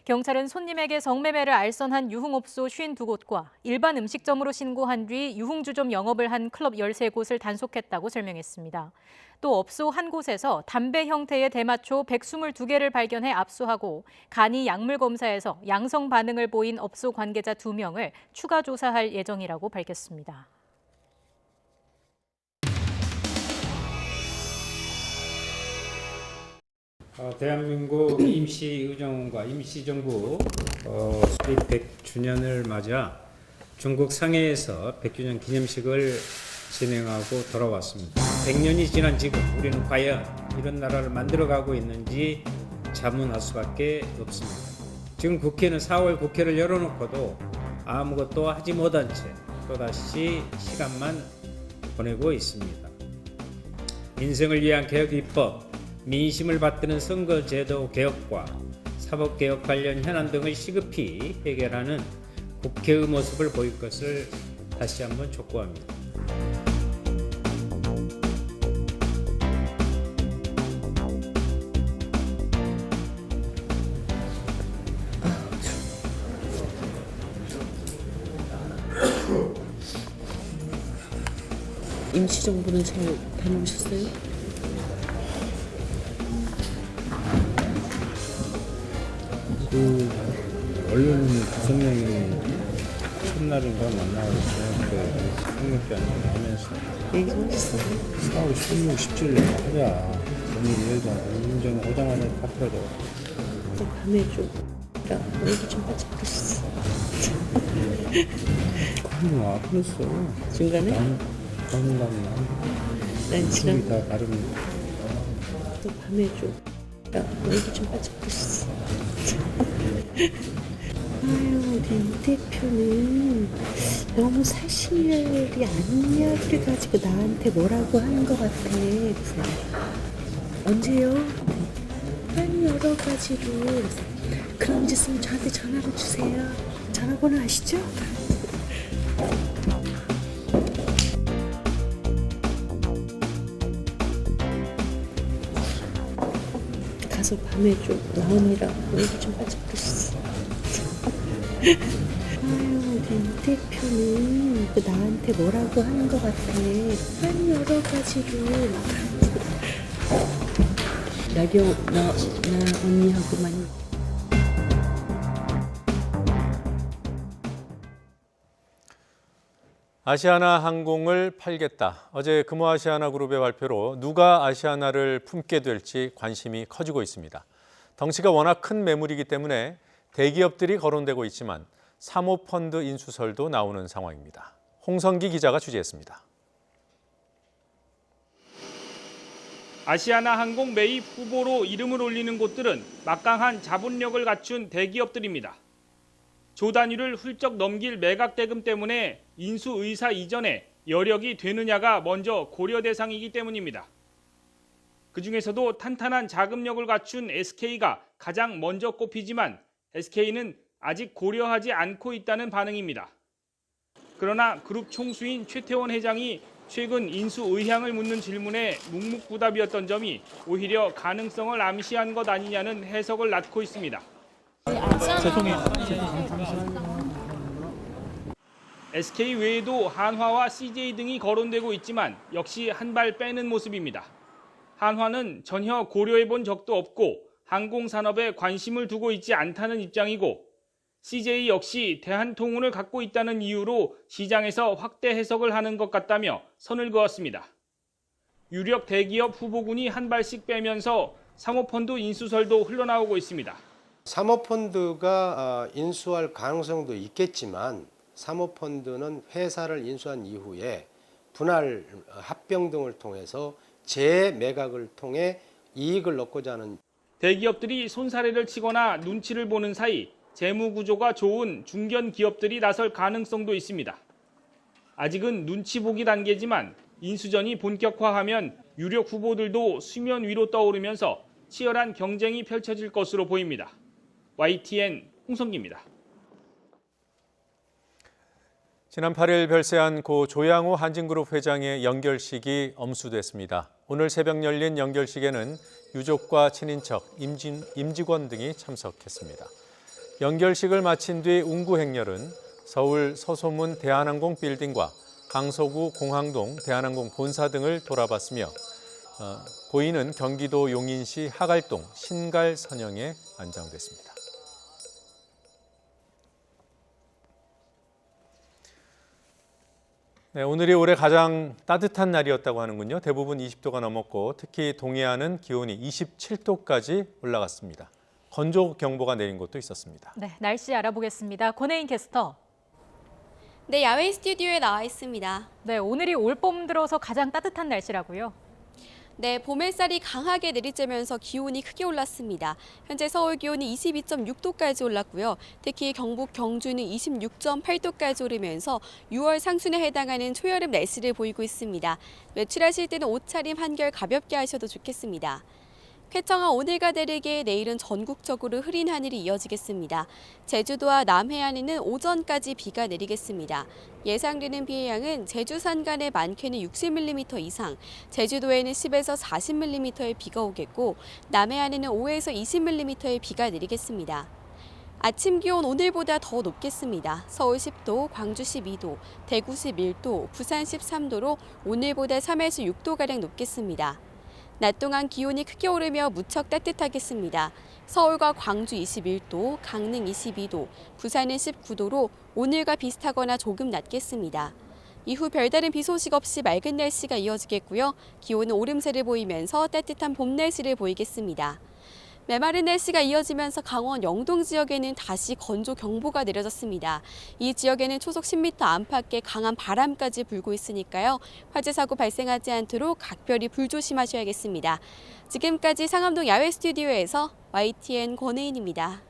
경찰은 손님에게 성매매를 알선한 유흥업소 52곳과 일반 음식점으로 신고한 뒤 유흥주점 영업을 한 클럽 13곳을 단속했다고 설명했습니다. 또 업소 한 곳에서 담배 형태의 대마초 122개를 발견해 압수하고 간이 약물 검사에서 양성 반응을 보인 업소 관계자 2명을 추가 조사할 예정이라고 밝혔습니다. 대한민국 임시의정과 임시정부 수립 100주년을 맞아 중국 상해에서 100주년 기념식을 진행하고 돌아왔습니다. 100년이 지난 지금 우리는 과연 이런 나라를 만들어가고 있는지 자문할 수밖에 없습니다. 지금 국회는 4월 국회를 열어놓고도 아무것도 하지 못한 채 또다시 시간만 보내고 있습니다. 민생을 위한 개혁 입법, 민심을 받드는 선거제도 개혁과 사법개혁 관련 현안 등을 시급히 해결하는 국회의 모습을 보일 것을 다시 한번 촉구합니다. 임시정부는 잘 다녀오셨어요? 원래는 5명이 첫날인가 만나서 상륙전 하면서 얘기 좀 하셨어요? 4월 16, 17일 하자. 오늘 일도 운전 오자마자 다 풀어줘. 밤에 좀 얘기 좀 하자 그랬어. 그럼 와 그랬어. 중간에? 난 지금 다 다른. 또 밤에 좀 얘기 좀 하자 그랬어. 아유 우리 이 대표는 너무 사실이 아닌 이야기를 가지고 나한테 뭐라고 하는 것 같아. 언제요? 아니 여러 가지로. 그럼 이제 쓰면 저한테 전화를 주세요. 전화번호 아시죠? 가서 밤에 좀 나오느라고 얘기 좀 하자 그랬어. 아유 우리 이 대표는 나한테 뭐라고 하는 것 같아. 아니 여러 가지로. 나경 나 언니하고만. 아시아나 항공을 팔겠다. 어제 금호아시아나 그룹의 발표로 누가 아시아나를 품게 될지 관심이 커지고 있습니다. 덩치가 워낙 큰 매물이기 때문에 대기업들이 거론되고 있지만 사모펀드 인수설도 나오는 상황입니다. 홍성기 기자가 취재했습니다. 아시아나 항공 매입 후보로 이름을 올리는 곳들은 막강한 자본력을 갖춘 대기업들입니다. 조 단위를 훌쩍 넘길 매각 대금 때문에 인수 의사 이전에 여력이 되느냐가 먼저 고려 대상이기 때문입니다. 그중에서도 탄탄한 자금력을 갖춘 SK가 가장 먼저 꼽히지만 SK는 아직 고려하지 않고 있다는 반응입니다. 그러나 그룹 총수인 최태원 회장이 최근 인수 의향을 묻는 질문에 묵묵부답이었던 점이 오히려 가능성을 암시한 것 아니냐는 해석을 낳고 있습니다. SK 외에도 한화와 CJ 등이 거론되고 있지만 역시 한 발 빼는 모습입니다. 한화는 전혀 고려해본 적도 없고 항공산업에 관심을 두고 있지 않다는 입장이고 CJ 역시 대한통운을 갖고 있다는 이유로 시장에서 확대 해석을 하는 것 같다며 선을 그었습니다. 유력 대기업 후보군이 한 발씩 빼면서 사모펀드 인수설도 흘러나오고 있습니다. 사모펀드가 인수할 가능성도 있겠지만 사모펀드는 회사를 인수한 이후에 분할 합병 등을 통해서 재매각을 통해 이익을 얻고자 하는 대기업들이 손사래를 치거나 눈치를 보는 사이 재무 구조가 좋은 중견 기업들이 나설 가능성도 있습니다. 아직은 눈치 보기 단계지만 인수전이 본격화하면 유력 후보들도 수면 위로 떠오르면서 치열한 경쟁이 펼쳐질 것으로 보입니다. YTN 홍성기입니다. 지난 8일 별세한 고 조양호 한진그룹 회장의 연결식이 엄수됐습니다. 오늘 새벽 열린 연결식에는 유족과 친인척, 임직원 등이 참석했습니다. 연결식을 마친 뒤 운구 행렬은 서울 서소문 대한항공 빌딩과 강서구 공항동 대한항공 본사 등을 돌아봤으며 고인은 경기도 용인시 하갈동 신갈선영에 안장됐습니다. 네, 오늘이 올해 가장 따뜻한 날이었다고 하는군요. 대부분 20도가 넘었고 특히 동해안은 기온이 27도까지 올라갔습니다. 건조경보가 내린 곳도 있었습니다. 네, 날씨 알아보겠습니다. 권혜인 캐스터. 네, 야외 스튜디오에 나와 있습니다. 네, 오늘이 올봄 들어서 가장 따뜻한 날씨라고요. 네, 봄 햇살이 강하게 내리쬐면서 기온이 크게 올랐습니다. 현재 서울 기온이 22.6도까지 올랐고요. 특히 경북 경주는 26.8도까지 오르면서 6월 상순에 해당하는 초여름 날씨를 보이고 있습니다. 외출하실 때는 옷차림 한결 가볍게 하셔도 좋겠습니다. 쾌청한 오늘과 다르게 내일은 전국적으로 흐린 하늘이 이어지겠습니다. 제주도와 남해안에는 오전까지 비가 내리겠습니다. 예상되는 비의 양은 제주 산간에 많게는 60mm 이상, 제주도에는 10에서 40mm의 비가 오겠고 남해안에는 5에서 20mm의 비가 내리겠습니다. 아침 기온 오늘보다 더 높겠습니다. 서울 10도, 광주 12도, 대구 11도, 부산 13도로 오늘보다 3에서 6도가량 높겠습니다. 낮 동안 기온이 크게 오르며 무척 따뜻하겠습니다. 서울과 광주 21도, 강릉 22도, 부산은 19도로 오늘과 비슷하거나 조금 낮겠습니다. 이후 별다른 비 소식 없이 맑은 날씨가 이어지겠고요. 기온은 오름세를 보이면서 따뜻한 봄 날씨를 보이겠습니다. 메마른 날씨가 이어지면서 강원 영동 지역에는 다시 건조 경보가 내려졌습니다. 이 지역에는 초속 10m 안팎의 강한 바람까지 불고 있으니까요. 화재 사고 발생하지 않도록 각별히 불조심하셔야겠습니다. 지금까지 상암동 야외 스튜디오에서 YTN 권혜인입니다.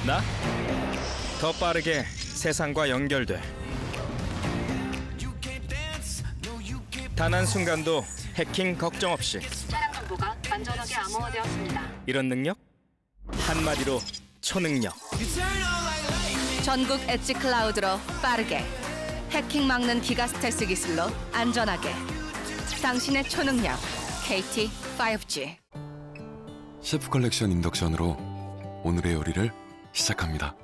나? 더 빠르게 세상과 연결돼. 단 한순간도 해킹 걱정 없이 차량 정보가 안전하게 암호화되었습니다. 이런 능력? 한마디로 초능력. 전국 엣지 클라우드로 빠르게 해킹 막는 기가 스텔스 기술로 안전하게 당신의 초능력 KT 5G. 셰프 컬렉션 인덕션으로 오늘의 요리를 시작합니다.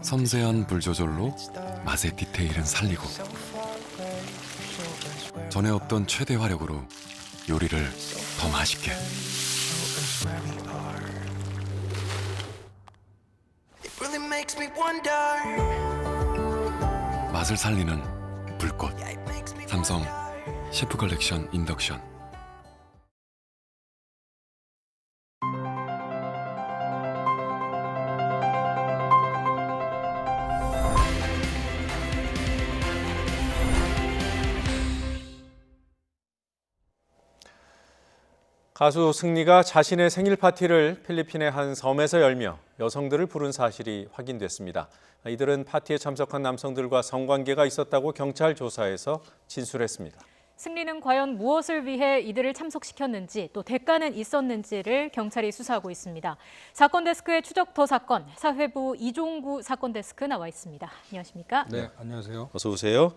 섬세한 불 조절로 맛의 디테일은 살리고 전에 없던 최대 화력으로 요리를 더 맛있게. 맛을 살리는 불꽃. 삼성 셰프 컬렉션 인덕션. 가수 승리가 자신의 생일 파티를 필리핀의 한 섬에서 열며 여성들을 부른 사실이 확인됐습니다. 이들은 파티에 참석한 남성들과 성관계가 있었다고 경찰 조사에서 진술했습니다. 승리는 과연 무엇을 위해 이들을 참석시켰는지 또 대가는 있었는지를 경찰이 수사하고 있습니다. 사건 데스크의 추적 더 사건, 사회부 이종구 사건 데스크 나와 있습니다. 안녕하십니까? 네, 안녕하세요. 어서 오세요.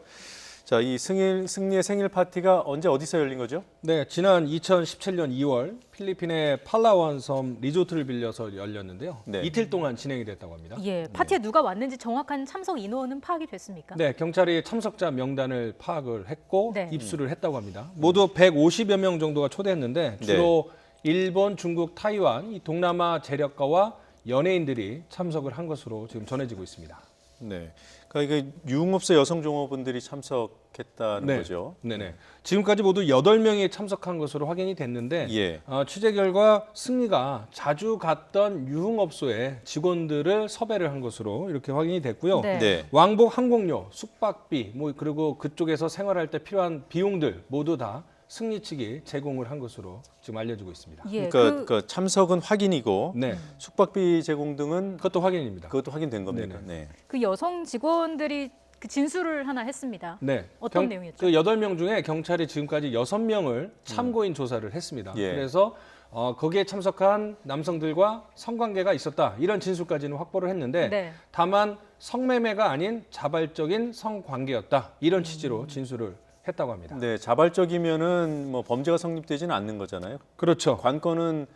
자, 이 승리의 생일 파티가 언제 어디서 열린 거죠? 네, 지난 2017년 2월 필리핀의 팔라완 섬 리조트를 빌려서 열렸는데요. 네. 이틀 동안 진행이 됐다고 합니다. 예, 파티에 누가 왔는지 정확한 참석 인원은 파악이 됐습니까? 네, 경찰이 참석자 명단을 파악을 했고 네. 입수를 했다고 합니다. 모두 150여 명 정도가 초대했는데 주로 일본, 중국, 타이완, 이 동남아 재력가와 연예인들이 참석을 한 것으로 지금 전해지고 있습니다. 네, 그러니까 이게 유흥업소 여성 종업원들이 참석했다는 거죠. 네네. 지금까지 모두 8명이 참석한 것으로 확인이 됐는데 예. 취재 결과 승리가 자주 갔던 유흥업소에 직원들을 섭외를 한 것으로 이렇게 확인이 됐고요. 네. 네. 왕복 항공료, 숙박비, 그리고 그쪽에서 생활할 때 필요한 비용들 모두 다 승리 측이 제공을 한 것으로 지금 알려지고 있습니다. 예, 그러니까 참석은 확인이고 네. 숙박비 제공 등은 그것도 확인입니다. 그것도 확인된 겁니다. 네네. 네. 그 여성 직원들이 그 진술을 하나 했습니다. 네. 어떤 내용이었죠? 그 8명 중에 경찰이 지금까지 6명을 참고인 조사를 했습니다. 예. 그래서 거기에 참석한 남성들과 성관계가 있었다. 이런 진술까지는 확보를 했는데 네. 다만 성매매가 아닌 자발적인 성관계였다. 이런 취지로 진술을 했다고 합니다. 네, 자발적이면은 뭐 범죄가 성립되지는 않는 거잖아요. 그렇죠. 관건은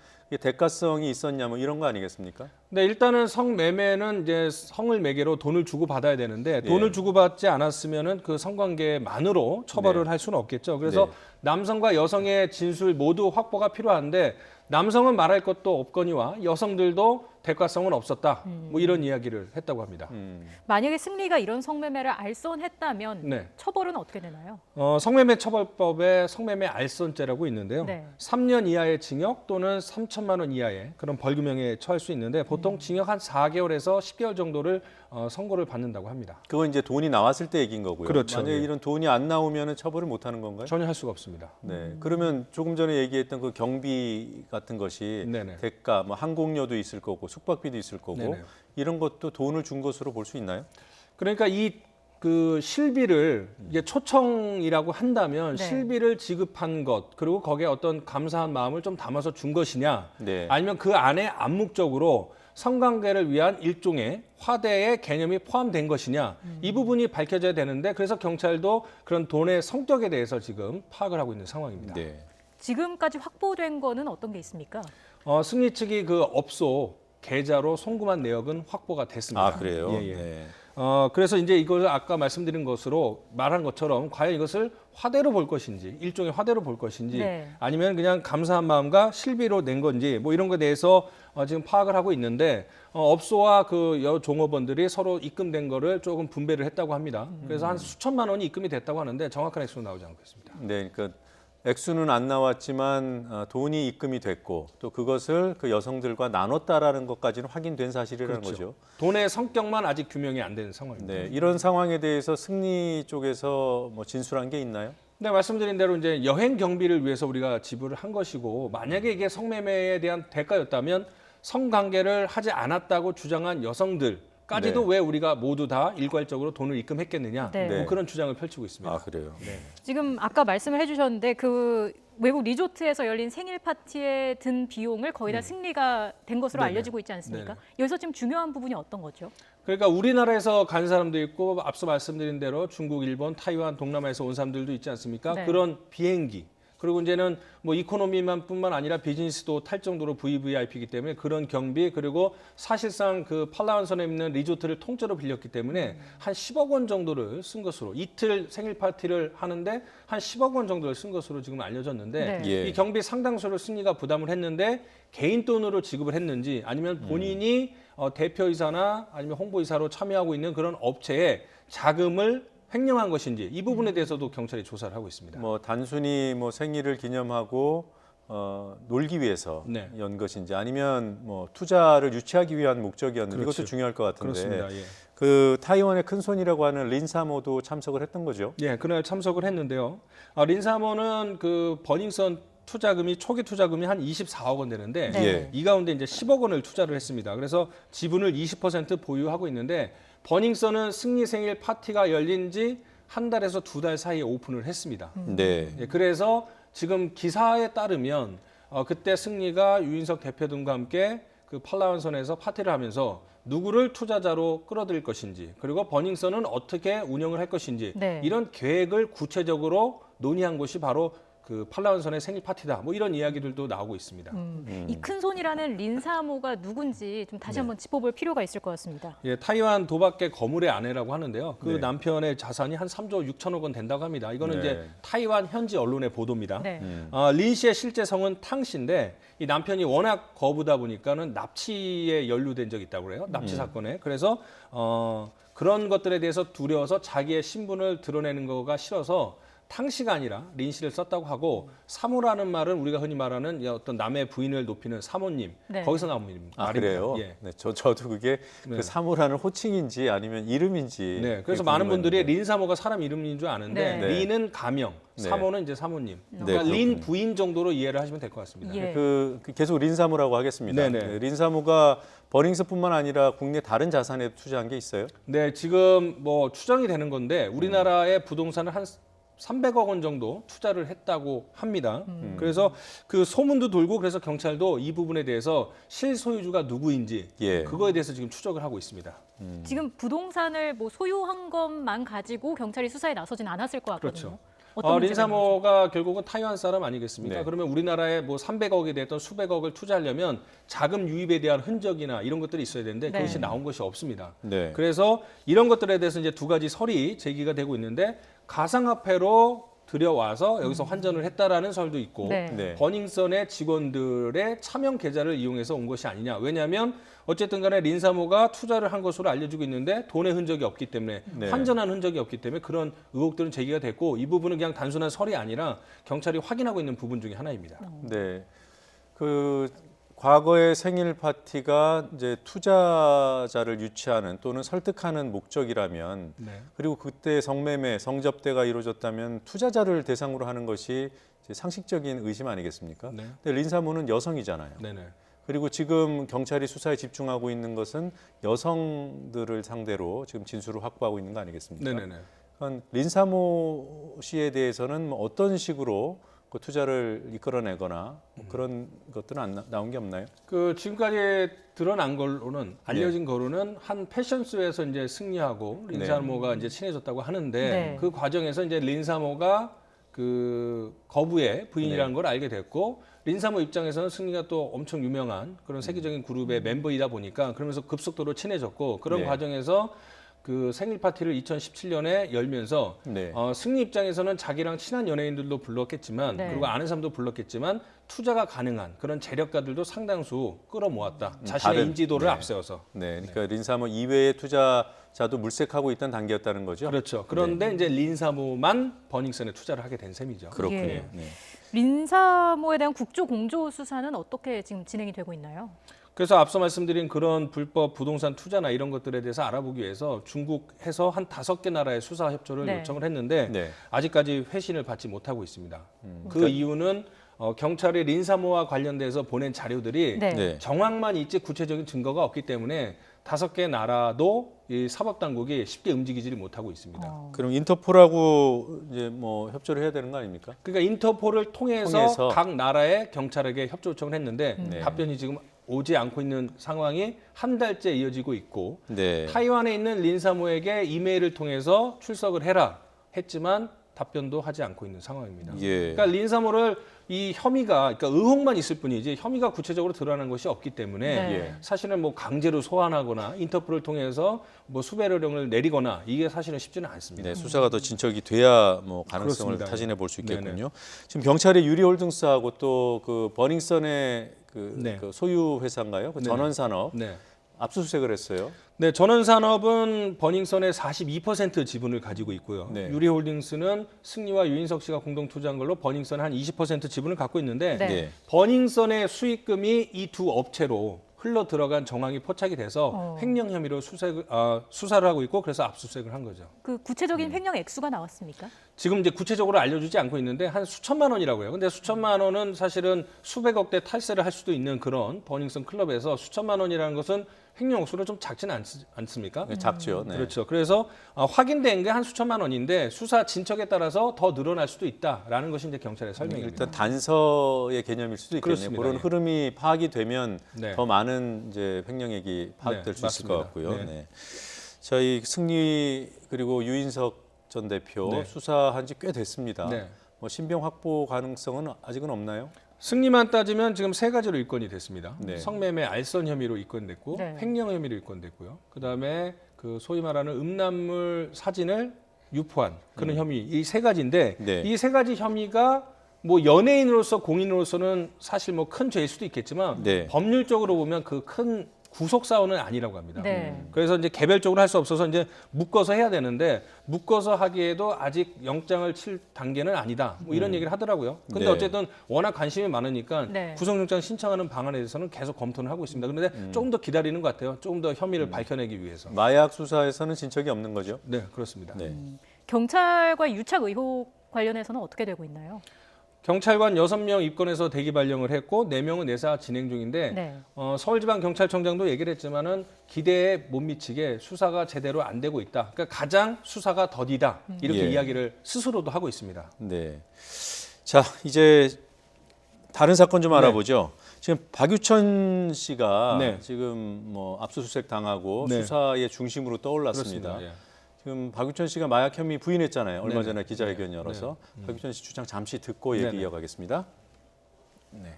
대가성이 있었냐 뭐 이런 거 아니겠습니까? 네, 일단은 성매매는 이제 성을 매개로 돈을 주고 받아야 되는데 돈을 주고 받지 않았으면은 그 성관계만으로 처벌을 할 수는 없겠죠. 그래서 남성과 여성의 진술 모두 확보가 필요한데 남성은 말할 것도 없거니와 여성들도 대가성은 없었다. 뭐 이런 이야기를 했다고 합니다. 만약에 승리가 이런 성매매를 알선했다면 네. 처벌은 어떻게 되나요? 성매매 처벌법에 성매매 알선죄라고 있는데요. 네. 3년 이하의 징역 또는 3천만 원 이하의 그런 벌금형에 처할 수 있는데 보통 징역 한 4개월에서 10개월 정도를 선고를 받는다고 합니다. 그건 이제 돈이 나왔을 때 얘기인 거고요. 그렇죠. 만약에 예. 이런 돈이 안 나오면 처벌을 못 하는 건가요? 전혀 할 수가 없습니다. 네. 그러면 조금 전에 얘기했던 그 경비 같은 것이 네네. 대가, 뭐 항공료도 있을 거고 숙박비도 있을 거고 네네. 이런 것도 돈을 준 것으로 볼 수 있나요? 그러니까 그 실비를 이게 초청이라고 한다면 네. 실비를 지급한 것 그리고 거기에 어떤 감사한 마음을 좀 담아서 준 것이냐 네. 아니면 그 안에 암묵적으로 성관계를 위한 일종의 화대의 개념이 포함된 것이냐 이 부분이 밝혀져야 되는데 그래서 경찰도 그런 돈의 성격에 대해서 지금 파악을 하고 있는 상황입니다. 네. 지금까지 확보된 거는 어떤 게 있습니까? 승리 측이 그 업소 계좌로 송금한 내역은 확보가 됐습니다. 아, 그래요? 예, 예. 네. 그래서 이제 이걸 아까 말씀드린 것으로 말한 것처럼 과연 이것을 화대로 볼 것인지 일종의 화대로 볼 것인지 네. 아니면 그냥 감사한 마음과 실비로 낸 건지 뭐 이런 것에 대해서 지금 파악을 하고 있는데 업소와 그 종업원들이 서로 입금된 거를 조금 분배를 했다고 합니다. 그래서 한 수천만 원이 입금이 됐다고 하는데 정확한 액수는 나오지 않고 있습니다. 네, 그러니까 액수는 안 나왔지만 돈이 입금이 됐고 또 그것을 그 여성들과 나눴다라는 것까지는 확인된 사실이라는 그렇죠. 거죠. 돈의 성격만 아직 규명이 안 되는 상황입니다. 네, 이런 상황에 대해서 승리 쪽에서 뭐 진술한 게 있나요? 네, 말씀드린 대로 이제 여행 경비를 위해서 우리가 지불을 한 것이고 만약에 이게 성매매에 대한 대가였다면 성관계를 하지 않았다고 주장한 여성들까지도 네. 왜 우리가 모두 다 일괄적으로 돈을 입금했겠느냐 네. 뭐 그런 주장을 펼치고 있습니다. 아, 그래요? 네. 지금 아까 말씀을 해주셨는데 그 외국 리조트에서 열린 생일 파티에 든 비용을 거의 다 승리가 된 것으로 네네. 알려지고 있지 않습니까? 네네. 여기서 지금 중요한 부분이 어떤 거죠? 그러니까 우리나라에서 간 사람도 있고 앞서 말씀드린 대로 중국, 일본, 타이완, 동남아에서 온 사람들도 있지 않습니까? 네. 그런 비행기 그리고 이제는 뭐 이코노미만뿐만 아니라 비즈니스도 탈 정도로 VVIP이기 때문에 그런 경비 그리고 사실상 그 팔라완선에 있는 리조트를 통째로 빌렸기 때문에 한 10억 원 정도를 쓴 것으로 이틀 생일 파티를 하는데 한 10억 원 정도를 쓴 것으로 지금 알려졌는데 네. 예. 이 경비 상당수를 승리가 부담을 했는데 개인 돈으로 지급을 했는지 아니면 본인이 대표이사나 아니면 홍보이사로 참여하고 있는 그런 업체에 자금을 횡령한 것인지 이 부분에 대해서도 경찰이 조사를 하고 있습니다. 뭐 단순히 뭐 생일을 기념하고 놀기 위해서 네. 연 것인지 아니면 뭐 투자를 유치하기 위한 목적이었는지 그렇죠. 이것도 중요할 것 같은데. 그렇습니다. 예. 그 타이완의 큰손이라고 하는 린사모도 참석을 했던 거죠. 예, 그날 참석을 했는데요. 린사모는 그 버닝썬 투자금이 초기 투자금이 한 24억 원 되는데 네. 이 가운데 이제 10억 원을 투자를 했습니다. 그래서 지분을 20% 보유하고 있는데 버닝썬은 승리 생일 파티가 열린 지 한 달에서 2달 사이에 오픈을 했습니다. 네. 예, 그래서 지금 기사에 따르면 그때 승리가 유인석 대표 등과 함께 그 팔라완선에서 파티를 하면서 누구를 투자자로 끌어들일 것인지 그리고 버닝썬은 어떻게 운영을 할 것인지 네. 이런 계획을 구체적으로 논의한 것이 바로 그 팔라완선의 생일 파티다. 뭐 이런 이야기들도 나오고 있습니다. 이 큰손이라는 린사모가 누군지 좀 다시 한번 짚어볼 필요가 있을 것 같습니다. 예, 타이완 도박계 거물의 아내라고 하는데요. 그 네. 남편의 자산이 한 3조 6천억 원 된다고 합니다. 이거는 네. 이제 타이완 현지 언론의 보도입니다. 네. 린 씨의 실제 성은 탕 씨인데 이 남편이 워낙 거부다 보니까는 납치에 연루된 적이 있다고 그래요. 납치 사건에. 그래서 그런 것들에 대해서 두려워서 자기의 신분을 드러내는 거가 싫어서 탕 씨가 아니라 린 씨를 썼다고 하고 사모라는 말은 우리가 흔히 말하는 어떤 남의 부인을 높이는 사모님 네. 거기서 나온 말입니다. 아, 그래요? 예. 네, 저도 그게 네. 그 사모라는 호칭인지 아니면 이름인지. 네, 그래서 그게 많은 분들이 궁금했는데. 린 사모가 사람 이름인 줄 아는데 네. 린은 가명, 네. 사모는 이제 사모님. 네, 그러니까 린 그렇군요. 부인 정도로 이해를 하시면 될 것 같습니다. 예. 그 계속 린사모라고 하겠습니다. 네네. 네, 린사모가 버닝썬뿐만 아니라 국내 다른 자산에 투자한 게 있어요? 네, 지금 뭐 추정이 되는 건데 우리나라의 부동산을 한 300억 원 정도 투자를 했다고 합니다. 그래서 그 소문도 돌고 그래서 경찰도 이 부분에 대해서 실소유주가 누구인지 예. 그거에 대해서 지금 추적을 하고 있습니다. 지금 부동산을 뭐 소유한 것만 가지고 경찰이 수사에 나서진 않았을 것 같거든요. 그렇죠. 어떤 문제가 린사모가 결국은 타이완 사람 아니겠습니까? 네. 그러면 우리나라에 뭐 300억이 됐던 수백억을 투자하려면 자금 유입에 대한 흔적이나 이런 것들이 있어야 되는데 네. 그것이 나온 것이 없습니다. 네. 그래서 이런 것들에 대해서 이제 두 가지 설이 제기가 되고 있는데 가상화폐로 들여와서 여기서 환전을 했다라는 설도 있고 네. 네. 버닝썬의 직원들의 차명 계좌를 이용해서 온 것이 아니냐. 왜냐하면 어쨌든 간에 린사모가 투자를 한 것으로 알려지고 있는데 돈의 흔적이 없기 때문에 네. 환전한 흔적이 없기 때문에 그런 의혹들은 제기가 됐고 이 부분은 그냥 단순한 설이 아니라 경찰이 확인하고 있는 부분 중에 하나입니다. 네. 그 과거의 생일 파티가 이제 투자자를 유치하는 또는 설득하는 목적이라면 네. 그리고 그때 성매매, 성접대가 이루어졌다면 투자자를 대상으로 하는 것이 이제 상식적인 의심 아니겠습니까? 네. 근데 린사모는 여성이잖아요. 네네. 그리고 지금 경찰이 수사에 집중하고 있는 것은 여성들을 상대로 지금 진술을 확보하고 있는 거 아니겠습니까? 네네네. 린사모 씨에 대해서는 뭐 어떤 식으로 그 투자를 이끌어내거나 뭐 그런 것들은 나온 게 없나요? 그 지금까지 드러난 걸로는 알려진 거로는 한 패션쇼에서 이제 승리하고 린사모가 이제 친해졌다고 하는데 네. 그 과정에서 이제 린사모가 그 거부의 부인이라는 네. 걸 알게 됐고 린사모 입장에서는 승리가 또 엄청 유명한 그런 세계적인 그룹의 멤버이다 보니까 그러면서 급속도로 친해졌고 그런 네. 과정에서 그 생일 파티를 2017년에 열면서 네. 승리 입장에서는 자기랑 친한 연예인들도 불렀겠지만 네. 그리고 아는 사람도 불렀겠지만 투자가 가능한 그런 재력가들도 상당수 끌어모았다. 자신의 다른, 인지도를 네. 앞세워서. 네, 그러니까 린사모 이외의 투자자도 물색하고 있던 단계였다는 거죠. 그렇죠. 그런데 이제 린사모만 버닝썬에 투자를 하게 된 셈이죠. 그렇군요. 예. 네. 린사모에 대한 국조 공조 수사는 어떻게 지금 진행이 되고 있나요? 그래서 앞서 말씀드린 그런 불법 부동산 투자나 이런 것들에 대해서 알아보기 위해서 중국에서 한 5개 나라의 수사 협조를 네. 요청을 했는데 네. 아직까지 회신을 받지 못하고 있습니다. 그 그러니까- 이유는 경찰이 린사모와 관련돼서 보낸 자료들이 네. 네. 정황만 있지 구체적인 증거가 없기 때문에 5개 나라도 이 사법당국이 쉽게 움직이지를 못하고 있습니다. 그럼 인터폴하고 이제 뭐 협조를 해야 되는 거 아닙니까? 그러니까 인터폴을 통해서 각 나라의 경찰에게 협조 요청을 했는데 네. 답변이 지금 오지 않고 있는 상황이 한 달째 이어지고 있고 네. 타이완에 있는 린사모에게 이메일을 통해서 출석을 해라 했지만 답변도 하지 않고 있는 상황입니다. 예. 그러니까 린사모를 이 혐의가 그러니까 의혹만 있을 뿐이지 혐의가 구체적으로 드러나는 것이 없기 때문에 네. 사실은 뭐 강제로 소환하거나 인터폴을 통해서 뭐 수배령을 내리거나 이게 사실은 쉽지는 않습니다. 네, 수사가 더 진척이 돼야 뭐 가능성을 그렇습니다. 타진해 볼 수 있겠군요. 네네. 지금 경찰이 유리홀딩스하고 또 그 버닝썬의 그 소유 회사인가요? 그 네네. 전원산업 네. 압수수색을 했어요. 네, 전원산업은 버닝썬의 42% 지분을 가지고 있고요. 네. 유리홀딩스는 승리와 유인석 씨가 공동 투자한 걸로 버닝썬 한 20% 지분을 갖고 있는데 네. 버닝썬의 수익금이 이 두 업체로 흘러 들어간 정황이 포착이 돼서 횡령 혐의로 수사를 하고 있고 그래서 압수수색을 한 거죠. 그 구체적인 횡령 액수가 나왔습니까? 지금 이제 구체적으로 알려주지 않고 있는데 한 수천만 원이라고 해요. 근데 수천만 원은 사실은 수백억대 탈세를 할 수도 있는 그런 버닝썬 클럽에서 수천만 원이라는 것은 횡령 억수로 좀 작지는 않습니까? 작죠. 네. 그렇죠. 그래서 확인된 게 한 수천만 원인데 수사 진척에 따라서 더 늘어날 수도 있다라는 것이 이제 경찰의 설명입니다. 일단 단서의 개념일 수도 있겠네요. 그렇습니다. 그런 예. 흐름이 파악이 되면 네. 더 많은 이제 횡령액이 파악될 수 있을 것 맞습니다. 같고요. 네. 네. 저희 승리 그리고 유인석 전 대표 네. 수사한 지 꽤 됐습니다. 네. 뭐 신병 확보 가능성은 아직은 없나요? 승리만 따지면 지금 세 가지로 입건이 됐습니다. 네. 성매매 알선 혐의로 입건됐고 네. 횡령 혐의로 입건됐고요. 그다음에 그 소위 말하는 음란물 사진을 유포한 그런 혐의 이 세 가지인데 네. 이 세 가지 혐의가 뭐 연예인으로서 공인으로서는 사실 뭐 큰 죄일 수도 있겠지만 네. 법률적으로 보면 그 큰 구속 사원은 아니라고 합니다. 네. 그래서 이제 개별적으로 할 수 없어서 이제 묶어서 해야 되는데 묶어서 하기에도 아직 영장을 칠 단계는 아니다. 뭐 이런 얘기를 하더라고요. 근데 네. 어쨌든 워낙 관심이 많으니까 네. 구속영장 신청하는 방안에 대해서는 계속 검토는 하고 있습니다. 그런데 조금 더 기다리는 것 같아요. 조금 더 혐의를 밝혀내기 위해서. 마약 수사에서는 진척이 없는 거죠? 네, 그렇습니다. 네. 경찰과 유착 의혹 관련해서는 어떻게 되고 있나요? 경찰관 6명 입건해서 대기 발령을 했고 4명은 내사 진행 중인데 네. 서울지방경찰청장도 얘기를 했지만은 기대에 못 미치게 수사가 제대로 안 되고 있다. 그러니까 가장 수사가 더디다. 이렇게 예. 이야기를 스스로도 하고 있습니다. 네. 자, 이제 다른 사건 좀 알아보죠. 지금 박유천 씨가 네. 지금 뭐 압수수색 당하고 네. 수사의 중심으로 떠올랐습니다. 그렇습니다. 예. 지금 박유천 씨가 마약 혐의 부인했잖아요. 얼마 네네. 전에 기자회견 열어서. 박유천 씨 주장 잠시 듣고 얘기 네네. 이어가겠습니다. 네.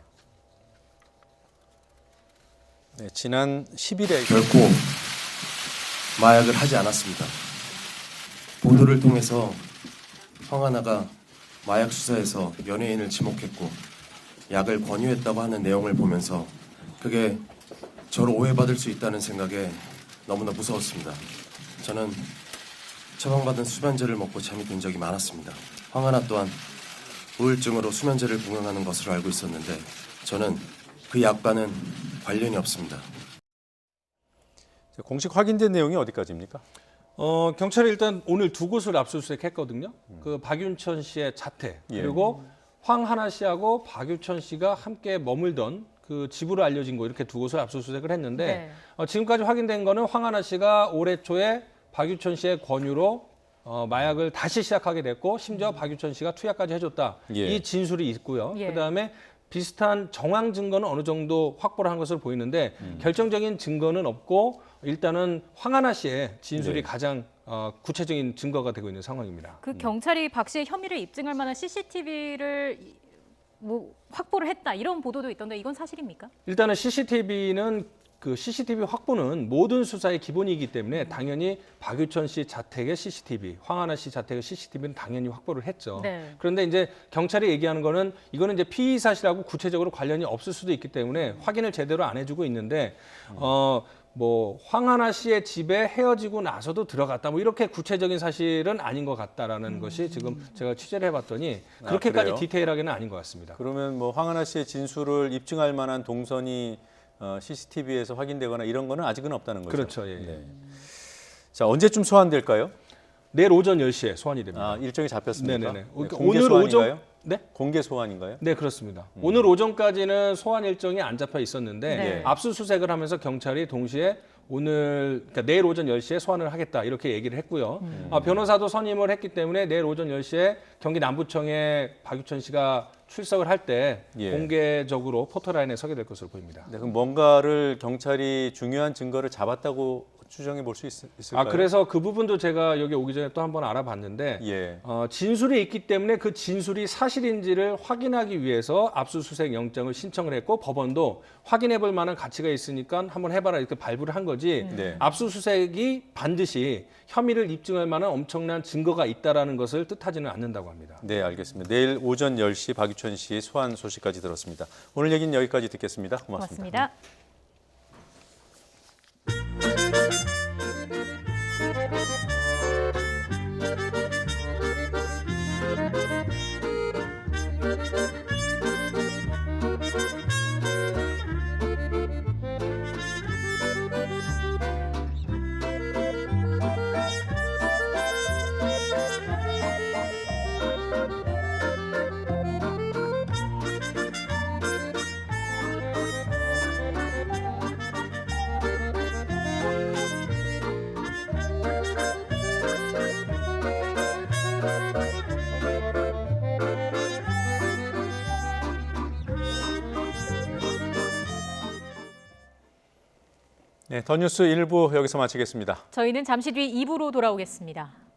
네, 지난 10일에 결코 마약을 하지 않았습니다. 보도를 통해서 황하나가 마약 수사에서 연예인을 지목했고 약을 권유했다고 하는 내용을 보면서 그게 저를 오해받을 수 있다는 생각에 너무나 무서웠습니다. 저는 처방받은 수면제를 먹고 잠이 든 적이 많았습니다. 황하나 또한 우울증으로 수면제를 복용하는 것으로 알고 있었는데 저는 그 약과는 관련이 없습니다. 공식 확인된 내용이 어디까지입니까? 경찰이 일단 오늘 두 곳을 압수수색했거든요. 그 박윤천 씨의 자택 예. 그리고 황하나 씨하고 박유천 씨가 함께 머물던 그 집으로 알려진 곳 이렇게 두 곳을 압수수색을 했는데 지금까지 확인된 거는 황하나 씨가 올해 초에 박유천 씨의 권유로 마약을 다시 시작하게 됐고 심지어 박유천 씨가 투약까지 해줬다. 예. 이 진술이 있고요. 예. 그다음에 비슷한 정황 증거는 어느 정도 확보를 한 것으로 보이는데 결정적인 증거는 없고 일단은 황하나 씨의 진술이 네. 가장 구체적인 증거가 되고 있는 상황입니다. 그 경찰이 박 씨의 혐의를 입증할 만한 CCTV를 뭐 확보를 했다 이런 보도도 있던데 이건 사실입니까? 일단은 그 CCTV 확보는 모든 수사의 기본이기 때문에 당연히 박유천 씨 자택의 CCTV, 황하나 씨 자택의 CCTV는 당연히 확보를 했죠. 네. 그런데 이제 경찰이 얘기하는 거는 이거는 이제 피의 사실하고 구체적으로 관련이 없을 수도 있기 때문에 확인을 제대로 안 해주고 있는데 뭐 황하나 씨의 집에 헤어지고 나서도 들어갔다 뭐 이렇게 구체적인 사실은 아닌 것 같다라는 것이 지금 제가 취재를 해봤더니 그렇게까지 그래요? 디테일하게는 아닌 것 같습니다. 그러면 뭐 황하나 씨의 진술을 입증할 만한 동선이 CCTV에서 확인되거나 이런 거는 아직은 없다는 거죠. 그렇죠. 예. 네. 자, 언제쯤 소환될까요? 내일 오전 10시에 소환이 됩니다. 일정이 잡혔습니까? 네네네. 네, 그러니까 공개 오늘 소환인가요? 오전 네? 공개 소환인가요? 네, 그렇습니다. 오늘 오전까지는 소환 일정이 안 잡혀 있었는데 네. 압수수색을 하면서 경찰이 동시에 그러니까 내일 오전 10시에 소환을 하겠다 이렇게 얘기를 했고요. 변호사도 선임을 했기 때문에 내일 오전 10시에 경기 남부청에 박유천 씨가 출석을 할 때 예. 공개적으로 포토라인에 서게 될 것으로 보입니다. 네, 그럼 뭔가를 경찰이 중요한 증거를 잡았다고 추정해 볼 수 있을까요? 그래서 그 부분도 제가 여기 오기 전에 또 한번 알아봤는데 예. 진술이 있기 때문에 그 진술이 사실인지를 확인하기 위해서 압수수색 영장을 신청을 했고 법원도 확인해 볼 만한 가치가 있으니까 한번 해봐라 이렇게 발부를 한 거지. 네. 압수수색이 반드시 혐의를 입증할 만한 엄청난 증거가 있다라는 것을 뜻하지는 않는다고 합니다. 네, 알겠습니다. 내일 오전 10시 박유천 씨 소환 소식까지 들었습니다. 오늘 얘기는 여기까지 듣겠습니다. 고맙습니다. 네, 더 뉴스 1부 여기서 마치겠습니다. 저희는 잠시 뒤 2부로 돌아오겠습니다.